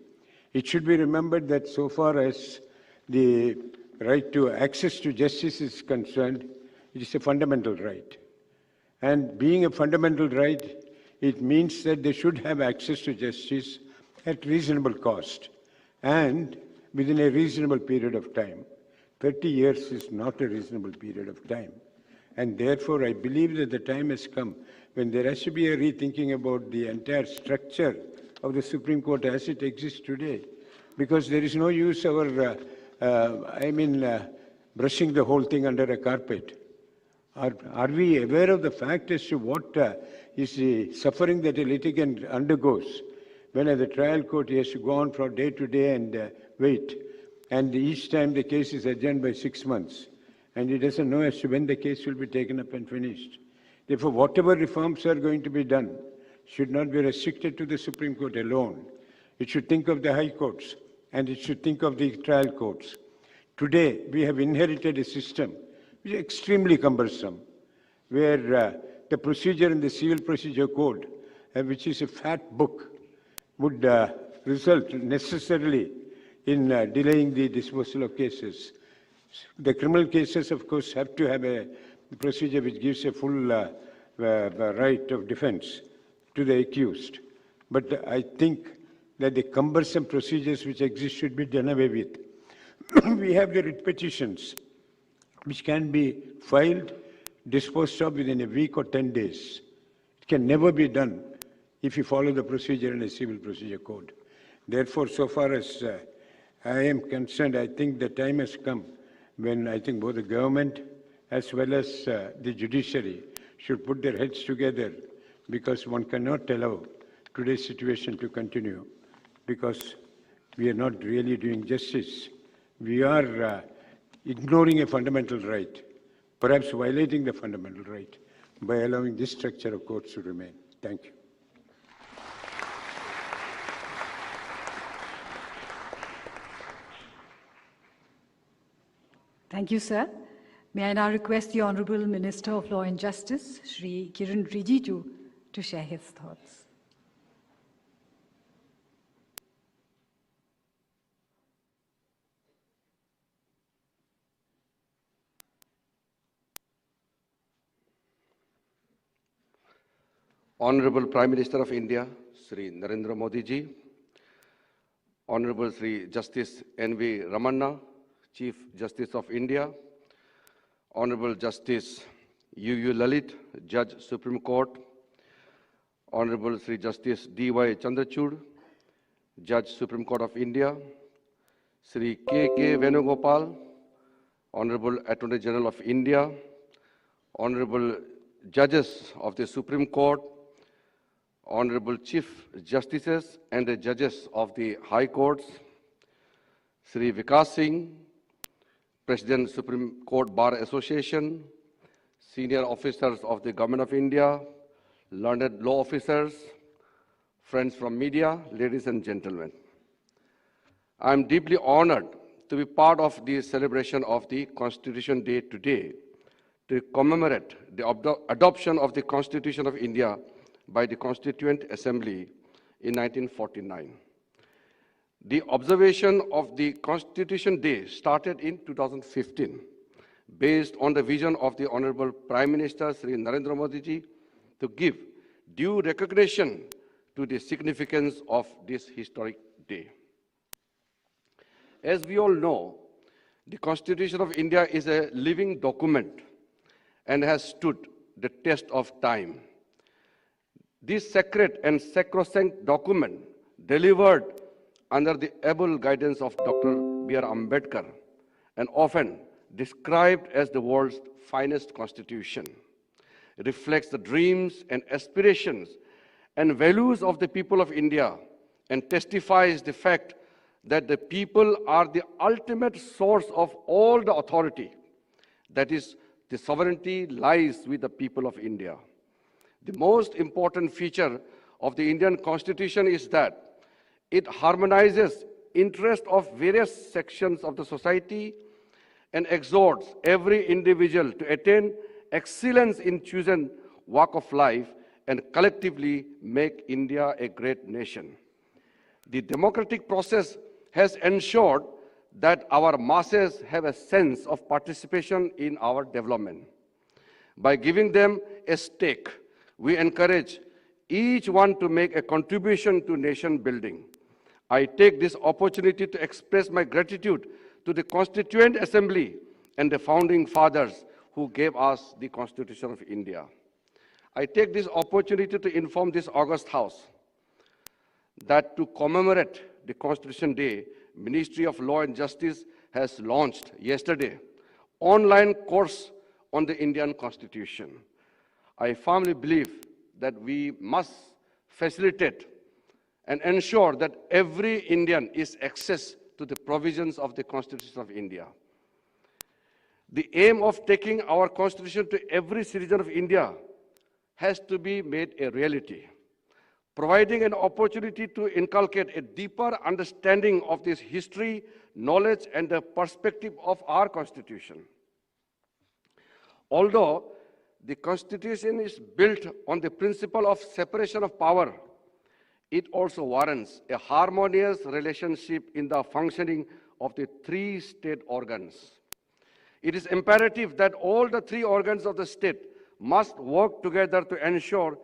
It should be remembered that so far as the right to access to justice is concerned, it is a fundamental right. And being a fundamental right, it means that they should have access to justice at reasonable cost and within a reasonable period of time. 30 years is not a reasonable period of time. And therefore, I believe that the time has come when there has to be a rethinking about the entire structure of the Supreme Court as it exists today. Because there is no use brushing the whole thing under a carpet. Are we aware of the fact as to what is the suffering that a litigant undergoes when at the trial court he has to go on from day to day and wait? And each time the case is adjourned by 6 months. And he doesn't know as to when the case will be taken up and finished. Therefore, whatever reforms are going to be done should not be restricted to the Supreme Court alone. It should think of the high courts and it should think of the trial courts. Today, we have inherited a system which is extremely cumbersome, where the procedure in the Civil Procedure Code, which is a fat book, would result necessarily in delaying the disposal of cases. The criminal cases, of course, have to have a procedure which gives a full right of defense to the accused. But I think that the cumbersome procedures which exist should be done away with. We have the writ petitions, which can be filed, disposed of within a week or 10 days. It can never be done if you follow the procedure in a Civil Procedure Code. Therefore, so far as I am concerned, I think the time has come when I think both the government as well as the judiciary should put their heads together, because one cannot allow today's situation to continue, because we are not really doing justice. We are ignoring a fundamental right, perhaps violating the fundamental right by allowing this structure of courts to remain. Thank you. Thank you, sir. May I now request the Honorable Minister of Law and Justice, Shri Kiran Rijiju, to share his thoughts. Honorable Prime Minister of India, Shri Narendra Modi ji, Honorable Shri Justice N.V. Ramanna, Chief Justice of India, Honorable Justice U.U. Lalit, Judge Supreme Court, Honorable Shri Justice D.Y. Chandrachud, Judge Supreme Court of India, Shri K.K. Venugopal, Honorable Attorney General of India, Honorable Judges of the Supreme Court, Honorable Chief Justices and the Judges of the High Courts, Shri Vikas Singh, President Supreme Court Bar Association, Senior Officers of the Government of India, learned law officers, friends from media, ladies and gentlemen. I am deeply honored to be part of the celebration of the Constitution Day today to commemorate the adoption of the Constitution of India by the Constituent Assembly in 1949. The observation of the Constitution Day started in 2015, based on the vision of the Honorable Prime Minister Sri Narendra Modi ji to give due recognition to the significance of this historic day. As we all know, the Constitution of India is a living document and has stood the test of time. This sacred and sacrosanct document, delivered under the able guidance of Dr. B.R. Ambedkar, and often described as the world's finest constitution, reflects the dreams and aspirations and values of the people of India and testifies the fact that the people are the ultimate source of all the authority. That is, the sovereignty lies with the people of India. The most important feature of the Indian Constitution is that it harmonizes interests of various sections of the society and exhorts every individual to attain excellence in chosen walk of life and collectively make India a great nation. The democratic process has ensured that our masses have a sense of participation in our development. By giving them a stake, we encourage each one to make a contribution to nation building. I take this opportunity to express my gratitude to the Constituent Assembly and the founding fathers who gave us the Constitution of India. I take this opportunity to inform this august House that to commemorate the Constitution Day, Ministry of Law and Justice has launched yesterday online course on the Indian Constitution. I firmly believe that we must facilitate and ensure that every Indian is access to the provisions of the Constitution of India. The aim of taking our Constitution to every citizen of India has to be made a reality, providing an opportunity to inculcate a deeper understanding of this history, knowledge, and the perspective of our Constitution. Although the Constitution is built on the principle of separation of power, it also warrants a harmonious relationship in the functioning of the three state organs. It is imperative that all the three organs of the state must work together to ensure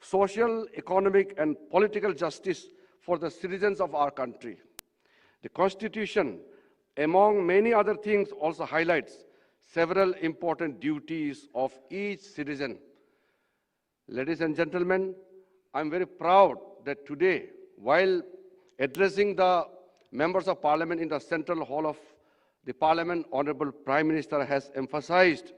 social, economic, and political justice for the citizens of our country. The Constitution, among many other things, also highlights several important duties of each citizen. Ladies and gentlemen, I'm very proud that today, while addressing the members of Parliament in the Central Hall of the Parliament, Honorable Prime Minister has emphasized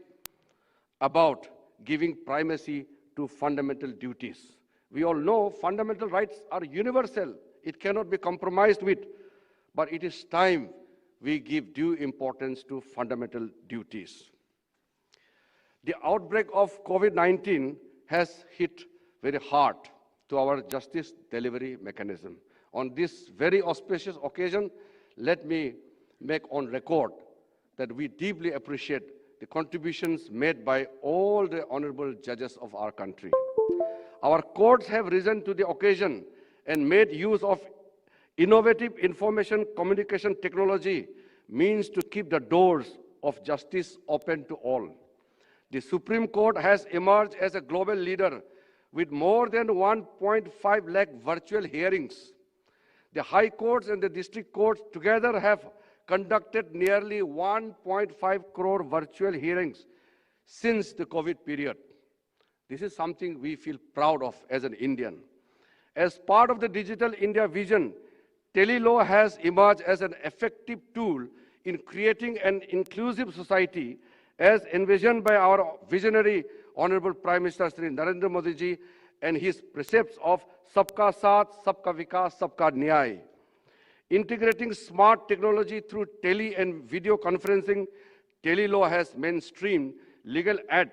about giving primacy to fundamental duties. We all know fundamental rights are universal. It cannot be compromised with, but it is time we give due importance to fundamental duties. The outbreak of COVID-19 has hit very hard to our justice delivery mechanism. On this very auspicious occasion, let me make on record that we deeply appreciate the contributions made by all the honorable judges of our country. Our courts have risen to the occasion and made use of innovative information communication technology means to keep the doors of justice open to all. The Supreme Court has emerged as a global leader with more than 1.5 lakh virtual hearings. The high courts and the district courts together have conducted nearly 1.5 crore virtual hearings since the COVID period. This is something we feel proud of as an Indian. As part of the Digital India vision, Telelaw has emerged as an effective tool in creating an inclusive society as envisioned by our visionary Honorable Prime Minister Sri Narendra Modi ji and his precepts of Sabka Saath, Sabka Vikas, Sabka Nyay. Integrating smart technology through tele and video conferencing, Telelaw has mainstreamed legal aid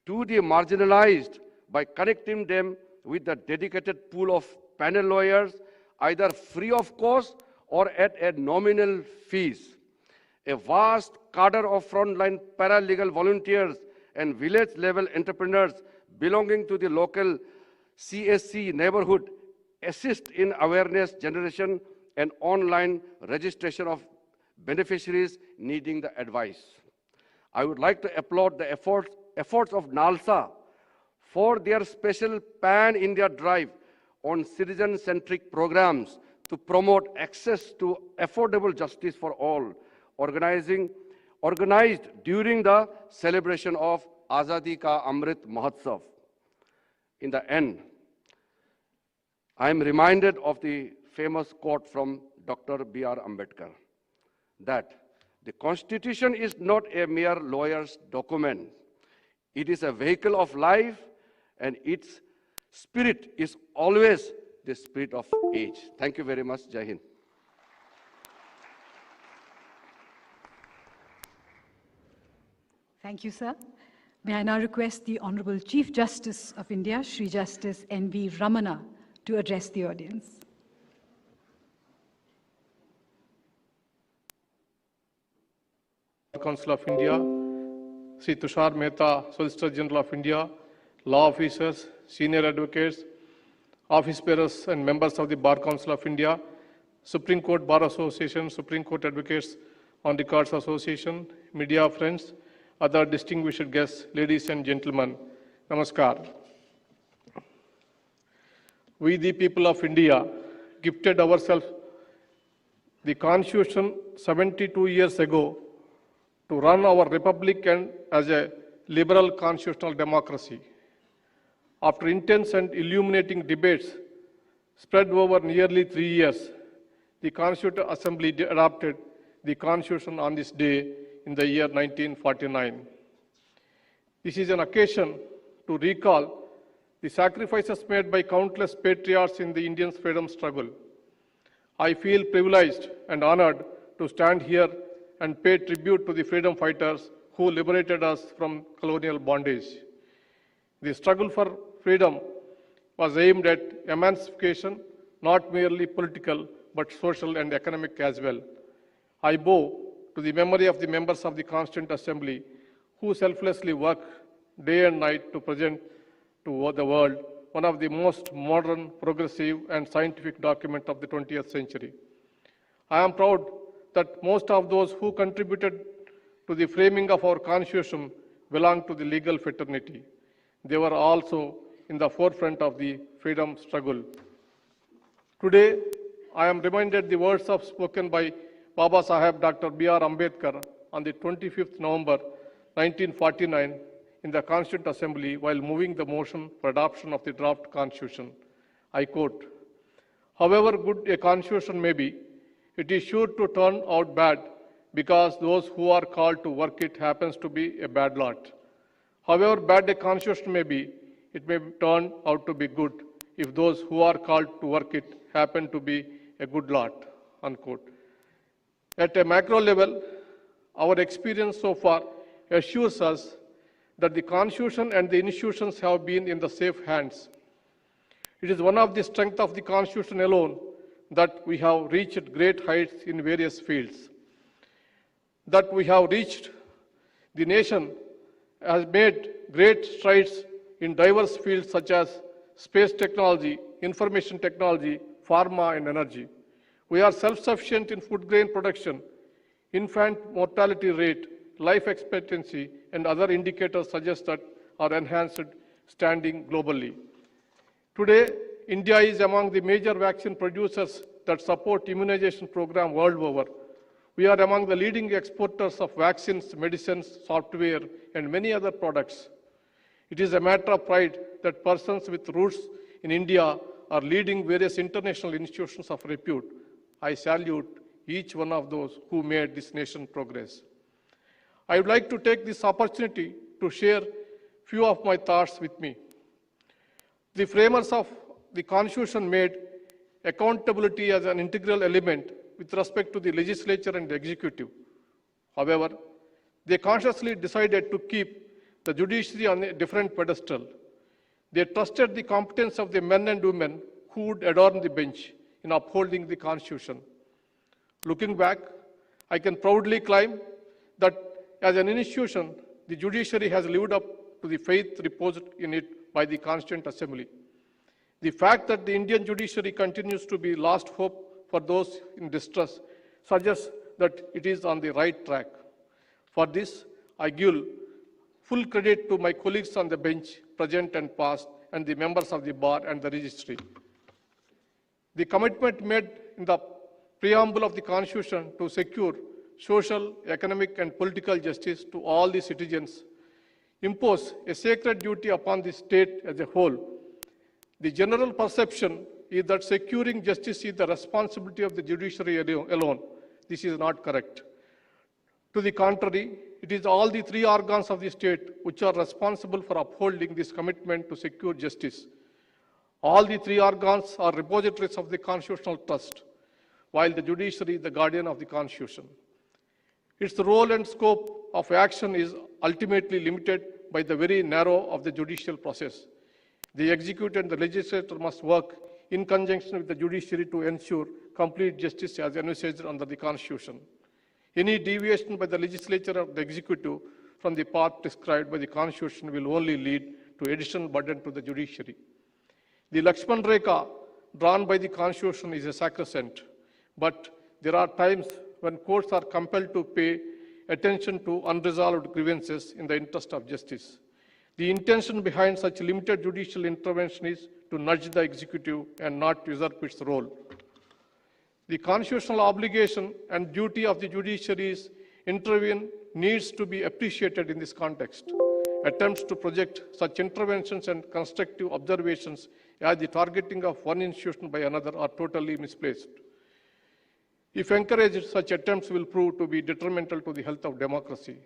to the marginalized by connecting them with the dedicated pool of panel lawyers, either free of cost or at a nominal fees. A vast cadre of frontline paralegal volunteers and village-level entrepreneurs belonging to the local CSC neighborhood assist in awareness generation and online registration of beneficiaries needing the advice. I would like to applaud the efforts of NALSA for their special pan-India drive on citizen-centric programs to promote access to affordable justice for all, organized during the celebration of Azadi Ka Amrit Mahotsav. In the end, I am reminded of the famous quote from Dr. B.R. Ambedkar, that the Constitution is not a mere lawyer's document. It is a vehicle of life, and its spirit is always the spirit of age. Thank you very much. Jai Hind. Thank you, sir. May I now request the Honorable Chief Justice of India, Shri Justice N.V. Ramana, to address the audience. Council of India, Sri Tushar Mehta, Solicitor General of India, law officers, senior advocates, office bearers and members of the Bar Council of India, Supreme Court Bar Association, Supreme Court Advocates on Records Association, media friends, other distinguished guests, ladies and gentlemen, Namaskar. We, the people of India, gifted ourselves the Constitution 72 years ago to run our republic and as a liberal constitutional democracy. After intense and illuminating debates spread over nearly 3 years, the Constituent Assembly adopted the Constitution on this day in the year 1949. This is an occasion to recall the sacrifices made by countless patriots in the Indian freedom struggle. I feel privileged and honored to stand here and pay tribute to the freedom fighters who liberated us from colonial bondage. The struggle for freedom was aimed at emancipation, not merely political, but social and economic as well. I bow to the memory of the members of the Constituent Assembly who selflessly work day and night to present to the world one of the most modern, progressive, and scientific documents of the 20th century. I am proud that most of those who contributed to the framing of our Constitution belong to the legal fraternity. They were also in the forefront of the freedom struggle. Today, I am reminded the words of spoken by Baba Saheb Dr. B.R. Ambedkar on the 25th November 1949 in the Constituent Assembly while moving the motion for adoption of the draft Constitution. I quote, "However good a Constitution may be, it is sure to turn out bad because those who are called to work it happens to be a bad lot. However bad a Constitution may be, it may turn out to be good if those who are called to work it happen to be a good lot." Unquote. At a macro level, our experience so far assures us that the Constitution and the institutions have been in the safe hands. It is one of the strengths of the Constitution alone that we have reached great heights in various fields. That we have reached, the nation has made great strides in diverse fields such as space technology, information technology, pharma, and energy. We are self-sufficient in food grain production, infant mortality rate, life expectancy, and other indicators suggest that our enhanced standing globally. Today, India is among the major vaccine producers that support immunization program world over. We are among the leading exporters of vaccines, medicines, software, and many other products. It is a matter of pride that persons with roots in India are leading various international institutions of repute. I salute each one of those who made this nation progress. I would like to take this opportunity to share few of my thoughts with me. The framers of the Constitution made accountability as an integral element with respect to the legislature and the executive. However, they consciously decided to keep the judiciary on a different pedestal. They trusted the competence of the men and women who would adorn the bench in upholding the Constitution. Looking back, I can proudly claim that as an institution, the judiciary has lived up to the faith reposed in it by the Constituent Assembly. The fact that the Indian judiciary continues to be last hope for those in distress suggests that it is on the right track. For this, I give full credit to my colleagues on the bench, present and past, and the members of the bar and the registry. The commitment made in the preamble of the Constitution to secure social, economic, and political justice to all the citizens impose a sacred duty upon the state as a whole. The general perception is that securing justice is the responsibility of the judiciary alone. This is not correct. To the contrary, it is all the three organs of the state which are responsible for upholding this commitment to secure justice. All the three organs are repositories of the constitutional trust, while the judiciary is the guardian of the Constitution. Its role and scope of action is ultimately limited by the very narrow of the judicial process. The executive and the legislature must work in conjunction with the judiciary to ensure complete justice as envisaged under the Constitution. Any deviation by the legislature or the executive from the path prescribed by the Constitution will only lead to additional burden to the judiciary. The Lakshman Rekha drawn by the Constitution is a sacrosanct, but there are times when courts are compelled to pay attention to unresolved grievances in the interest of justice. The intention behind such limited judicial intervention is to nudge the executive and not usurp its role. The constitutional obligation and duty of the judiciary is intervene needs to be appreciated in this context. Attempts to project such interventions and constructive observations as the targeting of one institution by another are totally misplaced. If encouraged, such attempts will prove to be detrimental to the health of democracy.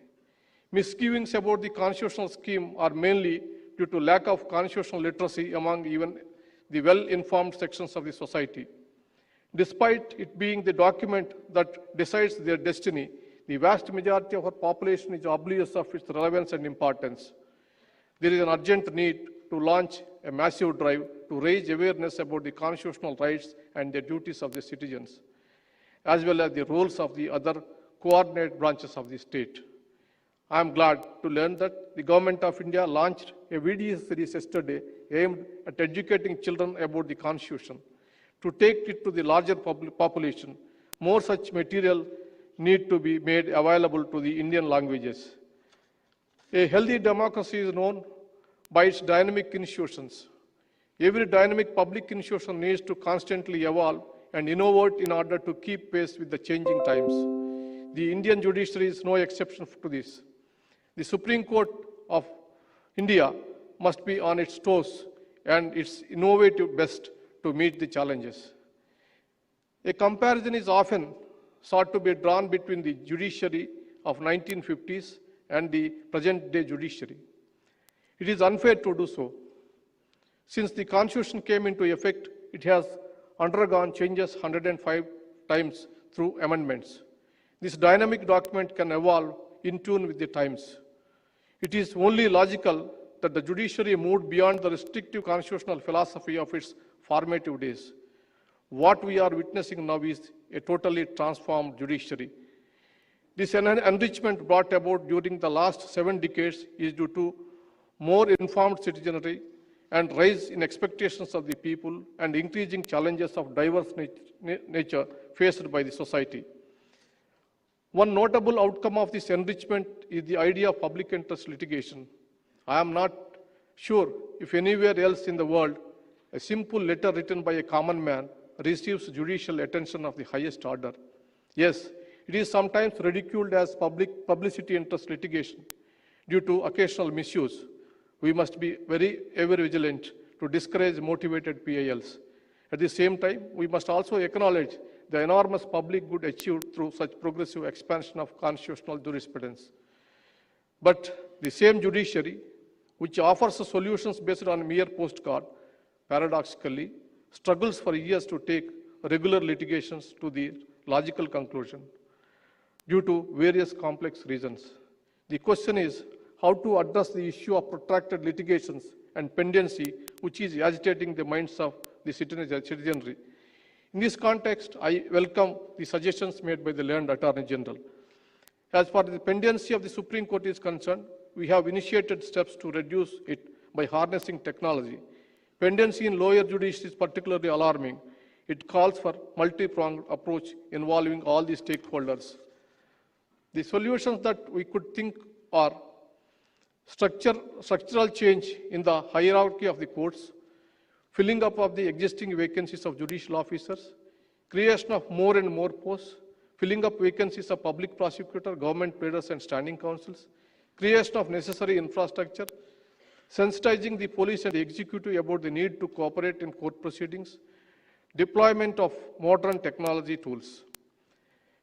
Misgivings about the constitutional scheme are mainly due to lack of constitutional literacy among even the well-informed sections of the society. Despite it being the document that decides their destiny, the vast majority of our population is oblivious of its relevance and importance. There is an urgent need to launch a massive drive to raise awareness about the constitutional rights and the duties of the citizens, as well as the roles of the other coordinate branches of the state. I am glad to learn that the Government of India launched a video series yesterday aimed at educating children about the Constitution. To take it to the larger population, more such material need to be made available to the Indian languages. A healthy democracy is known by its dynamic institutions. Every dynamic public institution needs to constantly evolve and innovate in order to keep pace with the changing times. The Indian judiciary is no exception to this. The Supreme Court of India must be on its toes and its innovative best to meet the challenges. A comparison is often sought to be drawn between the judiciary of 1950s and the present-day judiciary. It is unfair to do so. Since the Constitution came into effect, it has undergone changes 105 times through amendments. This dynamic document can evolve in tune with the times. It is only logical that the judiciary moved beyond the restrictive constitutional philosophy of its formative days. What we are witnessing now is a totally transformed judiciary. This enrichment brought about during the last 7 decades is due to more informed citizenry and rise in expectations of the people and increasing challenges of diverse nature faced by the society. One notable outcome of this enrichment is the idea of public interest litigation. I am not sure if anywhere else in the world a simple letter written by a common man receives judicial attention of the highest order. Yes, it is sometimes ridiculed as publicity interest litigation due to occasional misuse. We must be very ever vigilant to discourage motivated PILs. At the same time, we must also acknowledge the enormous public good achieved through such progressive expansion of constitutional jurisprudence. But the same judiciary, which offers solutions based on mere postcard, paradoxically struggles for years to take regular litigations to the logical conclusion due to various complex reasons. The question is how to address the issue of protracted litigations and pendency, which is agitating the minds of the citizenry. In this context, I welcome the suggestions made by the learned Attorney General. As far as the pendency of the Supreme Court is concerned, we have initiated steps to reduce it by harnessing technology. Pendency in lower judiciary is particularly alarming. It calls for multi-pronged approach involving all the stakeholders. The solutions that we could think are structural change in the hierarchy of the courts, filling up of the existing vacancies of judicial officers, creation of more and more posts, filling up vacancies of public prosecutor, government pleaders and standing counsels, creation of necessary infrastructure, sensitizing the police and the executive about the need to cooperate in court proceedings, deployment of modern technology tools.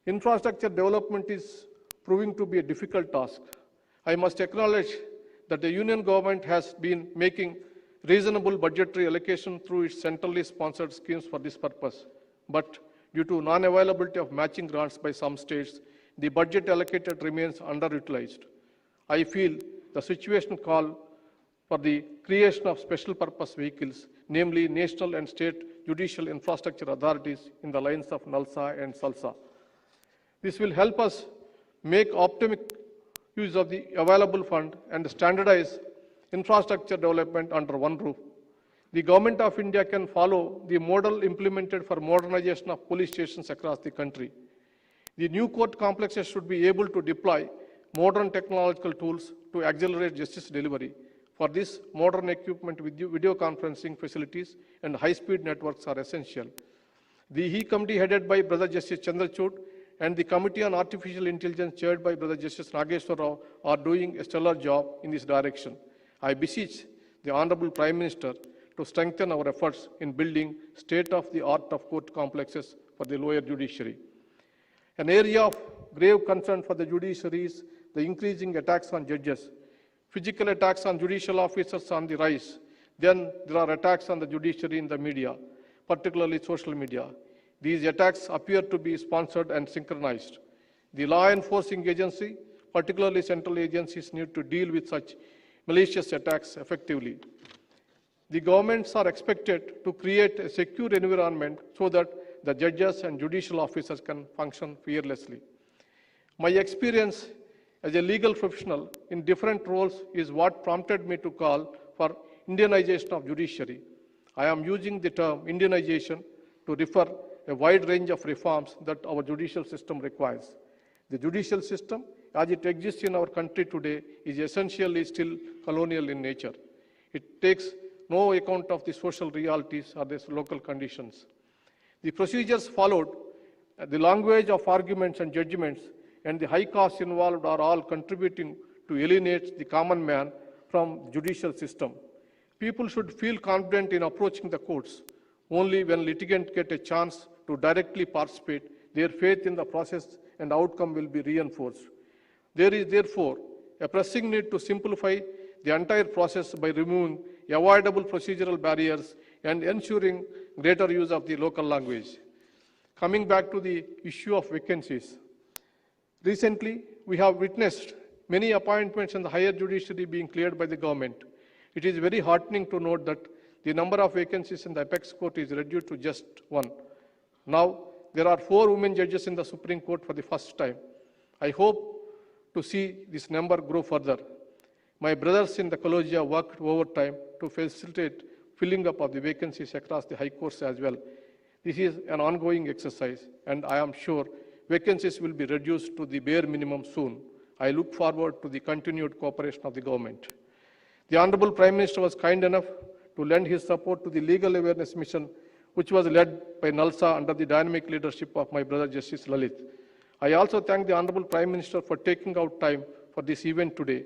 Infrastructure development is proving to be a difficult task. I must acknowledge that the Union government has been making reasonable budgetary allocation through its centrally sponsored schemes for this purpose. But due to non-availability of matching grants by some states, the budget allocated remains underutilized. I feel the situation calls for the creation of special purpose vehicles, namely national and state judicial infrastructure authorities in the lines of NALSA and SALSA. This will help us make optimal use of the available fund and standardize infrastructure development under one roof. The Government of India can follow the model implemented for modernization of police stations across the country. The new court complexes should be able to deploy modern technological tools to accelerate justice delivery. For this, modern equipment with video conferencing facilities and high-speed networks are essential. The HE committee headed by Brother Justice Chandrachud and the Committee on Artificial Intelligence chaired by Brother Justice Nageshwar Rao are doing a stellar job in this direction. I beseech the Honorable Prime Minister to strengthen our efforts in building state-of-the-art of court complexes for the lower judiciary. An area of grave concern for the judiciary is the increasing attacks on judges. Physical attacks on judicial officers on the rise. Then there are attacks on the judiciary in the media, particularly social media. These attacks appear to be sponsored and synchronized. The law enforcing agency, particularly central agencies, need to deal with such malicious attacks effectively. The governments are expected to create a secure environment so that the judges and judicial officers can function fearlessly. My experience as a legal professional in different roles is what prompted me to call for Indianization of judiciary. I am using the term Indianization to refer a wide range of reforms that our judicial system requires. The judicial system, as it exists in our country today, is essentially still colonial in nature. It takes no account of the social realities or the local conditions. The procedures followed, the language of arguments and judgments, and the high costs involved are all contributing to alienate the common man from the judicial system. People should feel confident in approaching the courts. Only when litigants get a chance to directly participate, their faith in the process and outcome will be reinforced. There is therefore a pressing need to simplify the entire process by removing avoidable procedural barriers and ensuring greater use of the local language. Coming back to the issue of vacancies. Recently, we have witnessed many appointments in the higher judiciary being cleared by the government. It is very heartening to note that the number of vacancies in the apex court is reduced to just one. Now, there are 4 women judges in the Supreme Court for the first time. I hope to see this number grow further. My brothers in the collegia worked overtime to facilitate filling up of the vacancies across the high courts as well. This is an ongoing exercise, and I am sure vacancies will be reduced to the bare minimum soon. I look forward to the continued cooperation of the government. The Honorable Prime Minister was kind enough to lend his support to the legal awareness mission, which was led by NALSA under the dynamic leadership of my brother Justice Lalit. I also thank the Honorable Prime Minister for taking out time for this event today.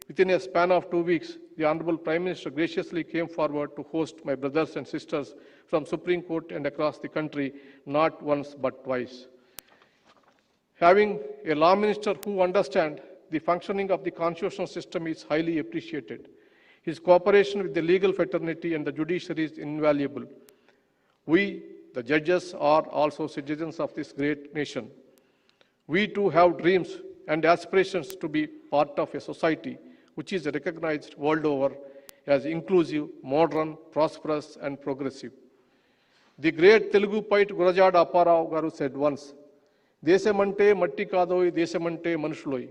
Within a span of 2 weeks, the Honorable Prime Minister graciously came forward to host my brothers and sisters from Supreme Court and across the country, not once but twice. Having a law minister who understands the functioning of the constitutional system is highly appreciated. His cooperation with the legal fraternity and the judiciary is invaluable. We, the judges, are also citizens of this great nation. We too have dreams and aspirations to be part of a society which is recognized world over as inclusive, modern, prosperous, and progressive. The great Telugu poet Gurajada Apparao Garu said once, Desamante matti kadoi, desamante manushloi.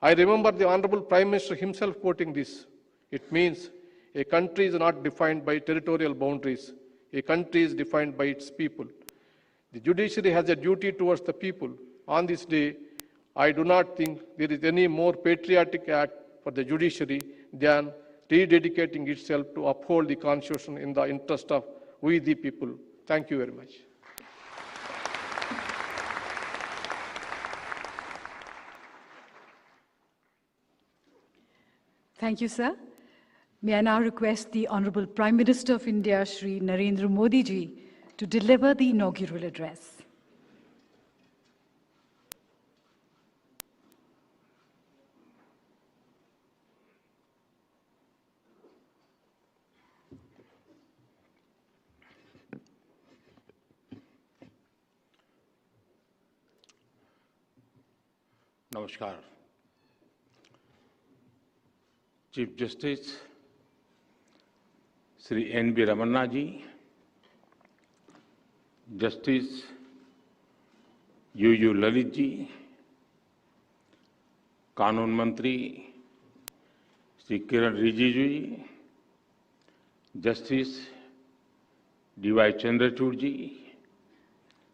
I remember the Honorable Prime Minister himself quoting this. It means a country is not defined by territorial boundaries. A country is defined by its people. The judiciary has a duty towards the people. On this day, I do not think there is any more patriotic act for the judiciary than rededicating itself to uphold the Constitution in the interest of we the people. Thank you very much. Thank you, sir. May I now request the Honorable Prime Minister of India, Shri Narendra Modi ji, to deliver the inaugural address. नमस्कार। Chief justice Shri N V. Ramana ji, justice U Lalit ji, कानून मंत्री Shri Kiren Rijiju ji, justice D Y. Chandrachud ji,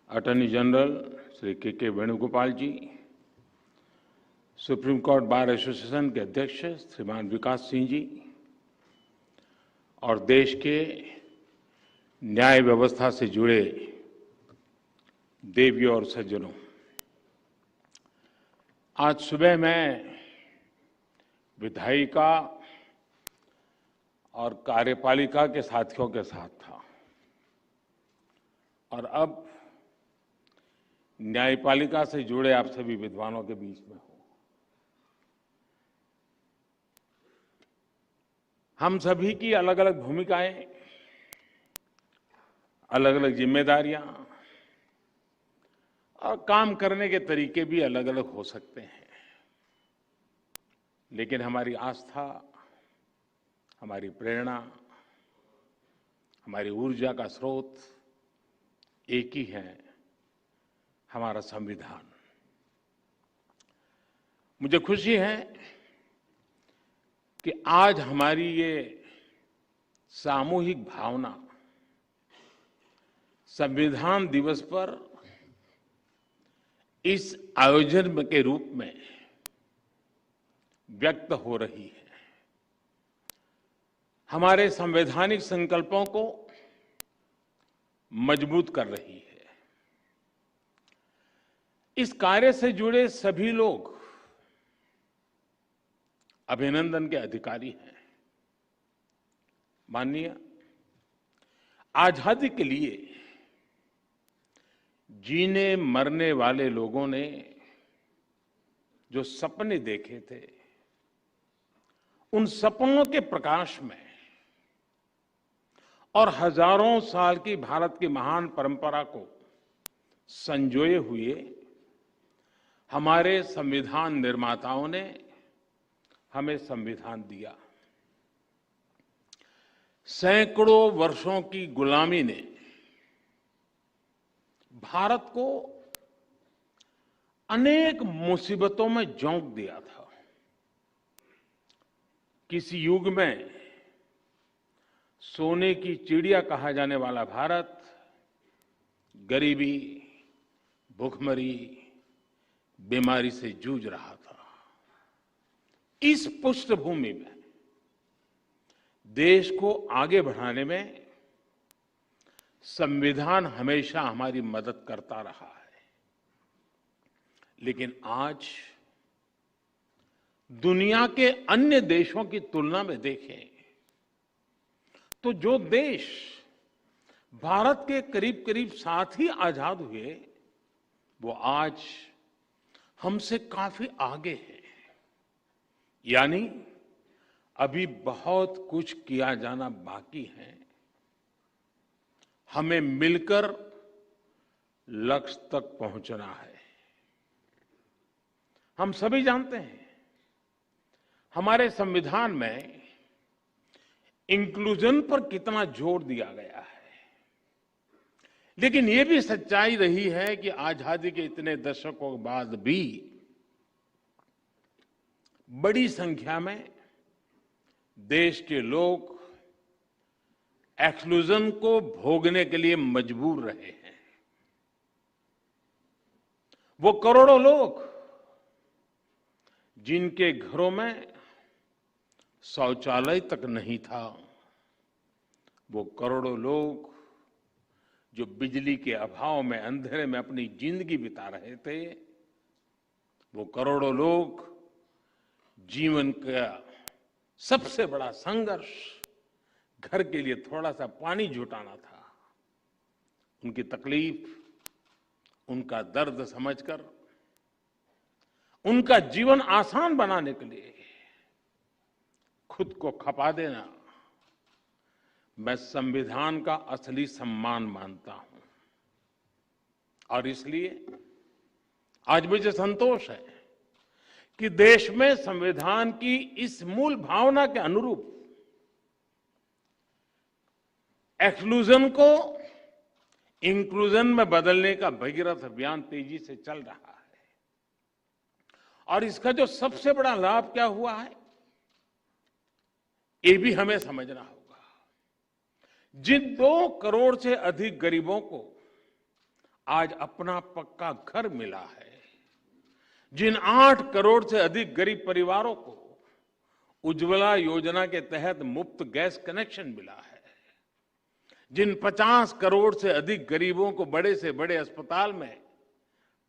attorney general Shri K Venugopal ji, supreme court bar association के अध्यक्ष श्रीमान विकास सिंह जी और देश के न्याय व्यवस्था से जुड़े देवियों और सज्जनों, आज सुबह मैं विधायिका और कार्यपालिका के साथियों के साथ था और अब न्यायपालिका से जुड़े आप सभी विद्वानों के बीच में हूं। हम सभी की अलग अलग भूमिकाएं, अलग अलग जिम्मेदारियां और काम करने के तरीके भी अलग अलग हो सकते हैं, लेकिन हमारी आस्था, हमारी प्रेरणा, हमारी ऊर्जा का स्रोत एक ही है, हमारा संविधान। मुझे खुशी है कि आज हमारी ये सामूहिक भावना संविधान दिवस पर इस आयोजन के रूप में व्यक्त हो रही है। हमारे संवैधानिक संकल्पों को मजबूत कर रही है। इस कार्य से जुड़े सभी लोग अभिनंदन के अधिकारी हैं। माननीय, आजादी के लिए जीने मरने वाले लोगों ने जो सपने देखे थे, उन सपनों के प्रकाश में और हजारों साल की भारत की महान परंपरा को संजोए हुए हमारे संविधान निर्माताओं ने हमें संविधान दिया। सैकड़ों वर्षों की गुलामी ने भारत को अनेक मुसीबतों में झोंक दिया था। किसी युग में सोने की चिड़िया कहा जाने वाला भारत गरीबी, भूखमरी, बीमारी से जूझ रहा था। इस पृष्ठभूमि में देश को आगे बढ़ाने में संविधान हमेशा हमारी मदद करता रहा है। लेकिन आज दुनिया के अन्य देशों की तुलना में देखें तो जो देश भारत के करीब करीब साथ ही आजाद हुए, वो आज हमसे काफी आगे है। यानी अभी बहुत कुछ किया जाना बाकी है। हमें मिलकर लक्ष्य तक पहुंचना है। हम सभी जानते हैं हमारे संविधान में इंक्लूजन पर कितना जोर दिया गया है। लेकिन ये भी सच्चाई रही है कि आजादी के इतने दशकों बाद भी बड़ी संख्या में देश के लोग एक्सक्लूजन को भोगने के लिए मजबूर रहे हैं। वो करोड़ों लोग जिनके घरों में शौचालय तक नहीं था, वो करोड़ों लोग जो बिजली के अभाव में अंधेरे में अपनी जिंदगी बिता रहे थे, वो करोड़ों लोग जीवन का सबसे बड़ा संघर्ष घर के लिए थोड़ा सा पानी जुटाना था। उनकी तकलीफ, उनका दर्द समझकर उनका जीवन आसान बनाने के लिए खुद को खपा देना मैं संविधान का असली सम्मान मानता हूं। और इसलिए आज मुझे संतोष है कि देश में संविधान की इस मूल भावना के अनुरूप एक्सक्लूजन को इंक्लूजन में बदलने का भगीरथ अभियान तेजी से चल रहा है। और इसका जो सबसे बड़ा लाभ क्या हुआ है, ये भी हमें समझना होगा। जिन 2 करोड़ से अधिक गरीबों को आज अपना पक्का घर मिला है, जिन 8 करोड़ से अधिक गरीब परिवारों को उज्ज्वला योजना के तहत मुफ्त गैस कनेक्शन मिला है, जिन 50 करोड़ से अधिक गरीबों को बड़े से बड़े अस्पताल में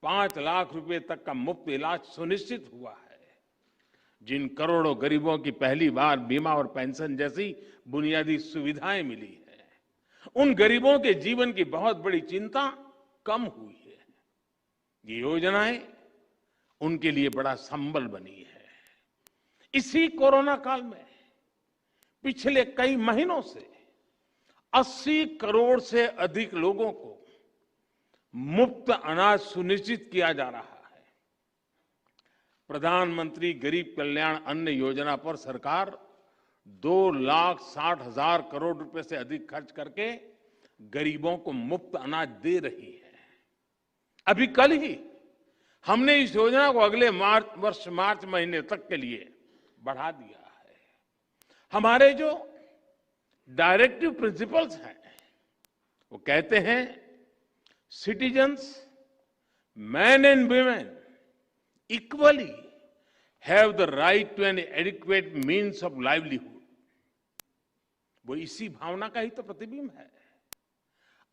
5 लाख रुपए तक का मुफ्त इलाज सुनिश्चित हुआ है, जिन करोड़ों गरीबों की पहली बार बीमा और पेंशन जैसी बुनियादी सुविधाएं मिली है, उन गरीबों के जीवन की बहुत बड़ी चिंता कम हुई है। ये योजनाएं उनके लिए बड़ा संबल बनी है। इसी कोरोना काल में पिछले कई महीनों से 80 करोड़ से अधिक लोगों को मुफ्त अनाज सुनिश्चित किया जा रहा है। प्रधानमंत्री गरीब कल्याण अन्न योजना पर सरकार 2,60,000 करोड़ रुपए से अधिक खर्च करके गरीबों को मुफ्त अनाज दे रही है। अभी कल ही हमने इस योजना को अगले मार्च महीने तक के लिए बढ़ा दिया है। हमारे जो डायरेक्टिव प्रिंसिपल्स हैं वो कहते हैं citizens, man and women equally have the right to an adequate means of livelihood. वो इसी भावना का ही तो प्रतिबिंब है।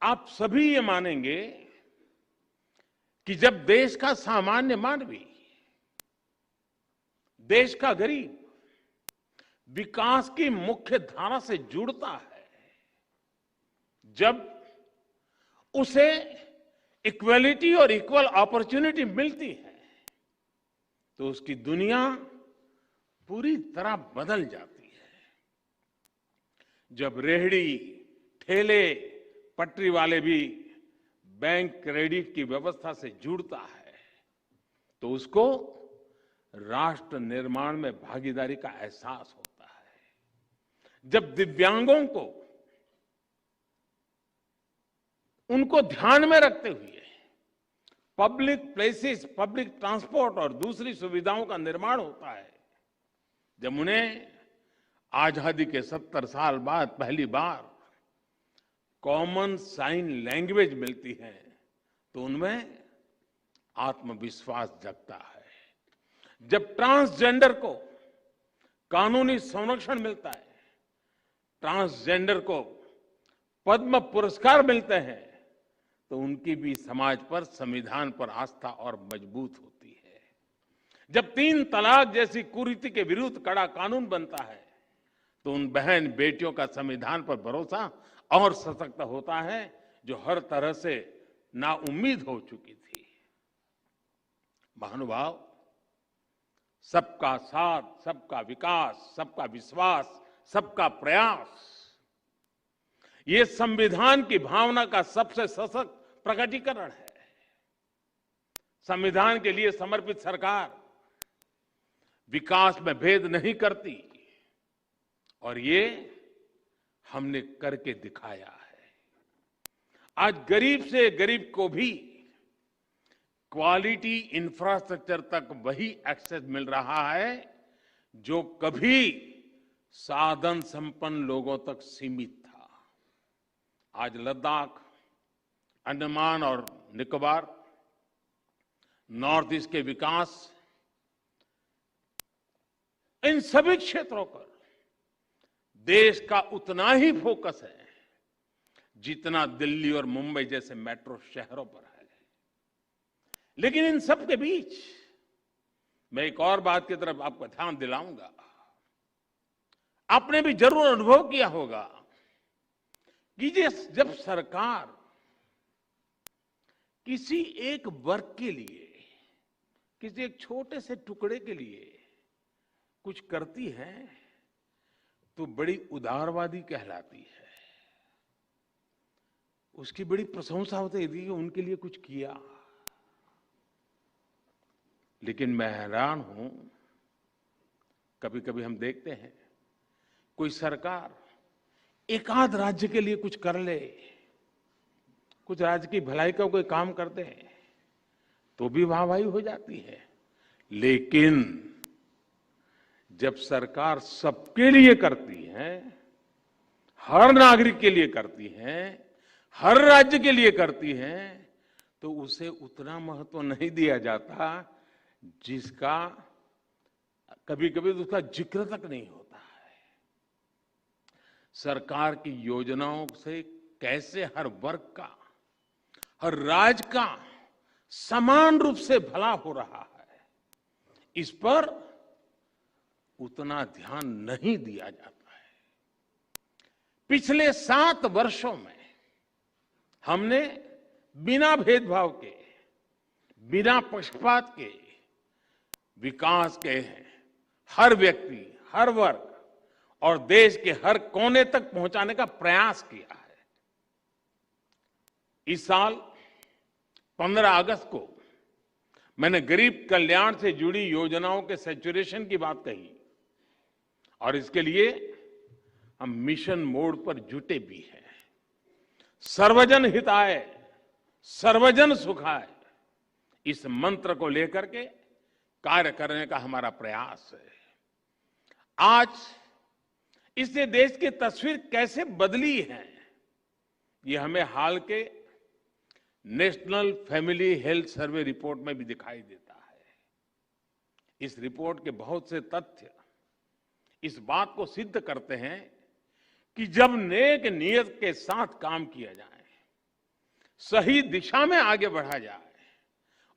आप सभी ये मानेंगे कि जब देश का सामान्य मानवी, देश का गरीब विकास की मुख्य धारा से जुड़ता है, जब उसे इक्वलिटी और इक्वल अपॉर्चुनिटी मिलती है, तो उसकी दुनिया पूरी तरह बदल जाती है। जब रेहड़ी, ठेले, पटरी वाले भी बैंक क्रेडिट की व्यवस्था से जुड़ता है, तो उसको राष्ट्र निर्माण में भागीदारी का एहसास होता है। जब दिव्यांगों को उनको ध्यान में रखते हुए पब्लिक प्लेसेस, पब्लिक ट्रांसपोर्ट और दूसरी सुविधाओं का निर्माण होता है, जब उन्हें आजादी के 70 साल बाद पहली बार कॉमन साइन लैंग्वेज मिलती है, तो उनमें आत्मविश्वास जगता है। जब ट्रांसजेंडर को कानूनी संरक्षण मिलता है, ट्रांसजेंडर को पद्म पुरस्कार मिलते हैं, तो उनकी भी समाज पर, संविधान पर आस्था और मजबूत होती है। जब 3 तलाक जैसी कुरीति के विरुद्ध कड़ा कानून बनता है, तो उन बहन बेटियों का संविधान पर भरोसा और सशक्त होता है, जो हर तरह से नाउम्मीद हो चुकी थी। महानुभाव, सबका साथ, सबका विकास, सबका विश्वास, सबका प्रयास, ये संविधान की भावना का सबसे सशक्त प्रकटीकरण है। संविधान के लिए समर्पित सरकार विकास में भेद नहीं करती, और ये हमने करके दिखाया है। आज गरीब से गरीब को भी क्वालिटी इंफ्रास्ट्रक्चर तक वही एक्सेस मिल रहा है जो कभी साधन संपन्न लोगों तक सीमित था। आज लद्दाख, अंडमान और निकोबार, नॉर्थ ईस्ट के विकास, इन सभी क्षेत्रों पर देश का उतना ही फोकस है जितना दिल्ली और मुंबई जैसे मेट्रो शहरों पर है। लेकिन इन सब के बीच मैं एक और बात की तरफ आपको ध्यान दिलाऊंगा। आपने भी जरूर अनुभव किया होगा कि जब सरकार किसी एक वर्ग के लिए, किसी एक छोटे से टुकड़े के लिए कुछ करती है तो बड़ी उदारवादी कहलाती है, उसकी बड़ी प्रशंसा होती है कि उनके लिए कुछ किया। लेकिन मैं हैरान हूं, कभी कभी हम देखते हैं कोई सरकार एकाध राज्य के लिए कुछ कर ले, कुछ राज्य की भलाई का कोई काम करते हैं तो भी वाहवाही हो जाती है। लेकिन जब सरकार सबके लिए करती है, हर नागरिक के लिए करती है, हर राज्य के लिए करती है, तो उसे उतना महत्व नहीं दिया जाता जिसका कभी कभी तो उसका जिक्र तक नहीं होता है। सरकार की योजनाओं से कैसे हर वर्ग का, हर राज्य का समान रूप से भला हो रहा है, इस पर उतना ध्यान नहीं दिया जाता है। पिछले 7 वर्षों में हमने बिना भेदभाव के, बिना पक्षपात के विकास के हर व्यक्ति, हर वर्ग और देश के हर कोने तक पहुंचाने का प्रयास किया है। इस साल 15 अगस्त को मैंने गरीब कल्याण से जुड़ी योजनाओं के सैचुरेशन की बात कही और इसके लिए हम मिशन मोड पर जुटे भी हैं। सर्वजन हिताय, सर्वजन सुखाय, इस मंत्र को लेकर के कार्य करने का हमारा प्रयास है। आज इससे देश की तस्वीर कैसे बदली है, ये हमें हाल के national family health survey report में भी दिखाई देता है। इस रिपोर्ट के बहुत से तथ्य इस बात को सिद्ध करते हैं कि जब नेक नियत के साथ काम किया जाए, सही दिशा में आगे बढ़ा जाए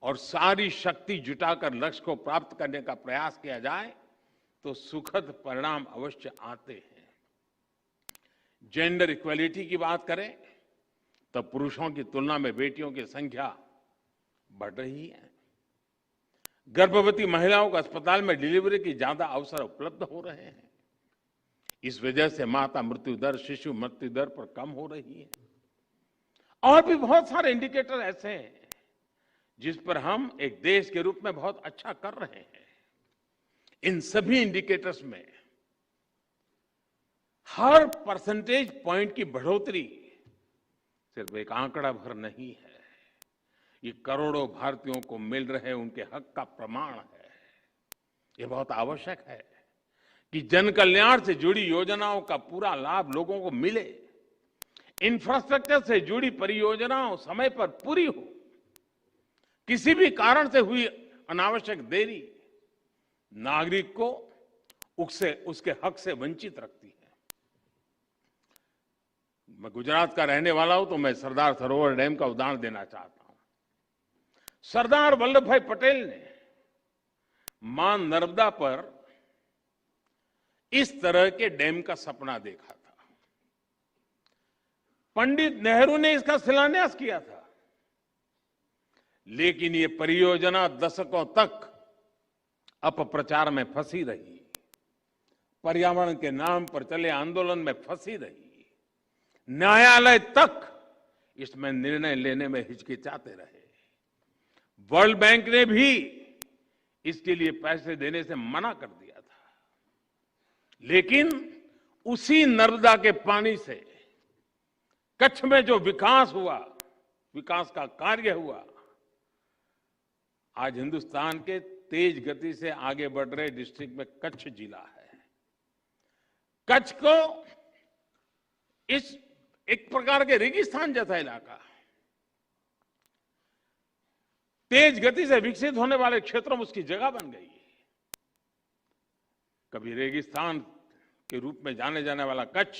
और सारी शक्ति जुटाकर लक्ष्य को प्राप्त करने का प्रयास किया जाए तो सुखद परिणाम अवश्य आते हैं। जेंडर इक्वलिटी की बात करें तो पुरुषों की तुलना में बेटियों की संख्या बढ़ रही है। गर्भवती महिलाओं को अस्पताल में डिलीवरी की ज्यादा अवसर उपलब्ध हो रहे हैं। इस वजह से माता मृत्यु दर, शिशु मृत्यु दर पर कम हो रही है। और भी बहुत सारे इंडिकेटर ऐसे हैं जिस पर हम एक देश के रूप में बहुत अच्छा कर रहे हैं। इन सभी इंडिकेटर्स में हर परसेंटेज पॉइंट की बढ़ोतरी सिर्फ एक आंकड़ा भर नहीं है, ये करोड़ों भारतीयों को मिल रहे उनके हक का प्रमाण है। ये बहुत आवश्यक है कि जन कल्याण से जुड़ी योजनाओं का पूरा लाभ लोगों को मिले, इंफ्रास्ट्रक्चर से जुड़ी परियोजनाओं समय पर पूरी हो। किसी भी कारण से हुई अनावश्यक देरी नागरिक को उसके हक से वंचित रखती है। मैं गुजरात का रहने वाला हूं तो मैं सरदार सरोवर डैम का उदाहरण देना चाहता हूं। सरदार वल्लभ भाई पटेल ने मां नर्मदा पर इस तरह के डैम का सपना देखा था। पंडित नेहरू ने इसका शिलान्यास किया था, लेकिन ये परियोजना दशकों तक अपप्रचार में फंसी रही, पर्यावरण के नाम पर चले आंदोलन में फंसी रही, न्यायालय तक इसमें निर्णय लेने में हिचकिचाते रहे। वर्ल्ड बैंक ने भी इसके लिए पैसे देने से मना कर दिया था, लेकिन उसी नर्मदा के पानी से कच्छ में जो विकास हुआ विकास का कार्य हुआ, आज हिंदुस्तान के तेज गति से आगे बढ़ रहे डिस्ट्रिक्ट में कच्छ जिला है। कच्छ को इस एक प्रकार के रेगिस्तान जैसा इलाका, तेज गति से विकसित होने वाले क्षेत्रों में उसकी जगह बन गई। कभी रेगिस्तान के रूप में जाने जाने वाला कच्छ,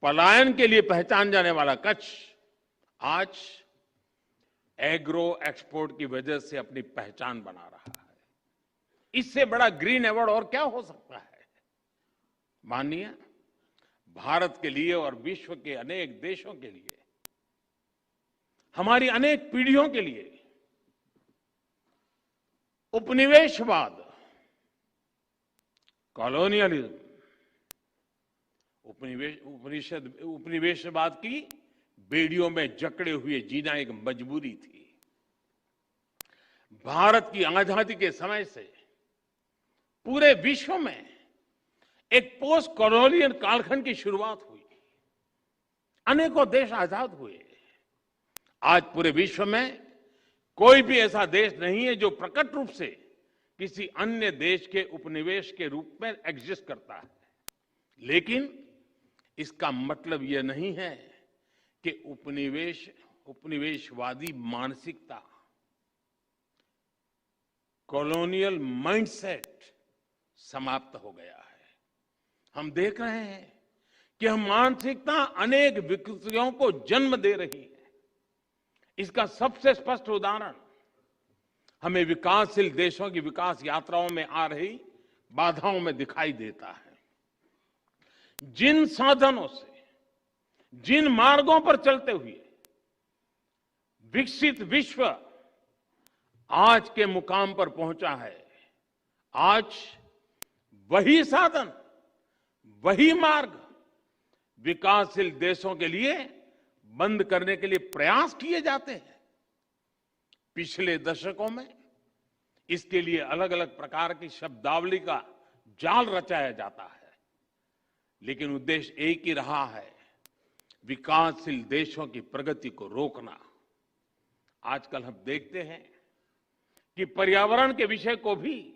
पलायन के लिए पहचान जाने वाला कच्छ, आज एग्रो एक्सपोर्ट की वजह से अपनी पहचान बना रहा है। इससे बड़ा ग्रीन अवार्ड और क्या हो सकता है? माननीय, भारत के लिए और विश्व के अनेक देशों के लिए, हमारी अनेक पीढ़ियों के लिए उपनिवेशवाद, कॉलोनियलिज्म, उपनिवेशवाद की बेड़ियों में जकड़े हुए जीना एक मजबूरी थी। भारत की आजादी के समय से पूरे विश्व में एक पोस्ट कॉलोनियल कालखंड की शुरुआत हुई। अनेकों देश आजाद हुए। आज पूरे विश्व में कोई भी ऐसा देश नहीं है जो प्रकट रूप से किसी अन्य देश के उपनिवेश के रूप में एग्जिस्ट करता है। लेकिन इसका मतलब यह नहीं है कि उपनिवेशवादी मानसिकता, कॉलोनियल माइंडसेट समाप्त हो गया है। हम देख रहे हैं कि हम मानसिकता अनेक विकृतियों को जन्म दे रही है। इसका सबसे स्पष्ट उदाहरण हमें विकासशील देशों की विकास यात्राओं में आ रही बाधाओं में दिखाई देता है। जिन साधनों से, जिन मार्गों पर चलते हुए विकसित विश्व आज के मुकाम पर पहुंचा है, आज वही साधन, वही मार्ग विकासशील देशों के लिए बंद करने के लिए प्रयास किए जाते हैं। पिछले दशकों में इसके लिए अलग अलग प्रकार की शब्दावली का जाल रचाया जाता है, लेकिन उद्देश्य एक ही रहा है, विकासशील देशों की प्रगति को रोकना। आजकल हम देखते हैं कि पर्यावरण के विषय को भी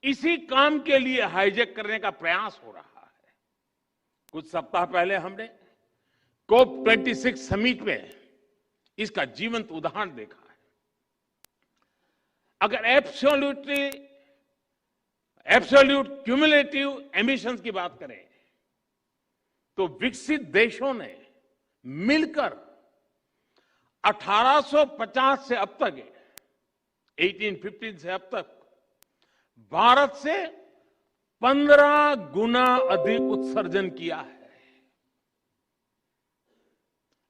इसी काम के लिए हाईजैक करने का प्रयास हो रहा है। कुछ सप्ताह पहले हमने COP26 समिट में इसका जीवंत उदाहरण देखा है। अगर एब्सोल्यूट क्यूमुलेटिव एमिशंस की बात करें तो विकसित देशों ने मिलकर 1850 से अब तक, 1815 से अब तक भारत से 15 गुना अधिक उत्सर्जन किया है।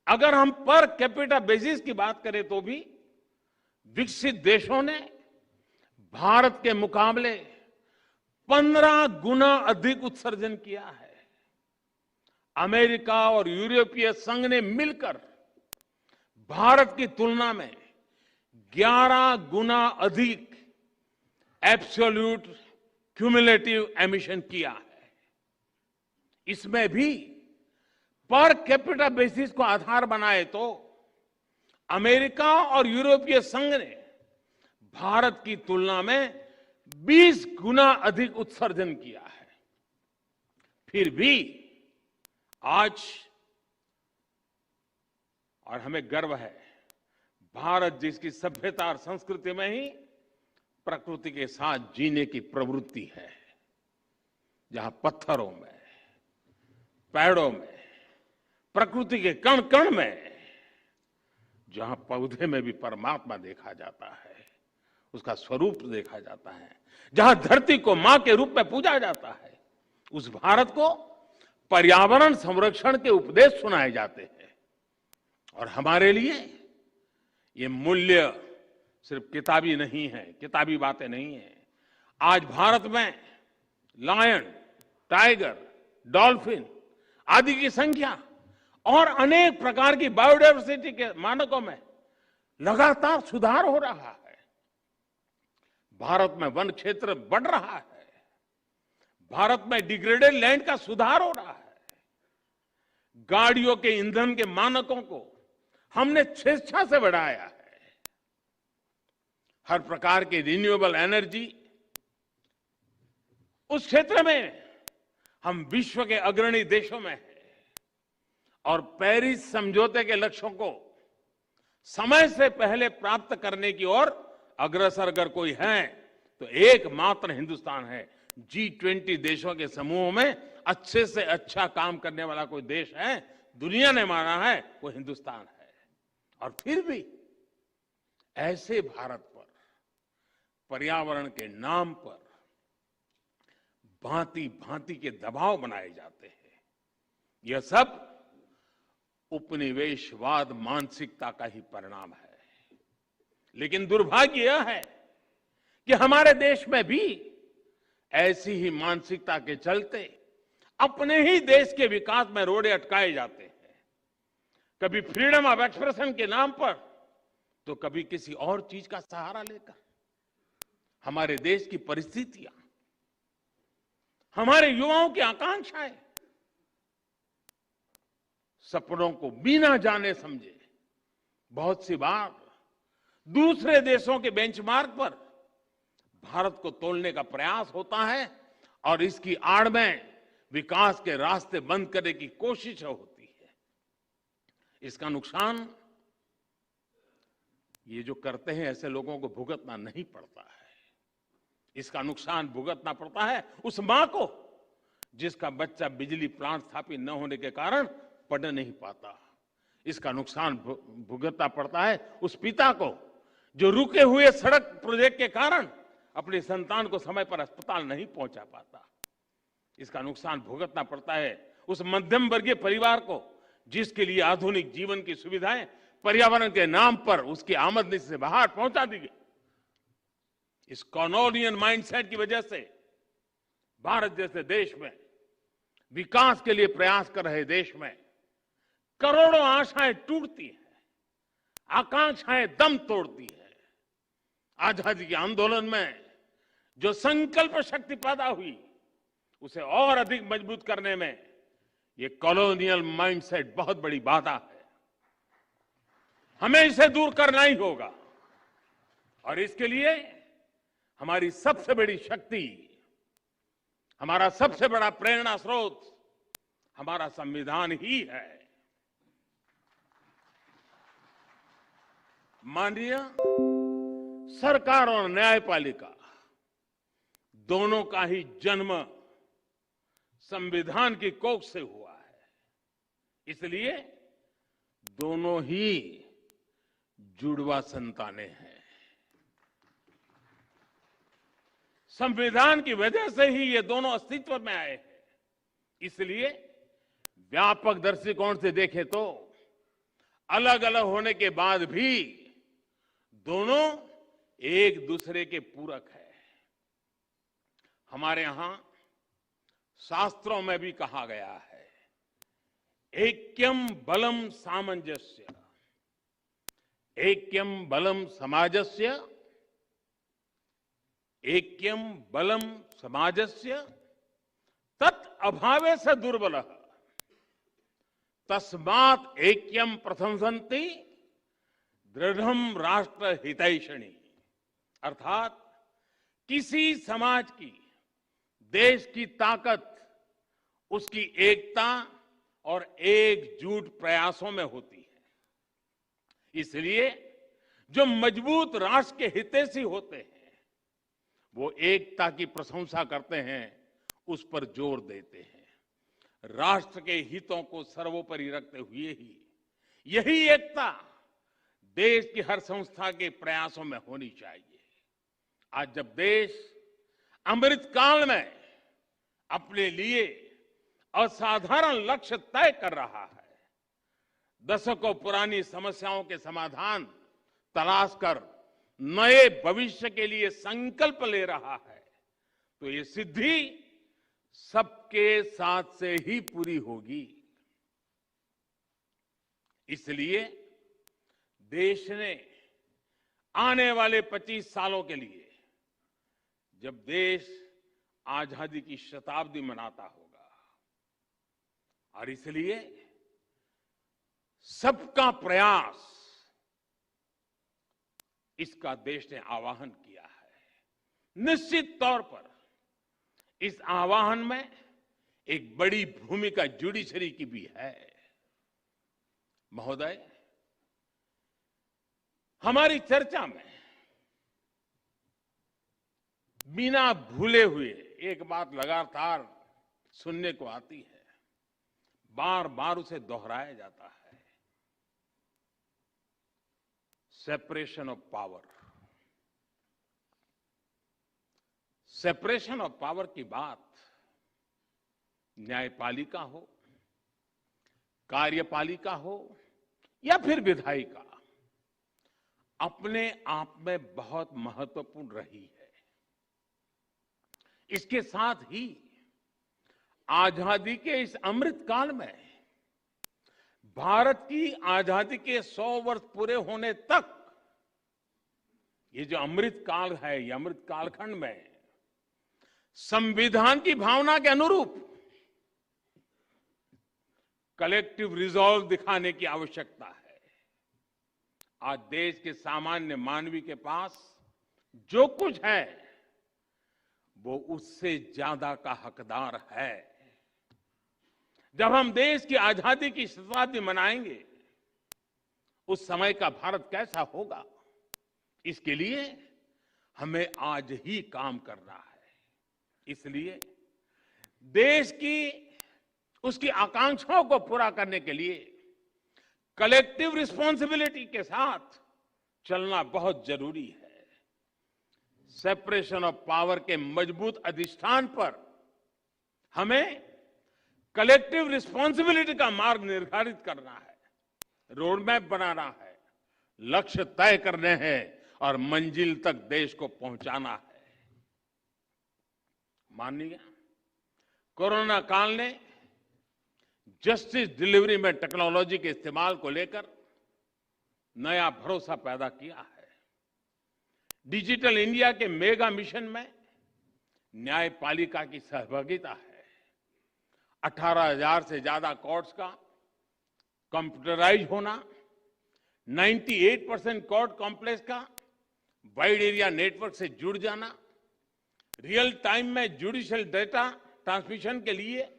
अगर हम पर कैपिटा बेसिस की बात करें तो भी विकसित देशों ने भारत के मुकाबले 15 गुना अधिक उत्सर्जन किया है। अमेरिका और यूरोपीय संघ ने मिलकर भारत की तुलना में 11 गुना अधिक एब्सोल्यूट क्यूमुलेटिव एमिशन किया है। इसमें भी पर कैपिटा बेसिस को आधार बनाए तो अमेरिका और यूरोपीय संघ ने भारत की तुलना में 20 गुना अधिक उत्सर्जन किया है। फिर भी आज, और हमें गर्व है, भारत जिसकी सभ्यता और संस्कृति में ही प्रकृति के साथ जीने की प्रवृत्ति है, जहां पत्थरों में, पेड़ों में, प्रकृति के कण कण में, जहां पौधे में भी परमात्मा देखा जाता है, उसका स्वरूप देखा जाता है, जहां धरती को मां के रूप में पूजा जाता है, उस भारत को पर्यावरण संरक्षण के उपदेश सुनाए जाते हैं। और हमारे लिए ये मूल्य सिर्फ किताबी नहीं है, किताबी बातें नहीं है। आज भारत में लायन, टाइगर, डॉल्फिन आदि की संख्या और अनेक प्रकार की बायोडायवर्सिटी के मानकों में लगातार सुधार हो रहा है। भारत में वन क्षेत्र बढ़ रहा है। भारत में डिग्रेडेड लैंड का सुधार हो रहा है। गाड़ियों के ईंधन के मानकों को हमने स्वेच्छा से बढ़ाया है। हर प्रकार की रिन्यूएबल एनर्जी, उस क्षेत्र में हम विश्व के अग्रणी देशों में हैं और पेरिस समझौते के लक्ष्यों को समय से पहले प्राप्त करने की ओर अग्रसर अगर कोई है तो एकमात्र हिंदुस्तान है। G20 देशों के समूह में अच्छे से अच्छा काम करने वाला कोई देश है, दुनिया ने माना है, वो हिंदुस्तान है। और फिर भी ऐसे भारत पर पर्यावरण के नाम पर भांति भांति के दबाव बनाए जाते हैं। यह सब उपनिवेशवाद मानसिकता का ही परिणाम है। लेकिन दुर्भाग्य यह है कि हमारे देश में भी ऐसी ही मानसिकता के चलते अपने ही देश के विकास में रोड़े अटकाए जाते हैं। कभी फ्रीडम ऑफ एक्सप्रेशन के नाम पर तो कभी किसी और चीज का सहारा लेकर। हमारे देश की परिस्थितियां, हमारे युवाओं की आकांक्षाएं सपनों को बिना जाने समझे बहुत सी बार दूसरे देशों के बेंचमार्क पर भारत को तोलने का प्रयास होता है और इसकी आड़ में विकास के रास्ते बंद करने की कोशिश होती है। इसका नुकसान ये जो करते हैं ऐसे लोगों को भुगतना नहीं पड़ता है। इसका नुकसान भुगतना पड़ता है उस मां को जिसका बच्चा बिजली प्लांट स्थापित न होने के कारण पढ़ नहीं पाता। इसका नुकसान भुगतना पड़ता है उस पिता को जो रुके हुए सड़क प्रोजेक्ट के कारण अपने संतान को समय पर अस्पताल नहीं पहुंचा पाता। इसका नुकसान भुगतना पड़ता है उस मध्यम वर्गीय परिवार को जिसके लिए आधुनिक जीवन की सुविधाएं पर्यावरण के नाम पर उसकी आमदनी से बाहर पहुंचा दी गई। इस कॉलोनियल माइंडसेट की वजह से भारत जैसे देश में, विकास के लिए प्रयास कर रहे देश में करोड़ों आशाएं टूटती हैं, आकांक्षाएं दम तोड़ती हैं। आजादी के आंदोलन में जो संकल्प शक्ति पैदा हुई उसे और अधिक मजबूत करने में ये कॉलोनियल माइंडसेट बहुत बड़ी बाधा है। हमें इसे दूर करना ही होगा और इसके लिए हमारी सबसे बड़ी शक्ति, हमारा सबसे बड़ा प्रेरणा स्रोत हमारा संविधान ही है। माननीय सरकार और न्यायपालिका दोनों का ही जन्म संविधान की कोख से हुआ है, इसलिए दोनों ही जुड़वा संतानें हैं। संविधान की वजह से ही ये दोनों अस्तित्व में आए हैं। इसलिए व्यापक दृष्टिकोण से देखें तो अलग अलग होने के बाद भी दोनों एक दूसरे के पूरक है। हमारे यहां शास्त्रों में भी कहा गया है, ऐक्यम बलम सामंजस्य, ऐक्यम बलम समाजस्य, ऐक्यम बलम समाजस्य तत् अभावे से दुर्बलः तस्मात् ऐक्यम प्रशंसन्ति दृढ़म राष्ट्र हितैषणी। अर्थात किसी समाज की, देश की ताकत उसकी एकता और एकजुट प्रयासों में होती है। इसलिए जो मजबूत राष्ट्र के हितैषी होते हैं वो एकता की प्रशंसा करते हैं, उस पर जोर देते हैं। राष्ट्र के हितों को सर्वोपरि रखते हुए ही यही एकता देश की हर संस्था के प्रयासों में होनी चाहिए। आज जब देश अमृत काल में अपने लिए असाधारण लक्ष्य तय कर रहा है, दशकों पुरानी समस्याओं के समाधान तलाश कर नए भविष्य के लिए संकल्प ले रहा है, तो ये सिद्धि सबके साथ से ही पूरी होगी। इसलिए देश ने आने वाले 25 सालों के लिए, जब देश आजादी की शताब्दी मनाता होगा, और इसलिए सबका प्रयास, इसका देश ने आह्वान किया है। निश्चित तौर पर इस आह्वान में एक बड़ी भूमिका जुडिशरी की भी है। महोदय, हमारी चर्चा में बिना भूले हुए एक बात लगातार सुनने को आती है, बार बार उसे दोहराया जाता है, separation of power. Separation of power की बात न्यायपालिका हो, कार्यपालिका हो या फिर विधायिका, अपने आप में बहुत महत्वपूर्ण रही है। इसके साथ ही आजादी के इस अमृत काल में, भारत की आजादी के 100 वर्ष पूरे होने तक ये जो अमृत काल है, ये अमृत कालखंड में संविधान की भावना के अनुरूप कलेक्टिव रिजॉल्व दिखाने की आवश्यकता है। आज देश के सामान्य मानवी के पास जो कुछ है वो उससे ज्यादा का हकदार है। जब हम देश की आजादी की शताब्दी मनाएंगे, उस समय का भारत कैसा होगा, इसके लिए हमें आज ही काम करना है। इसलिए देश की उसकी आकांक्षाओं को पूरा करने के लिए कलेक्टिव रिस्पॉन्सिबिलिटी के साथ चलना बहुत जरूरी है। सेपरेशन ऑफ पावर के मजबूत अधिष्ठान पर हमें कलेक्टिव रिस्पॉन्सिबिलिटी का मार्ग निर्धारित करना है, रोड मैप बनाना है, लक्ष्य तय करने हैं और मंजिल तक देश को पहुंचाना है। माननीय, कोरोना काल ने जस्टिस डिलीवरी में टेक्नोलॉजी के इस्तेमाल को लेकर नया भरोसा पैदा किया है। डिजिटल इंडिया के मेगा मिशन में न्यायपालिका की सहभागिता है। 18,000 से ज्यादा कोर्ट्स का कंप्यूटराइज होना, 98% कोर्ट कॉम्प्लेक्स का वाइड एरिया नेटवर्क से जुड़ जाना, रियल टाइम में जुडिशियल डेटा ट्रांसमिशन के लिए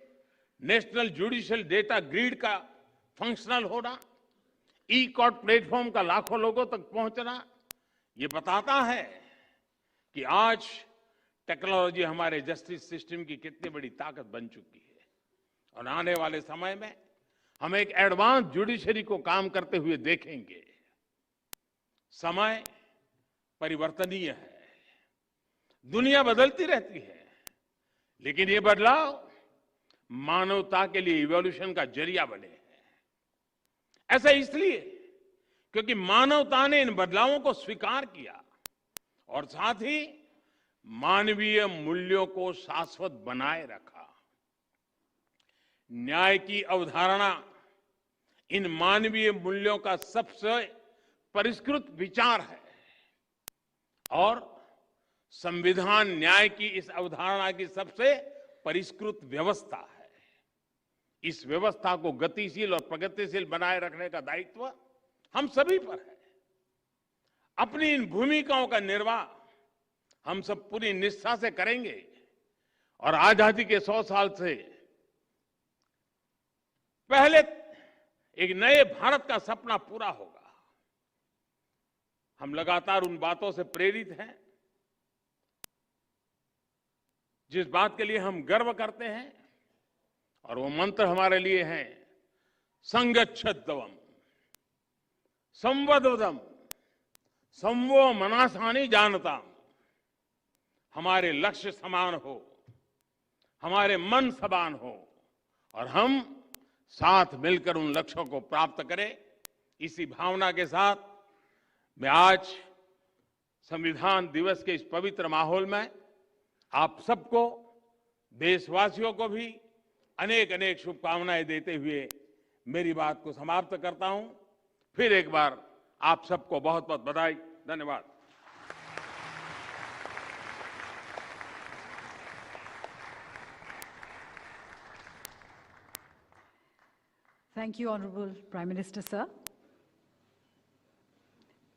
नेशनल जुडिशियल डेटा ग्रिड का फंक्शनल होना, ई कोर्ट प्लेटफॉर्म का लाखों लोगों तक पहुंचना, ये बताता है कि आज टेक्नोलॉजी हमारे जस्टिस सिस्टम की कितनी बड़ी ताकत बन चुकी है। और आने वाले समय में हम एक एडवांस जुडिशरी को काम करते हुए देखेंगे। समय परिवर्तनीय है, दुनिया बदलती रहती है, लेकिन ये बदलाव मानवता के लिए इवोल्यूशन का जरिया बने हैं। ऐसा इसलिए क्योंकि मानवता ने इन बदलावों को स्वीकार किया और साथ ही मानवीय मूल्यों को शाश्वत बनाए रखा। न्याय की अवधारणा इन मानवीय मूल्यों का सबसे परिष्कृत विचार है और संविधान न्याय की इस अवधारणा की सबसे परिष्कृत व्यवस्था है। इस व्यवस्था को गतिशील और प्रगतिशील बनाए रखने का दायित्व हम सभी पर है। अपनी इन भूमिकाओं का निर्वाह हम सब पूरी निष्ठा से करेंगे और आजादी के 100 साल से पहले एक नए भारत का सपना पूरा होगा। हम लगातार उन बातों से प्रेरित हैं जिस बात के लिए हम गर्व करते हैं, और वो मंत्र हमारे लिए हैं संगच्छध्वम संवदवदम संवो मनासानी जानताम। हमारे लक्ष्य समान हो, हमारे मन समान हो और हम साथ मिलकर उन लक्ष्यों को प्राप्त करें। इसी भावना के साथ मैं आज संविधान दिवस के इस पवित्र माहौल में आप सबको, देशवासियों को भी अनेक अनेक शुभकामनाएं देते हुए मेरी बात को समाप्त करता हूं। फिर एक बार आप सबको बहुत बहुत बधाई, धन्यवाद। Thank you, Honorable Prime Minister, sir.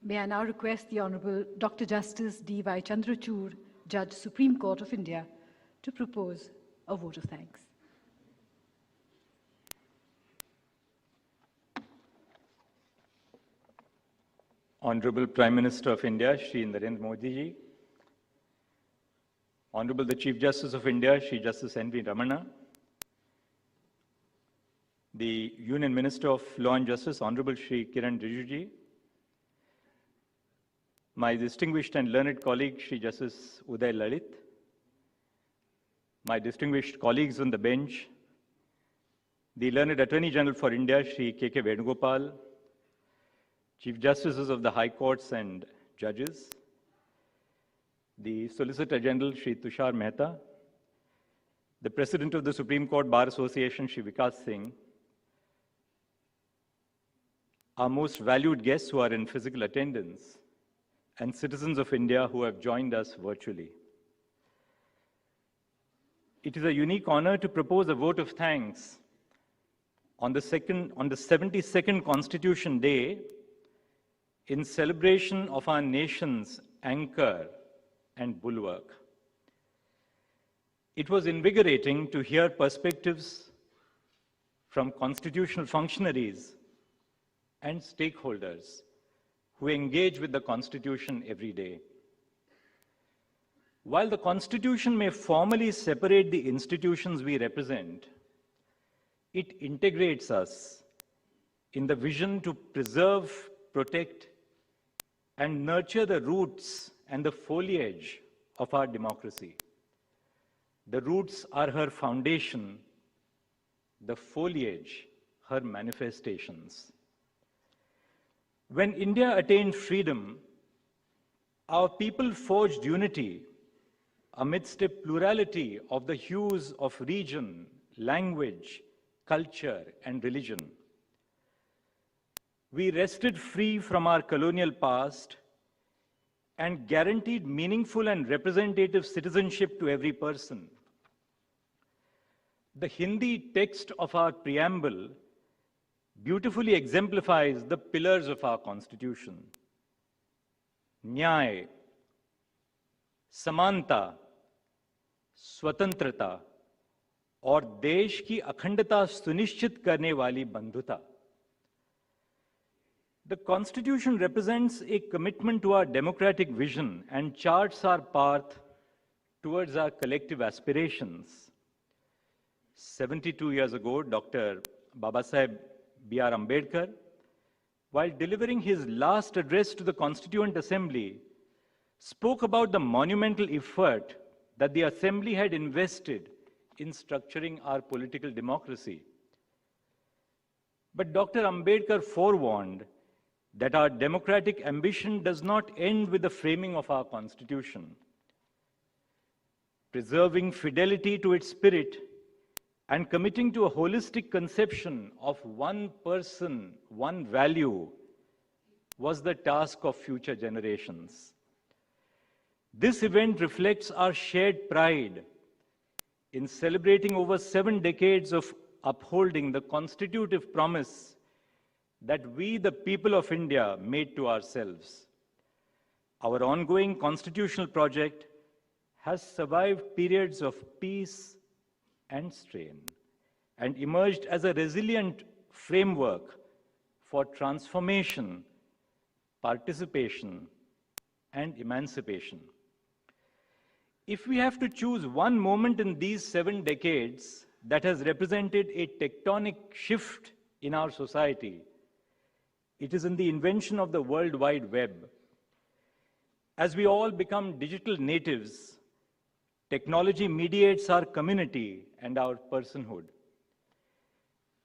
May I now request the Honorable Dr. Justice D.Y. Chandrachud, Judge, Supreme Court of India, to propose a vote of thanks. Honorable Prime Minister of India, Shri Narendra Modi ji, Honorable the Chief Justice of India, Shri Justice N.V. Ramana, the Union Minister of Law and Justice, Honorable Shri Kiran Rijiju ji, my distinguished and learned colleague, Shri Justice Uday Lalit, my distinguished colleagues on the bench, the learned Attorney General for India, Shri K.K. Venugopal, Chief Justices of the High Courts and Judges, the Solicitor General, Shri Tushar Mehta, the President of the Supreme Court Bar Association, Shri Vikas Singh, our most valued guests who are in physical attendance, and citizens of India who have joined us virtually. It is a unique honor to propose a vote of thanks on the 72nd Constitution Day in celebration of our nation's anchor and bulwark. It was invigorating to hear perspectives from constitutional functionaries and stakeholders who engage with the Constitution every day. While the Constitution may formally separate the institutions we represent, it integrates us in the vision to preserve, protect, and nurture the roots and the foliage of our democracy. The roots are her foundation, the foliage, her manifestations. When India attained freedom, our people forged unity amidst a plurality of the hues of region, language, culture, and religion. We wrested free from our colonial past and guaranteed meaningful and representative citizenship to every person. The Hindi text of our preamble beautifully exemplifies the pillars of our Constitution. Nyay, Samanta, Swatantrata और देश की अखंडता सुनिश्चित करने वाली बंधुता. The Constitution represents a commitment to our democratic vision and charts our path towards our collective aspirations. 72 years ago, Dr. Babasaheb B.R. Ambedkar, while delivering his last address to the Constituent Assembly, spoke about the monumental effort that the Assembly had invested in structuring our political democracy. But Dr. Ambedkar forewarned that our democratic ambition does not end with the framing of our Constitution. Preserving fidelity to its spirit and committing to a holistic conception of one person, one value, was the task of future generations. This event reflects our shared pride in celebrating over 7 decades of upholding the constitutive promise that we, the people of India, made to ourselves. Our ongoing constitutional project has survived periods of peace and strain and emerged as a resilient framework for transformation, participation, and emancipation. If we have to choose one moment in these 7 decades that has represented a tectonic shift in our society, it is in the invention of the World Wide Web. As we all become digital natives, technology mediates our community and our personhood.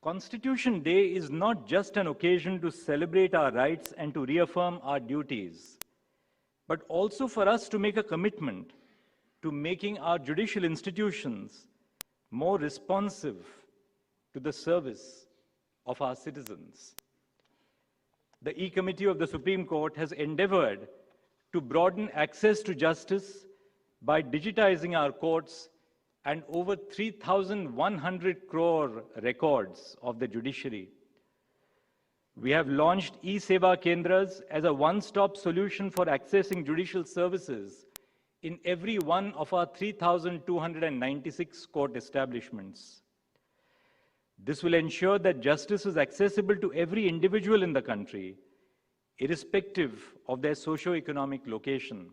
Constitution Day is not just an occasion to celebrate our rights and to reaffirm our duties, but also for us to make a commitment to making our judicial institutions more responsive to the service of our citizens. The E-Committee of the Supreme Court has endeavored to broaden access to justice by digitizing our courts and over 3,100 crore records of the judiciary. We have launched e-Seva Kendras as a one-stop solution for accessing judicial services in every one of our 3,296 court establishments. This will ensure that justice is accessible to every individual in the country, irrespective of their socio-economic location.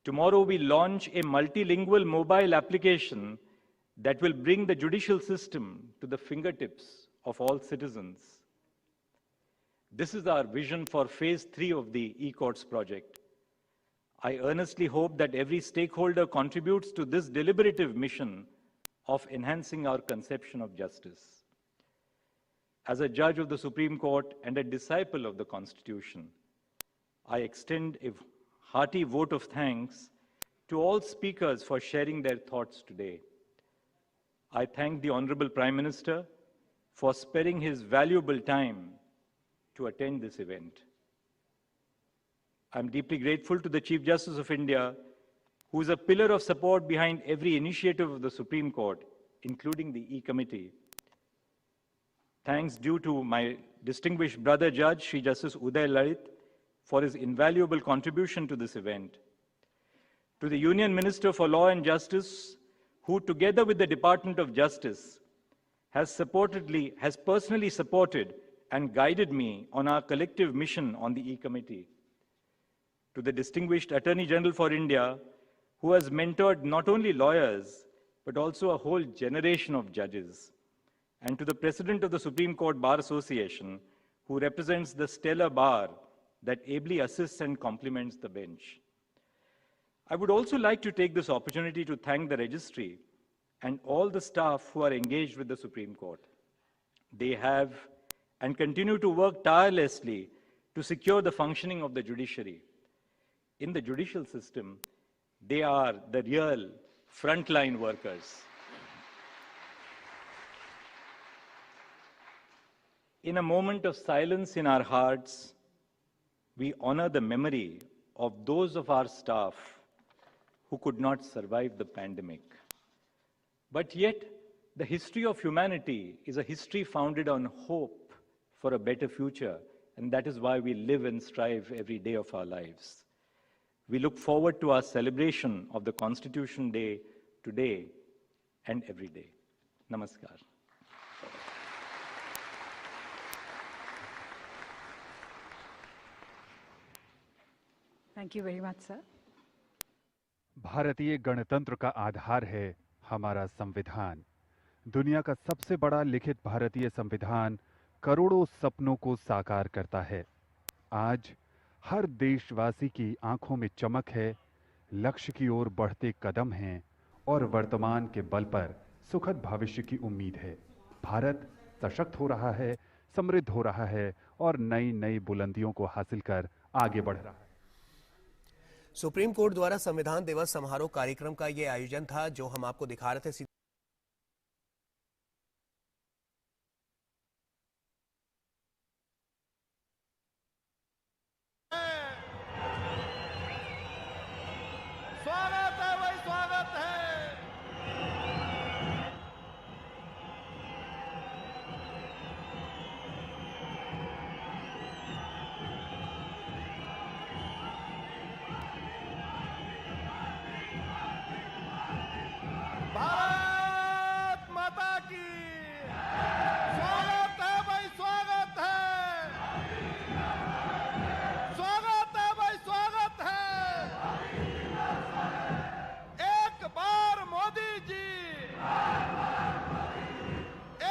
Tomorrow we launch a multilingual mobile application that will bring the judicial system to the fingertips of all citizens. This is our vision for phase 3 of the e-courts project. I earnestly hope that every stakeholder contributes to this deliberative mission of enhancing our conception of justice. As a judge of the Supreme Court and a disciple of the Constitution, I extend a hearty vote of thanks to all speakers for sharing their thoughts today. I thank the Honorable Prime Minister for sparing his valuable time to attend this event. I'm deeply grateful to the Chief Justice of India, who is a pillar of support behind every initiative of the Supreme Court, including the E-Committee. Thanks due to my distinguished brother judge, Sri Justice Uday Lalit, for his invaluable contribution to this event. To the Union Minister for Law and Justice, who together with the Department of Justice has personally supported and guided me on our collective mission on the E-Committee. To the distinguished Attorney General for India, who has mentored not only lawyers, but also a whole generation of judges. And to the President of the Supreme Court Bar Association, who represents the stellar bar that ably assists and complements the bench. I would also like to take this opportunity to thank the registry and all the staff who are engaged with the Supreme Court. They have and continue to work tirelessly to secure the functioning of the judiciary. In the judicial system, they are the real frontline workers. In a moment of silence in our hearts, we honor the memory of those of our staff who could not survive the pandemic. But yet, the history of humanity is a history founded on hope for a better future, and that is why we live and strive every day of our lives. We look forward to our celebration of the Constitution Day today and every day. Namaskar. Thank you very much, sir. भारतीय गणतंत्र का आधार है हमारा संविधान। दुनिया का सबसे बड़ा लिखित भारतीय संविधान करोड़ों सपनों को साकार करता है। आज हर देशवासी की आंखों में चमक है, लक्ष्य की ओर बढ़ते कदम हैं और वर्तमान के बल पर सुखद भविष्य की उम्मीद है। भारत सशक्त हो रहा है, समृद्ध हो रहा है और नई नई बुलंदियों को हासिल कर आगे बढ़ रहा है। सुप्रीम कोर्ट द्वारा संविधान दिवस समारोह कार्यक्रम का ये आयोजन था, जो हम आपको दिखा रहे थे। स्वागत है भाई, स्वागत है। भारत माता की स्वागत है भाई, स्वागत है। स्वागत है भाई, स्वागत है। एक बार मोदी जी,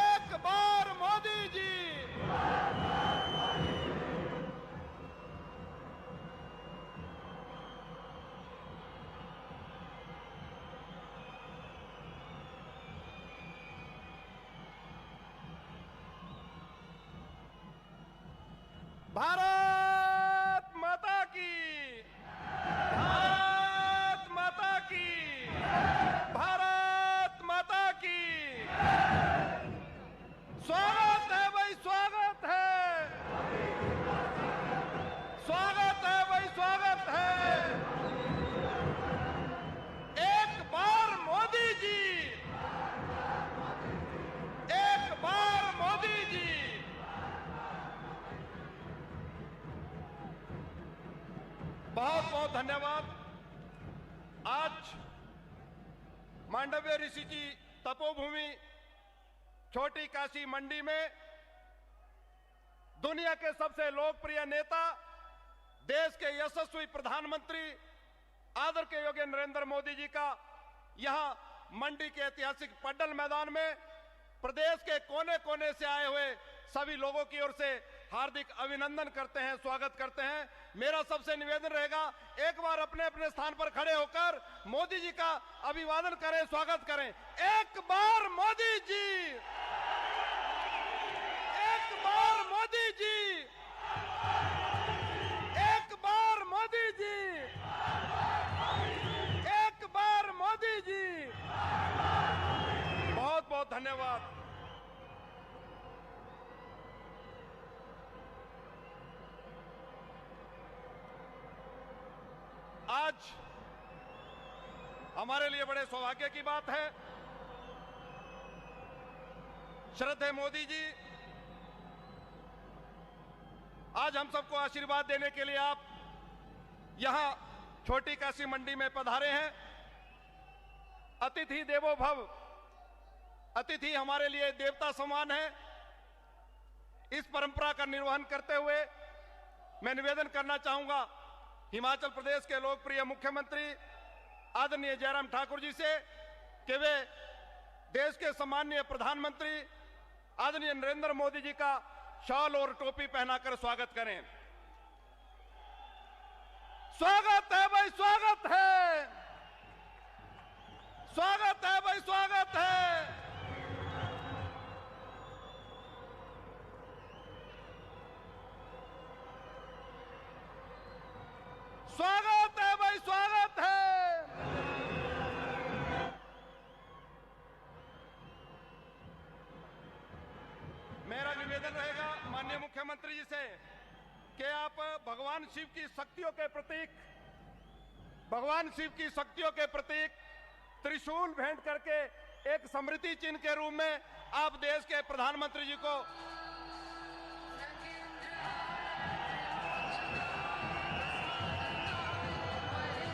एक बार मोदी जी। भारत माता की, भारत माता की, भारत माता की। स्वागत है भाई, स्वागत है। स्वागत है भाई, स्वागत है। एक बार मोदी जी, एक बार मोदी जी। बहुत बहुत धन्यवाद। आज मांडव्य ऋषि की तपोभूमि छोटी काशी मंडी में दुनिया के सबसे लोकप्रिय नेता, देश के यशस्वी प्रधानमंत्री, आदर के योग्य नरेंद्र मोदी जी का यहां मंडी के ऐतिहासिक पड्डल मैदान में प्रदेश के कोने कोने से आए हुए सभी लोगों की ओर से हार्दिक अभिनंदन करते हैं, स्वागत करते हैं। मेरा सबसे निवेदन रहेगा, एक बार अपने अपने स्थान पर खड़े होकर मोदी जी का अभिवादन करें, स्वागत करें। एक बार मोदी जी, एक बार मोदी जी, एक बार मोदी जी, एक बार मोदी जी। बहुत बहुत धन्यवाद। आज हमारे लिए बड़े सौभाग्य की बात है, श्रद्धेय मोदी जी आज हम सबको आशीर्वाद देने के लिए आप यहां छोटी काशी मंडी में पधारे हैं। अतिथि देवो भव, अतिथि हमारे लिए देवता समान है। इस परंपरा का निर्वहन करते हुए मैं निवेदन करना चाहूंगा हिमाचल प्रदेश के लोकप्रिय मुख्यमंत्री आदरणीय जयराम ठाकुर जी से कि वे देश के सम्माननीय प्रधानमंत्री आदरणीय नरेंद्र मोदी जी का शॉल और टोपी पहनाकर स्वागत करें। स्वागत है भाई, स्वागत है, स्वागत है भाई, स्वागत है। स्वागत है भाई, स्वागत है। मेरा निवेदन रहेगा माननीय मुख्यमंत्री जी से कि आप भगवान शिव की शक्तियों के प्रतीक, भगवान शिव की शक्तियों के प्रतीक त्रिशूल भेंट करके एक स्मृति चिन्ह के रूप में आप देश के प्रधानमंत्री जी को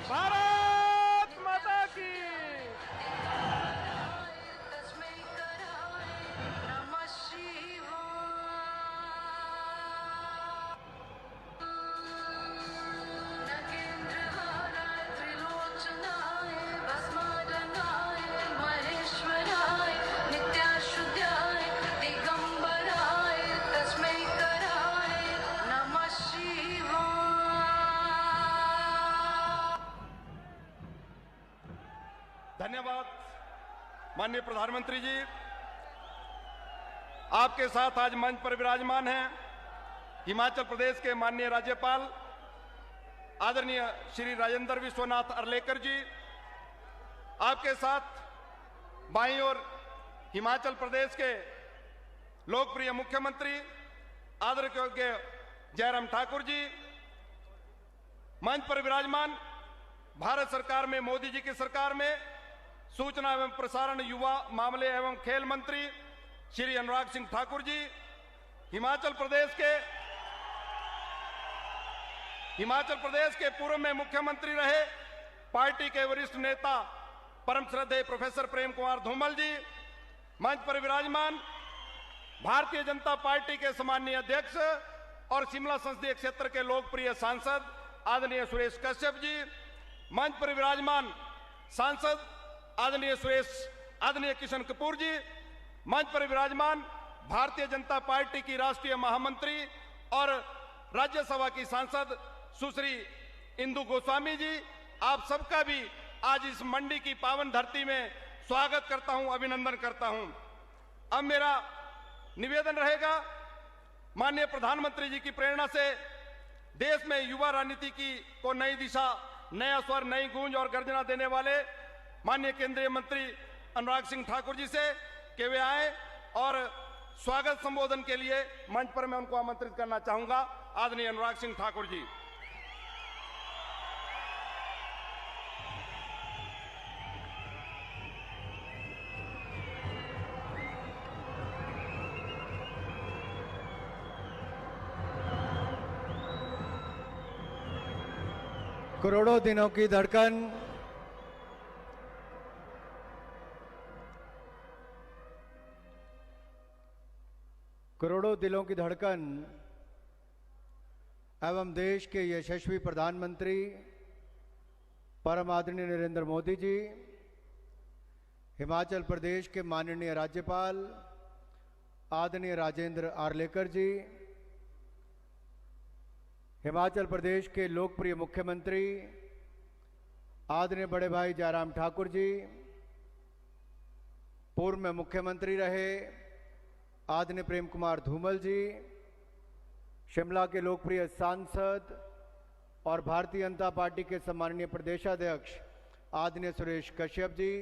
भारत माता की धन्यवाद। माननीय प्रधानमंत्री जी, आपके साथ आज मंच पर विराजमान हैं हिमाचल प्रदेश के माननीय राज्यपाल आदरणीय श्री राजेंद्र विश्वनाथ अर्लेकर जी। आपके साथ बाईं ओर हिमाचल प्रदेश के लोकप्रिय मुख्यमंत्री आदर के योग्य जयराम ठाकुर जी। मंच पर विराजमान भारत सरकार में, मोदी जी की सरकार में सूचना एवं प्रसारण, युवा मामले एवं खेल मंत्री श्री अनुराग सिंह ठाकुर जी। हिमाचल प्रदेश के पूर्व में मुख्यमंत्री रहे पार्टी के वरिष्ठ नेता परम श्रद्धेय प्रोफेसर प्रेम कुमार धूमल जी। मंच पर विराजमान भारतीय जनता पार्टी के सम्माननीय अध्यक्ष और शिमला संसदीय क्षेत्र के लोकप्रिय सांसद आदरणीय सुरेश कश्यप जी। मंच पर विराजमान सांसद आदरणीय किशन कपूर जी। मंच पर विराजमान भारतीय जनता पार्टी की राष्ट्रीय महामंत्री और राज्यसभा की सांसद सुश्री इंदु गोस्वामी जी। आप सबका भी आज इस मंडी की पावन धरती में स्वागत करता हूं, अभिनंदन करता हूं। अब मेरा निवेदन रहेगा, माननीय प्रधानमंत्री जी की प्रेरणा से देश में युवा राजनीति को नई दिशा, नया स्वर, नई गूंज और गर्जना देने वाले माननीय केंद्रीय मंत्री अनुराग सिंह ठाकुर जी से कि वे आए और स्वागत संबोधन के लिए मंच पर मैं उनको आमंत्रित करना चाहूंगा। आदरणीय अनुराग सिंह ठाकुर जी। करोड़ों दिनों की धड़कन, करोड़ों दिलों की धड़कन एवं देश के यशस्वी प्रधानमंत्री परम आदरणीय नरेंद्र मोदी जी, हिमाचल प्रदेश के माननीय राज्यपाल आदरणीय राजेंद्र आर्लेकर जी, हिमाचल प्रदेश के लोकप्रिय मुख्यमंत्री आदरणीय बड़े भाई जयराम ठाकुर जी, पूर्व में मुख्यमंत्री रहे आदरणीय प्रेम कुमार धूमल जी, शिमला के लोकप्रिय सांसद और भारतीय जनता पार्टी के सम्माननीय प्रदेशाध्यक्ष आदरणीय सुरेश कश्यप जी,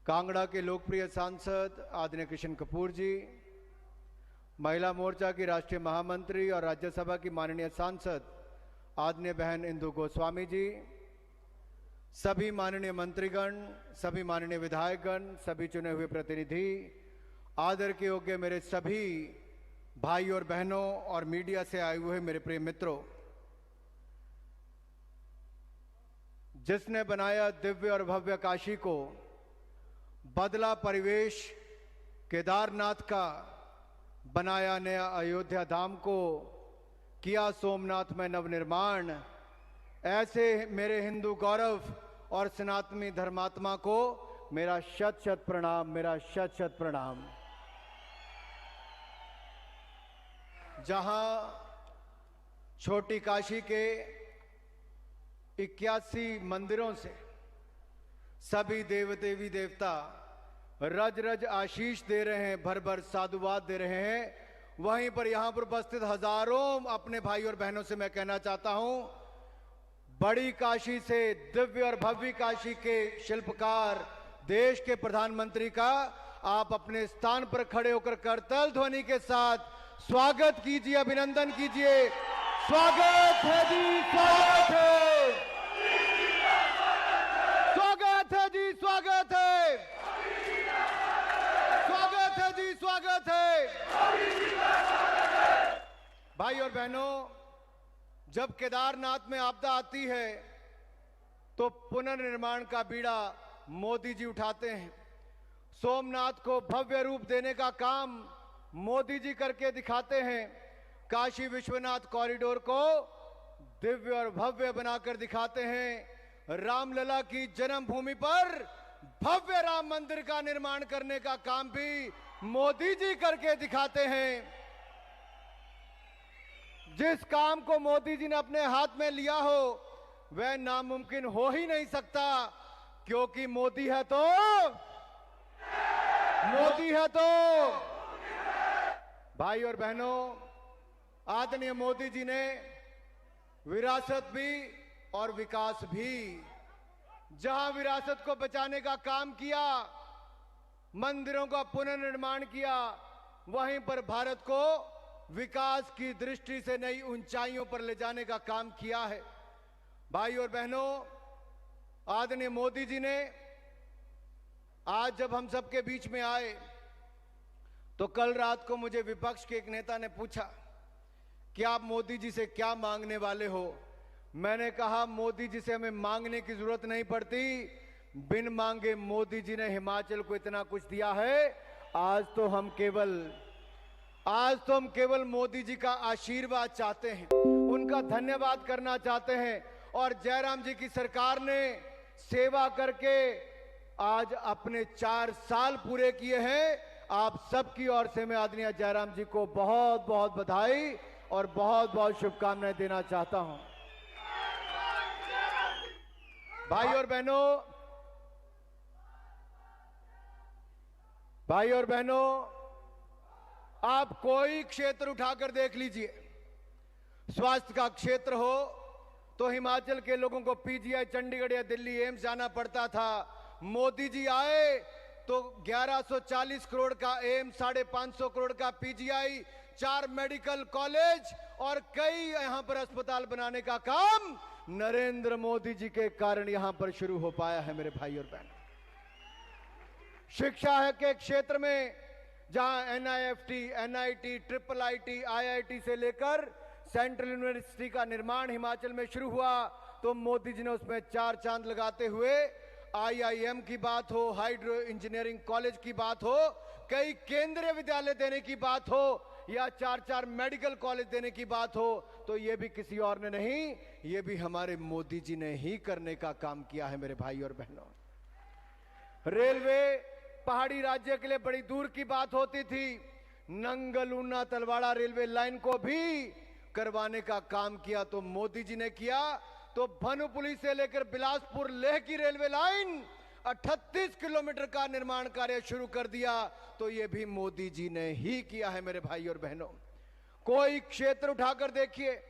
कांगड़ा के लोकप्रिय सांसद आदरणीय किशन कपूर जी, महिला मोर्चा की राष्ट्रीय महामंत्री और राज्यसभा की माननीय सांसद आदरणीय बहन इंदु गोस्वामी जी, सभी माननीय मंत्रीगण, सभी माननीय विधायकगण, सभी चुने हुए प्रतिनिधि, आदर के योग्य मेरे सभी भाई और बहनों और मीडिया से आए हुए मेरे प्रिय मित्रों, जिसने बनाया दिव्य और भव्य काशी को, बदला परिवेश केदारनाथ का, बनाया नया अयोध्या धाम को, किया सोमनाथ में नवनिर्माण, ऐसे मेरे हिंदू गौरव और सनातनी धर्मात्मा को मेरा शत शत प्रणाम, मेरा शत शत प्रणाम। जहां छोटी काशी के 81 मंदिरों से सभी देव देवी देवता रज रज आशीष दे रहे हैं, भर भर साधुवाद दे रहे हैं, वहीं पर यहां पर उपस्थित हजारों अपने भाई और बहनों से मैं कहना चाहता हूं, बड़ी काशी से दिव्य और भव्य काशी के शिल्पकार देश के प्रधानमंत्री का आप अपने स्थान पर खड़े होकर करताल ध्वनि के साथ स्वागत कीजिए, अभिनंदन कीजिए। स्वागत है जी, स्वागत है, स्वागत है जी, स्वागत है, स्वागत है जी, स्वागत है। भाई और बहनों, जब केदारनाथ में आपदा आती है तो पुनर्निर्माण का बीड़ा मोदी जी उठाते हैं। सोमनाथ को भव्य रूप देने का काम मोदी जी करके दिखाते हैं। काशी विश्वनाथ कॉरिडोर को दिव्य और भव्य बनाकर दिखाते हैं। रामलला की जन्मभूमि पर भव्य राम मंदिर का निर्माण करने का काम भी मोदी जी करके दिखाते हैं। जिस काम को मोदी जी ने अपने हाथ में लिया हो वह नामुमकिन हो ही नहीं सकता, क्योंकि मोदी है तो, मोदी है तो। भाई और बहनों, आदरणीय मोदी जी ने विरासत भी और विकास भी, जहां विरासत को बचाने का काम किया, मंदिरों का पुनर्निर्माण किया, वहीं पर भारत को विकास की दृष्टि से नई ऊंचाइयों पर ले जाने का काम किया है। भाई और बहनों, आदरणीय मोदी जी ने आज जब हम सबके बीच में आए तो कल रात को मुझे विपक्ष के एक नेता ने पूछा कि आप मोदी जी से क्या मांगने वाले हो। मैंने कहा, मोदी जी से हमें मांगने की जरूरत नहीं पड़ती, बिन मांगे मोदी जी ने हिमाचल को इतना कुछ दिया है। आज तो हम केवल मोदी जी का आशीर्वाद चाहते हैं, उनका धन्यवाद करना चाहते हैं। और जयराम जी की सरकार ने सेवा करके आज अपने 4 साल पूरे किए हैं। आप सबकी ओर से मैं आदरणीय जयराम जी को बहुत बहुत बधाई और बहुत बहुत शुभकामनाएं देना चाहता हूं। भाई और बहनों, आप कोई क्षेत्र उठाकर देख लीजिए, स्वास्थ्य का क्षेत्र हो तो हिमाचल के लोगों को पीजीआई चंडीगढ़ या दिल्ली एम्स जाना पड़ता था। मोदी जी आए तो 1140 करोड़ का एम्स, 550 करोड़ का पीजीआई, 4 मेडिकल कॉलेज और कई यहां पर अस्पताल बनाने का काम नरेंद्र मोदी जी के कारण यहां पर शुरू हो पाया है। मेरे भाई और बहन, शिक्षा है के क्षेत्र में जहां NIFT, NIT, IIIT, IIT से लेकर सेंट्रल यूनिवर्सिटी का निर्माण हिमाचल में शुरू हुआ तो मोदी जी ने उसमें 4 चांद लगाते हुए IIM की बात हो, हाइड्रो इंजीनियरिंग कॉलेज की बात हो, कई केंद्रीय विद्यालय देने की बात हो या 4 मेडिकल कॉलेज देने की बात हो, तो ये भी किसी और ने नहीं, ये भी हमारे मोदी जी ने ही करने का काम किया है मेरे भाई और बहनों। रेलवे पहाड़ी राज्य के लिए बड़ी दूर की बात होती थी, नंगल ऊना तलवाड़ा रेलवे लाइन को भी करवाने का काम किया तो मोदी जी ने किया। तो भानुपुली से लेकर बिलासपुर लेह की रेलवे लाइन 38 किलोमीटर का निर्माण कार्य शुरू कर दिया तो यह भी मोदी जी ने ही किया है मेरे भाई और बहनों। कोई क्षेत्र उठाकर देखिए,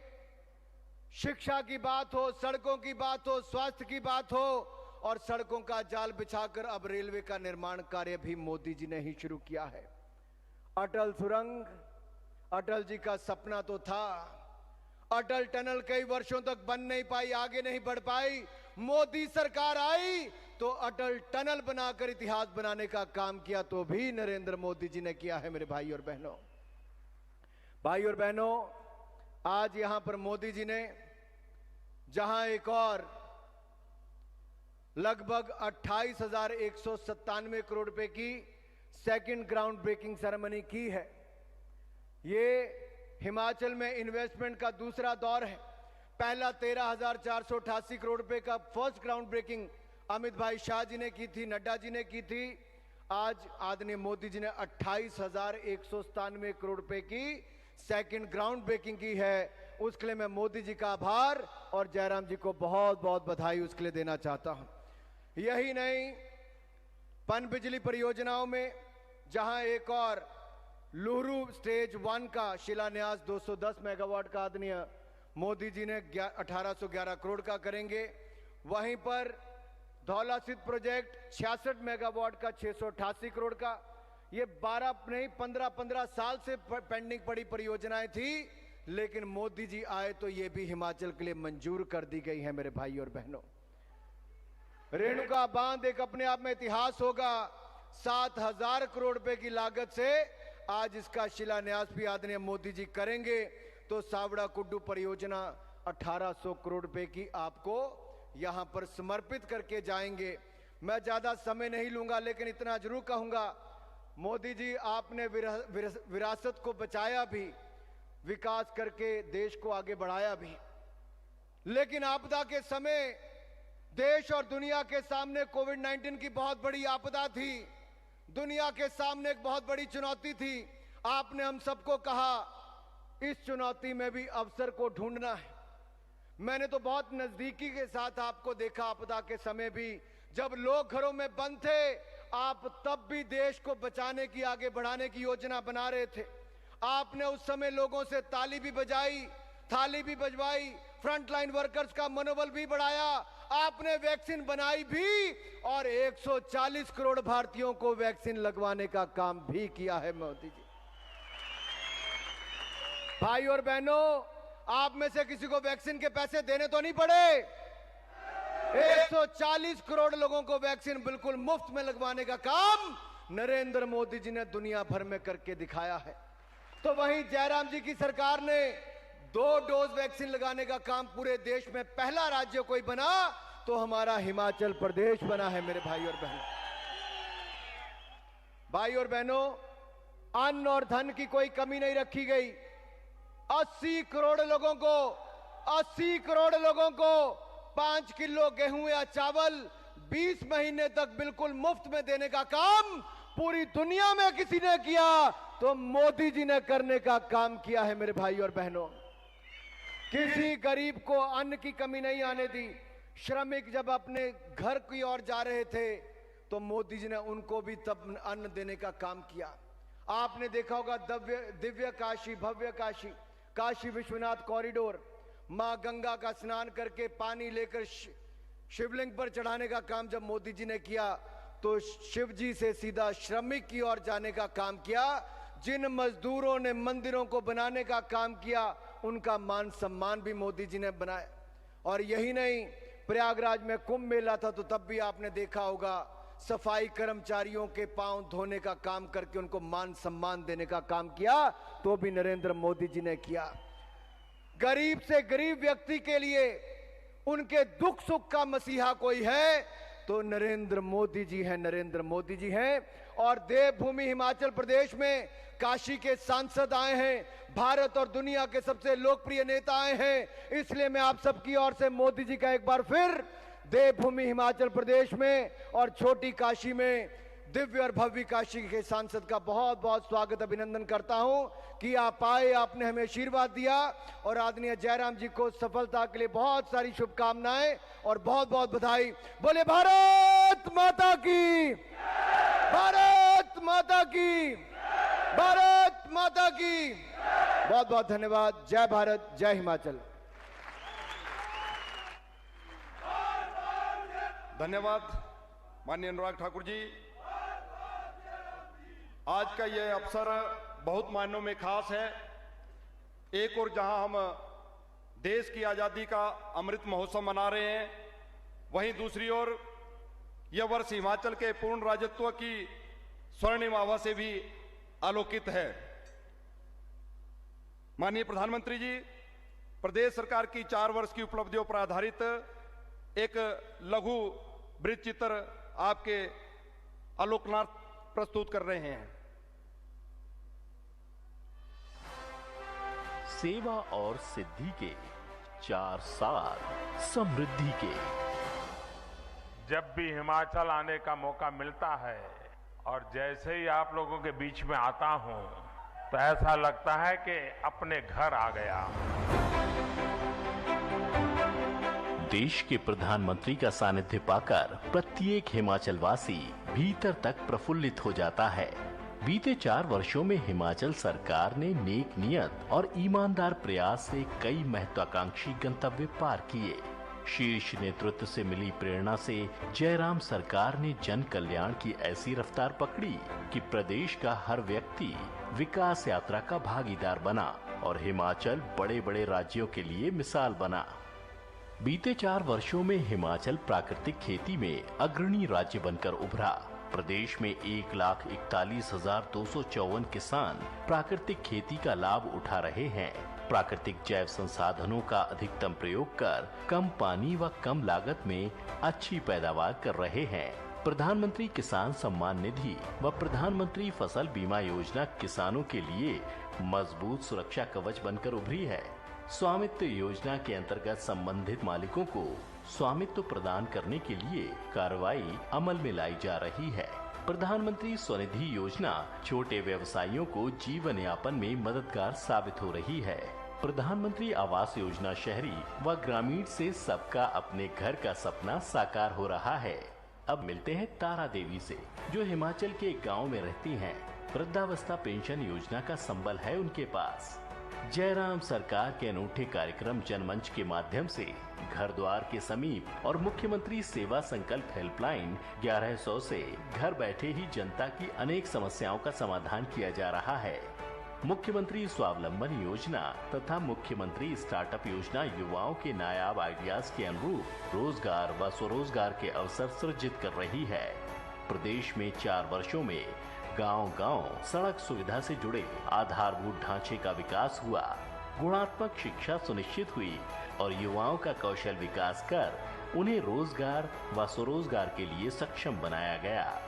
शिक्षा की बात हो, सड़कों की बात हो, स्वास्थ्य की बात हो, और सड़कों का जाल बिछाकर अब रेलवे का निर्माण कार्य भी मोदी जी ने ही शुरू किया है। अटल सुरंग, अटल जी का सपना तो था, अटल टनल कई वर्षों तक बन नहीं पाई, आगे नहीं बढ़ पाई, मोदी सरकार आई तो अटल टनल बनाकर इतिहास बनाने का काम किया तो भी नरेंद्र मोदी जी ने किया है मेरे भाई और बहनों। भाई और बहनों, आज यहां पर मोदी जी ने जहां एक और लगभग 28,197 करोड़ रुपए की सेकंड ग्राउंड ब्रेकिंग सेरेमनी की है। ये हिमाचल में इन्वेस्टमेंट का दूसरा दौर है। पहला 13,488 करोड़ रुपए का फर्स्ट ग्राउंड ब्रेकिंग अमित भाई शाह जी ने की थी, नड्डा जी ने की थी। आज आदरणीय मोदी जी ने 28,197 करोड़ रुपए की सेकंड ग्राउंड ब्रेकिंग की है। उसके लिए मैं मोदी जी का आभार और जयराम जी को बहुत बहुत बधाई उसके लिए देना चाहता हूं। यही नहीं, पनबिजली परियोजनाओं में जहां एक और लुहरू स्टेज 1 का शिलान्यास 210 मेगावाट का आदरणीय मोदी जी ने 1811 करोड़ का करेंगे, वहीं पर धौलासिद्ध प्रोजेक्ट 66 मेगावाट का 688 करोड़ का। ये 12 नहीं 15 साल से पेंडिंग पड़ी परियोजनाएं थी, लेकिन मोदी जी आए तो ये भी हिमाचल के लिए मंजूर कर दी गई है मेरे भाई और बहनों। रेणुका बांध एक अपने आप में इतिहास होगा। 7,000 करोड़ रुपए की लागत से आज इसका शिलान्यास भी आदरणीय मोदी जी करेंगे तो सावड़ा कुड्डू परियोजना 1800 करोड़ रुपए की आपको यहां पर समर्पित करके जाएंगे। मैं ज्यादा समय नहीं लूंगा, लेकिन इतना जरूर कहूंगा, मोदी जी आपने विरासत को बचाया भी, विकास करके देश को आगे बढ़ाया भी, लेकिन आपदा के समय देश और दुनिया के सामने कोविड-19 की बहुत बड़ी आपदा थी, दुनिया के सामने एक बहुत बड़ी चुनौती थी। आपने हम सबको कहा इस चुनौती में भी अवसर को ढूंढना है। मैंने तो बहुत नजदीकी के साथ आपको देखा आपदा के समय भी, जब लोग घरों में बंद थे, आप तब भी देश को बचाने की, आगे बढ़ाने की योजना बना रहे थे। आपने उस समय लोगों से ताली भी बजाई, थाली भी बजवाई, फ्रंटलाइन वर्कर्स का मनोबल भी बढ़ाया, आपने वैक्सीन बनाई भी और 140 करोड़ भारतीयों को वैक्सीन लगवाने का काम भी किया है मोदी जी। भाई और बहनों, आप में से किसी को वैक्सीन के पैसे देने तो नहीं पड़े। 140 करोड़ लोगों को वैक्सीन बिल्कुल मुफ्त में लगवाने का काम नरेंद्र मोदी जी ने दुनिया भर में करके दिखाया है। तो वहीं जयराम जी की सरकार ने 2 डोज वैक्सीन लगाने का काम पूरे देश में पहला राज्य कोई बना तो हमारा हिमाचल प्रदेश बना है मेरे भाई और बहनों। भाई और बहनों, अन्न और धन की कोई कमी नहीं रखी गई। 80 करोड़ लोगों को 5 किलो गेहूं या चावल 20 महीने तक बिल्कुल मुफ्त में देने का काम पूरी दुनिया में किसी ने किया तो मोदी जी ने करने का काम किया है मेरे भाई और बहनों। किसी गरीब को अन्न की कमी नहीं आने दी। श्रमिक जब अपने घर की ओर जा रहे थे तो मोदी जी ने उनको भी तब अन्न देने का काम किया। आपने देखा होगा दिव्य काशी, भव्य काशी, काशी विश्वनाथ कॉरिडोर, मां गंगा का स्नान करके पानी लेकर शिवलिंग पर चढ़ाने का काम जब मोदी जी ने किया तो शिव जी से सीधा श्रमिक की ओर जाने का काम किया। जिन मजदूरों ने मंदिरों को बनाने का काम किया उनका मान सम्मान भी मोदी जी ने बनाया। और यही नहीं, प्रयागराज में कुंभ मेला था तो तब भी आपने देखा होगा सफाई कर्मचारियों के पांव धोने का काम करके उनको मान सम्मान देने का काम किया तो भी नरेंद्र मोदी जी ने किया। गरीब से गरीब व्यक्ति के लिए उनके दुख सुख का मसीहा कोई है तो नरेंद्र मोदी जी हैं, नरेंद्र मोदी जी हैं। और देवभूमि हिमाचल प्रदेश में काशी के सांसद आए हैं, भारत और दुनिया के सबसे लोकप्रिय नेता आए हैं। इसलिए मैं आप सबकी ओर से मोदी जी का एक बार फिर देवभूमि हिमाचल प्रदेश में और छोटी काशी में दिव्य और भव्य काशी के सांसद का बहुत बहुत स्वागत अभिनंदन करता हूं कि आप आए, आपने हमें आशीर्वाद दिया और आदरणीय जयराम जी को सफलता के लिए बहुत सारी शुभकामनाएं और बहुत बहुत बधाई। बोले भारत माता की, भारत माता की, भारत माता की। बहुत बहुत धन्यवाद। जय भारत, जय हिमाचल। धन्यवाद माननीय अनुराग ठाकुर जी। आज का यह अवसर बहुत मायनों में खास है। एक और जहां हम देश की आजादी का अमृत महोत्सव मना रहे हैं, वहीं दूसरी ओर यह वर्ष हिमाचल के पूर्ण राज्यत्व की स्वर्णिम आभा से भी आलोकित है। माननीय प्रधानमंत्री जी, प्रदेश सरकार की 4 वर्ष की उपलब्धियों पर आधारित एक लघु वृत्त चित्र आपके आलोकनार्थ प्रस्तुत कर रहे हैं। सेवा और सिद्धि के 4 साल समृद्धि के। जब भी हिमाचल आने का मौका मिलता है और जैसे ही आप लोगों के बीच में आता हूं तो ऐसा लगता है कि अपने घर आ गया। देश के प्रधानमंत्री का सानिध्य पाकर प्रत्येक हिमाचलवासी भीतर तक प्रफुल्लित हो जाता है। बीते 4 वर्षों में हिमाचल सरकार ने नेक नियत और ईमानदार प्रयास से कई महत्वाकांक्षी गंतव्य पार किए। शीर्ष नेतृत्व से मिली प्रेरणा से जयराम सरकार ने जन कल्याण की ऐसी रफ्तार पकड़ी कि प्रदेश का हर व्यक्ति विकास यात्रा का भागीदार बना और हिमाचल बड़े बड़े राज्यों के लिए मिसाल बना। बीते 4 वर्षों में हिमाचल प्राकृतिक खेती में अग्रणी राज्य बनकर उभरा। प्रदेश में 1,41,254 किसान प्राकृतिक खेती का लाभ उठा रहे हैं। प्राकृतिक जैव संसाधनों का अधिकतम प्रयोग कर कम पानी व कम लागत में अच्छी पैदावार कर रहे हैं। प्रधानमंत्री किसान सम्मान निधि व प्रधानमंत्री फसल बीमा योजना किसानों के लिए मजबूत सुरक्षा कवच बनकर उभरी है। स्वामित्व योजना के अंतर्गत संबंधित मालिकों को स्वामित्व प्रदान करने के लिए कार्रवाई अमल में लाई जा रही है। प्रधानमंत्री स्वनिधि योजना छोटे व्यवसायियों को जीवन यापन में मददगार साबित हो रही है। प्रधानमंत्री आवास योजना शहरी व ग्रामीण से सबका अपने घर का सपना साकार हो रहा है। अब मिलते हैं तारा देवी से, जो हिमाचल के एक गाँव में रहती हैं। वृद्धावस्था पेंशन योजना का संबल है उनके पास। जयराम सरकार के अनूठे कार्यक्रम जनमंच के माध्यम से घर द्वार के समीप और मुख्यमंत्री सेवा संकल्प हेल्पलाइन 1100 से घर बैठे ही जनता की अनेक समस्याओं का समाधान किया जा रहा है। मुख्यमंत्री स्वावलंबन योजना तथा मुख्यमंत्री स्टार्टअप योजना युवाओं के नायाब आइडियाज के अनुरूप रोजगार व स्वरोजगार के अवसर सृजित कर रही है। प्रदेश में 4 वर्षों में गांव-गांव सड़क सुविधा से जुड़े आधारभूत ढांचे का विकास हुआ, गुणात्मक शिक्षा सुनिश्चित हुई और युवाओं का कौशल विकास कर उन्हें रोजगार व स्वरोजगार के लिए सक्षम बनाया गया।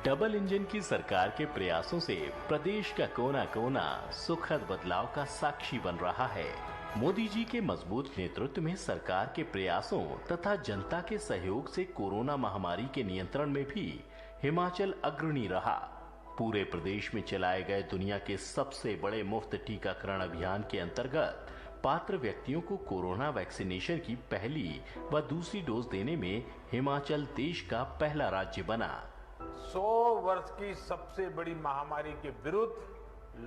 डबल इंजन की सरकार के प्रयासों से प्रदेश का कोना कोना सुखद बदलाव का साक्षी बन रहा है। मोदी जी के मजबूत नेतृत्व में सरकार के प्रयासों तथा जनता के सहयोग से कोरोना महामारी के नियंत्रण में भी हिमाचल अग्रणी रहा। पूरे प्रदेश में चलाए गए दुनिया के सबसे बड़े मुफ्त टीकाकरण अभियान के अंतर्गत पात्र व्यक्तियों को कोरोना वैक्सीनेशन की पहली व दूसरी डोज देने में हिमाचल देश का पहला राज्य बना। 100 वर्ष की सबसे बड़ी महामारी के विरुद्ध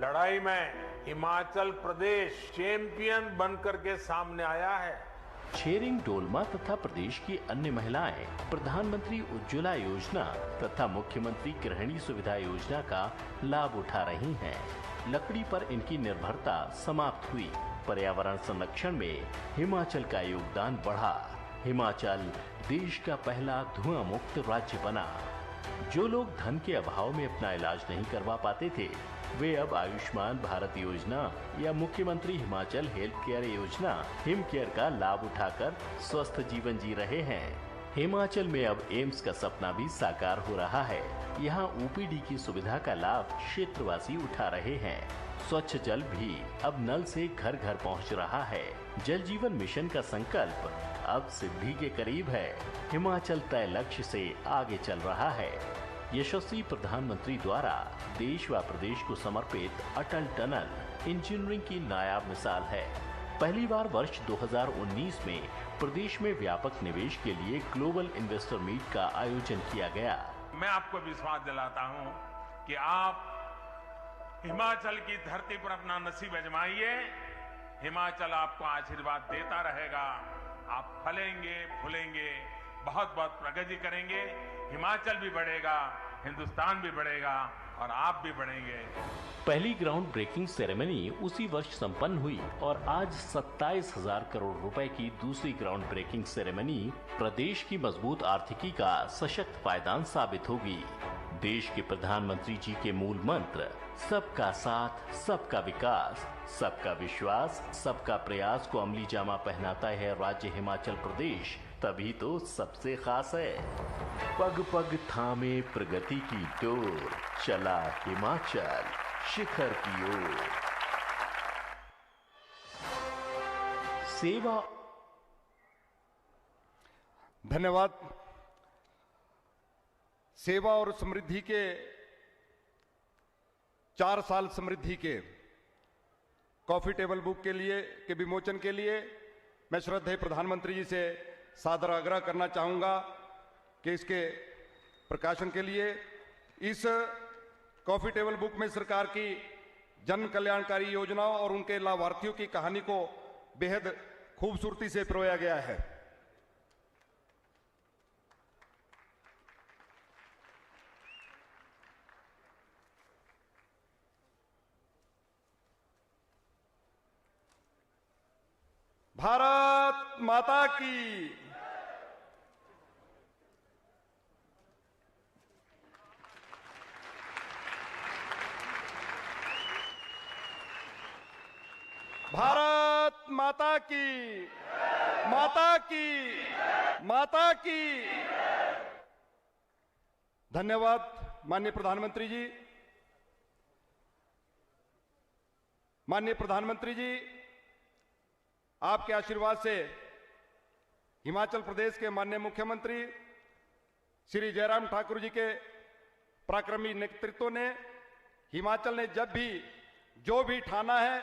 लड़ाई में हिमाचल प्रदेश चैंपियन बनकर के सामने आया है। छेरिंग डोलमा तथा प्रदेश की अन्य महिलाएं प्रधानमंत्री उज्ज्वला योजना तथा मुख्यमंत्री गृहिणी सुविधा योजना का लाभ उठा रही हैं। लकड़ी पर इनकी निर्भरता समाप्त हुई। पर्यावरण संरक्षण में हिमाचल का योगदान बढ़ा। हिमाचल देश का पहला धुआं मुक्त राज्य बना। जो लोग धन के अभाव में अपना इलाज नहीं करवा पाते थे, वे अब आयुष्मान भारत योजना या मुख्यमंत्री हिमाचल हेल्थ केयर योजना हिम केयर का लाभ उठाकर स्वस्थ जीवन जी रहे हैं। हिमाचल में अब एम्स का सपना भी साकार हो रहा है। यहाँ ओपीडी की सुविधा का लाभ क्षेत्रवासी उठा रहे हैं। स्वच्छ जल भी अब नल से घर घर पहुँच रहा है। जल जीवन मिशन का संकल्प अब सिद्धि के करीब है। हिमाचल तय लक्ष्य से आगे चल रहा है। यशस्वी प्रधानमंत्री द्वारा देश व प्रदेश को समर्पित अटल टनल इंजीनियरिंग की नायाब मिसाल है। पहली बार वर्ष 2019 में प्रदेश में व्यापक निवेश के लिए ग्लोबल इन्वेस्टर मीट का आयोजन किया गया। मैं आपको विश्वास दिलाता हूं कि आप हिमाचल की धरती पर अपना नसीब आजमाइए। हिमाचल आपको आशीर्वाद देता रहेगा। आप फलेंगे फूलेंगे, बहुत बहुत प्रगति करेंगे। हिमाचल भी बढ़ेगा, हिंदुस्तान भी बढ़ेगा और आप भी बढ़ेंगे। पहली ग्राउंड ब्रेकिंग सेरेमनी उसी वर्ष संपन्न हुई और आज 27,000 करोड़ रुपए की दूसरी ग्राउंड ब्रेकिंग सेरेमनी प्रदेश की मजबूत आर्थिकी का सशक्त पायदान साबित होगी। देश के प्रधानमंत्री जी के मूल मंत्र सबका साथ, सबका विकास, सबका विश्वास, सबका प्रयास को अमली जामा पहनाता है राज्य हिमाचल प्रदेश। तभी तो सबसे खास है। पग पग थामे प्रगति की डोर, चला हिमाचल शिखर की ओर। सेवा। धन्यवाद। सेवा और समृद्धि के 4 साल समृद्धि के कॉफी टेबल बुक के विमोचन के लिए मैं श्रद्धेय प्रधानमंत्री जी से सादर आग्रह करना चाहूंगा कि इसके प्रकाशन के लिए इस कॉफी टेबल बुक में सरकार की जन कल्याणकारी योजनाओं और उनके लाभार्थियों की कहानी को बेहद खूबसूरती से पिरोया गया है। भारत माता की। भारत माता की, माता की, माता की। धन्यवाद माननीय प्रधानमंत्री जी। माननीय प्रधानमंत्री जी, आपके आशीर्वाद से हिमाचल प्रदेश के माननीय मुख्यमंत्री श्री जयराम ठाकुर जी के पराक्रमी नेतृत्व ने हिमाचल ने जब भी जो भी ठाना है,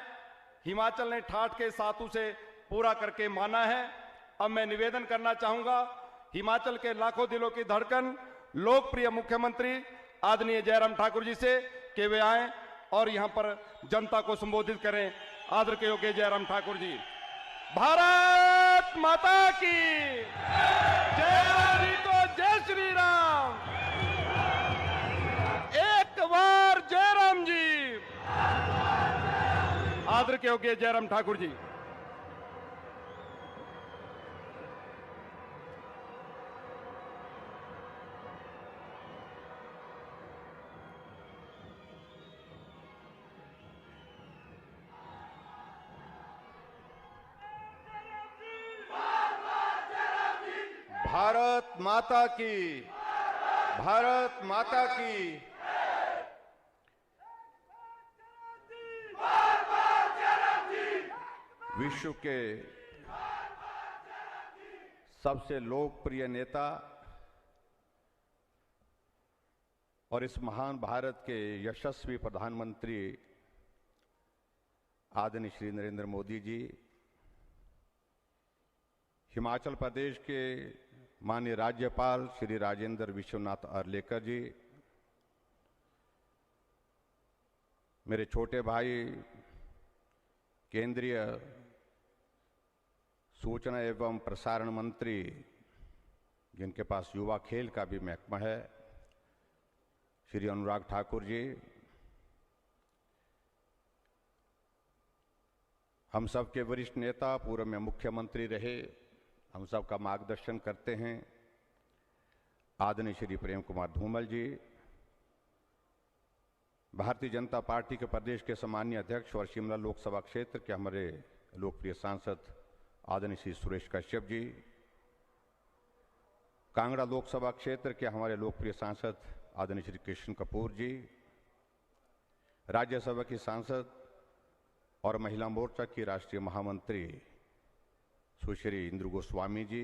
हिमाचल ने ठाठ के साथ उसे पूरा करके माना है। अब मैं निवेदन करना चाहूंगा हिमाचल के लाखों दिलों की धड़कन लोकप्रिय मुख्यमंत्री आदरणीय जयराम ठाकुर जी से कि वे आएं और यहां पर जनता को संबोधित करें। आदर के योग्य जयराम ठाकुर जी। भारत माता की जय। को जय श्री राम। एक बार जयराम जी। आदर के योग्य जयराम ठाकुर जी। भारत माता की, भारत माता की। विश्व के सबसे लोकप्रिय नेता और इस महान भारत के यशस्वी प्रधानमंत्री आदरणीय श्री नरेंद्र मोदी जी, हिमाचल प्रदेश के माननीय राज्यपाल श्री राजेंद्र विश्वनाथ अर्लेकर जी, मेरे छोटे भाई केंद्रीय सूचना एवं प्रसारण मंत्री जिनके पास युवा खेल का भी महकमा है, श्री अनुराग ठाकुर जी, हम सब के वरिष्ठ नेता, पूर्व में मुख्यमंत्री रहे, हम सब का मार्गदर्शन करते हैं आदरणीय श्री प्रेम कुमार धूमल जी, भारतीय जनता पार्टी के प्रदेश के सम्मानीय अध्यक्ष और शिमला लोकसभा क्षेत्र के हमारे लोकप्रिय सांसद आदरणीय श्री सुरेश कश्यप जी, कांगड़ा लोकसभा क्षेत्र के हमारे लोकप्रिय सांसद आदरणीय श्री कृष्ण कपूर जी, राज्यसभा की सांसद और महिला मोर्चा की राष्ट्रीय महामंत्री सुश्री इंदु गोस्वामी जी,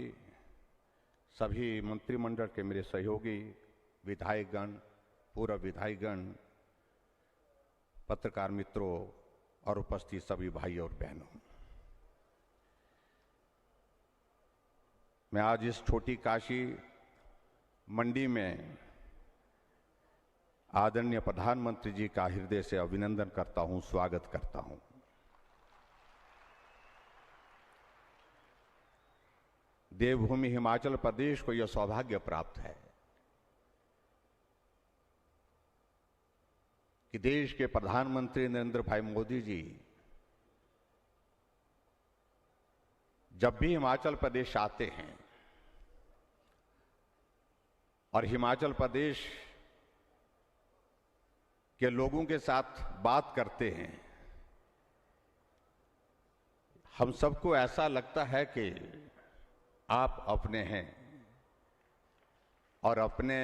सभी मंत्रिमंडल के मेरे सहयोगी, विधायकगण, पूर्व विधायकगण, पत्रकार मित्रों और उपस्थित सभी भाई और बहनों, मैं आज इस छोटी काशी मंडी में आदरणीय प्रधानमंत्री जी का हृदय से अभिनंदन करता हूं, स्वागत करता हूं। देवभूमि हिमाचल प्रदेश को यह सौभाग्य प्राप्त है कि देश के प्रधानमंत्री नरेंद्र भाई मोदी जी जब भी हिमाचल प्रदेश आते हैं और हिमाचल प्रदेश के लोगों के साथ बात करते हैं, हम सबको ऐसा लगता है कि आप अपने हैं और अपने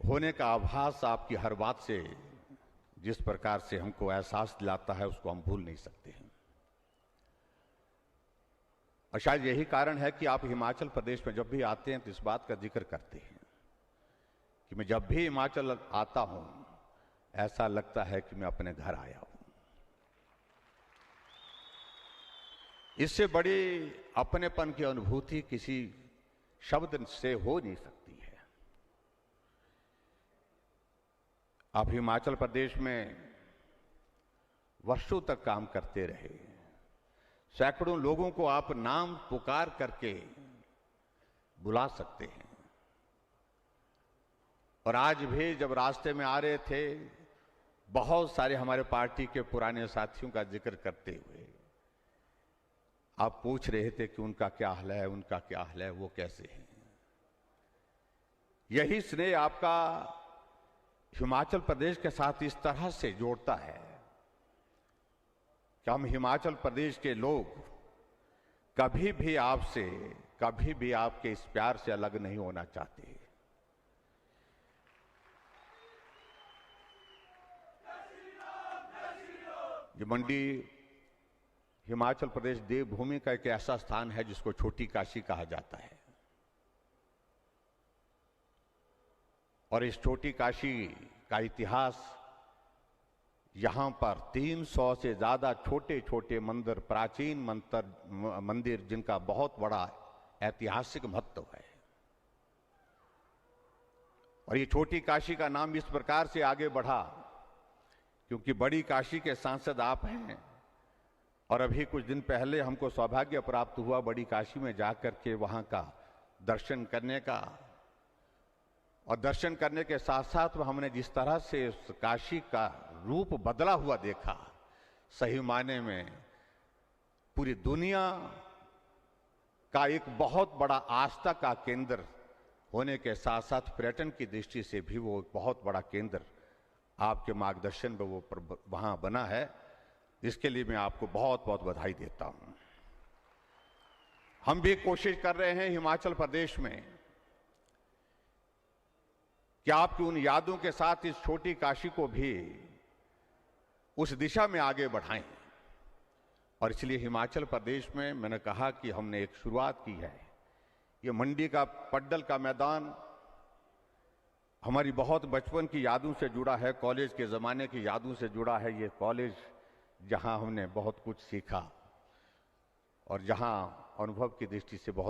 होने का आभास आपकी हर बात से जिस प्रकार से हमको एहसास दिलाता है उसको हम भूल नहीं सकते हैं। और शायद यही कारण है कि आप हिमाचल प्रदेश में जब भी आते हैं तो इस बात का जिक्र करते हैं कि मैं जब भी हिमाचल आता हूं ऐसा लगता है कि मैं अपने घर आया हूं। इससे बड़ी अपनेपन की अनुभूति किसी शब्द से हो नहीं सकती है। आप हिमाचल प्रदेश में वर्षों तक काम करते रहे, सैकड़ों लोगों को आप नाम पुकार करके बुला सकते हैं, और आज भी जब रास्ते में आ रहे थे बहुत सारे हमारे पार्टी के पुराने साथियों का जिक्र करते हुए आप पूछ रहे थे कि उनका क्या हाल है, उनका क्या हाल है, वो कैसे हैं। यही स्नेह आपका हिमाचल प्रदेश के साथ इस तरह से जोड़ता है कि हम हिमाचल प्रदेश के लोग कभी भी आपसे, कभी भी आपके इस प्यार से अलग नहीं होना चाहते। ये मंडी हिमाचल प्रदेश देवभूमि का एक ऐसा स्थान है जिसको छोटी काशी कहा जाता है, और इस छोटी काशी का इतिहास यहां पर 300 से ज्यादा छोटे छोटे मंदिर, प्राचीन मंदिर जिनका बहुत बड़ा ऐतिहासिक महत्व है। और ये छोटी काशी का नाम इस प्रकार से आगे बढ़ा क्योंकि बड़ी काशी के सांसद आप हैं, और अभी कुछ दिन पहले हमको सौभाग्य प्राप्त हुआ बड़ी काशी में जाकर के वहां का दर्शन करने का, और दर्शन करने के साथ साथ हमने जिस तरह से उस काशी का रूप बदला हुआ देखा, सही मायने में पूरी दुनिया का एक बहुत बड़ा आस्था का केंद्र होने के साथ साथ पर्यटन की दृष्टि से भी वो एक बहुत बड़ा केंद्र आपके मार्गदर्शन में वो वहां बना है। इसके लिए मैं आपको बहुत बहुत बधाई देता हूं। हम भी कोशिश कर रहे हैं हिमाचल प्रदेश में कि आपकी उन यादों के साथ इस छोटी काशी को भी उस दिशा में आगे बढ़ाएं, और इसलिए हिमाचल प्रदेश में मैंने कहा कि हमने एक शुरुआत की है। ये मंडी का पड्डल का मैदान हमारी बहुत बचपन की यादों से जुड़ा है, कॉलेज के ज़माने की यादों से जुड़ा है। ये कॉलेज जहां हमने बहुत कुछ सीखा और जहां अनुभव की दृष्टि से बहुत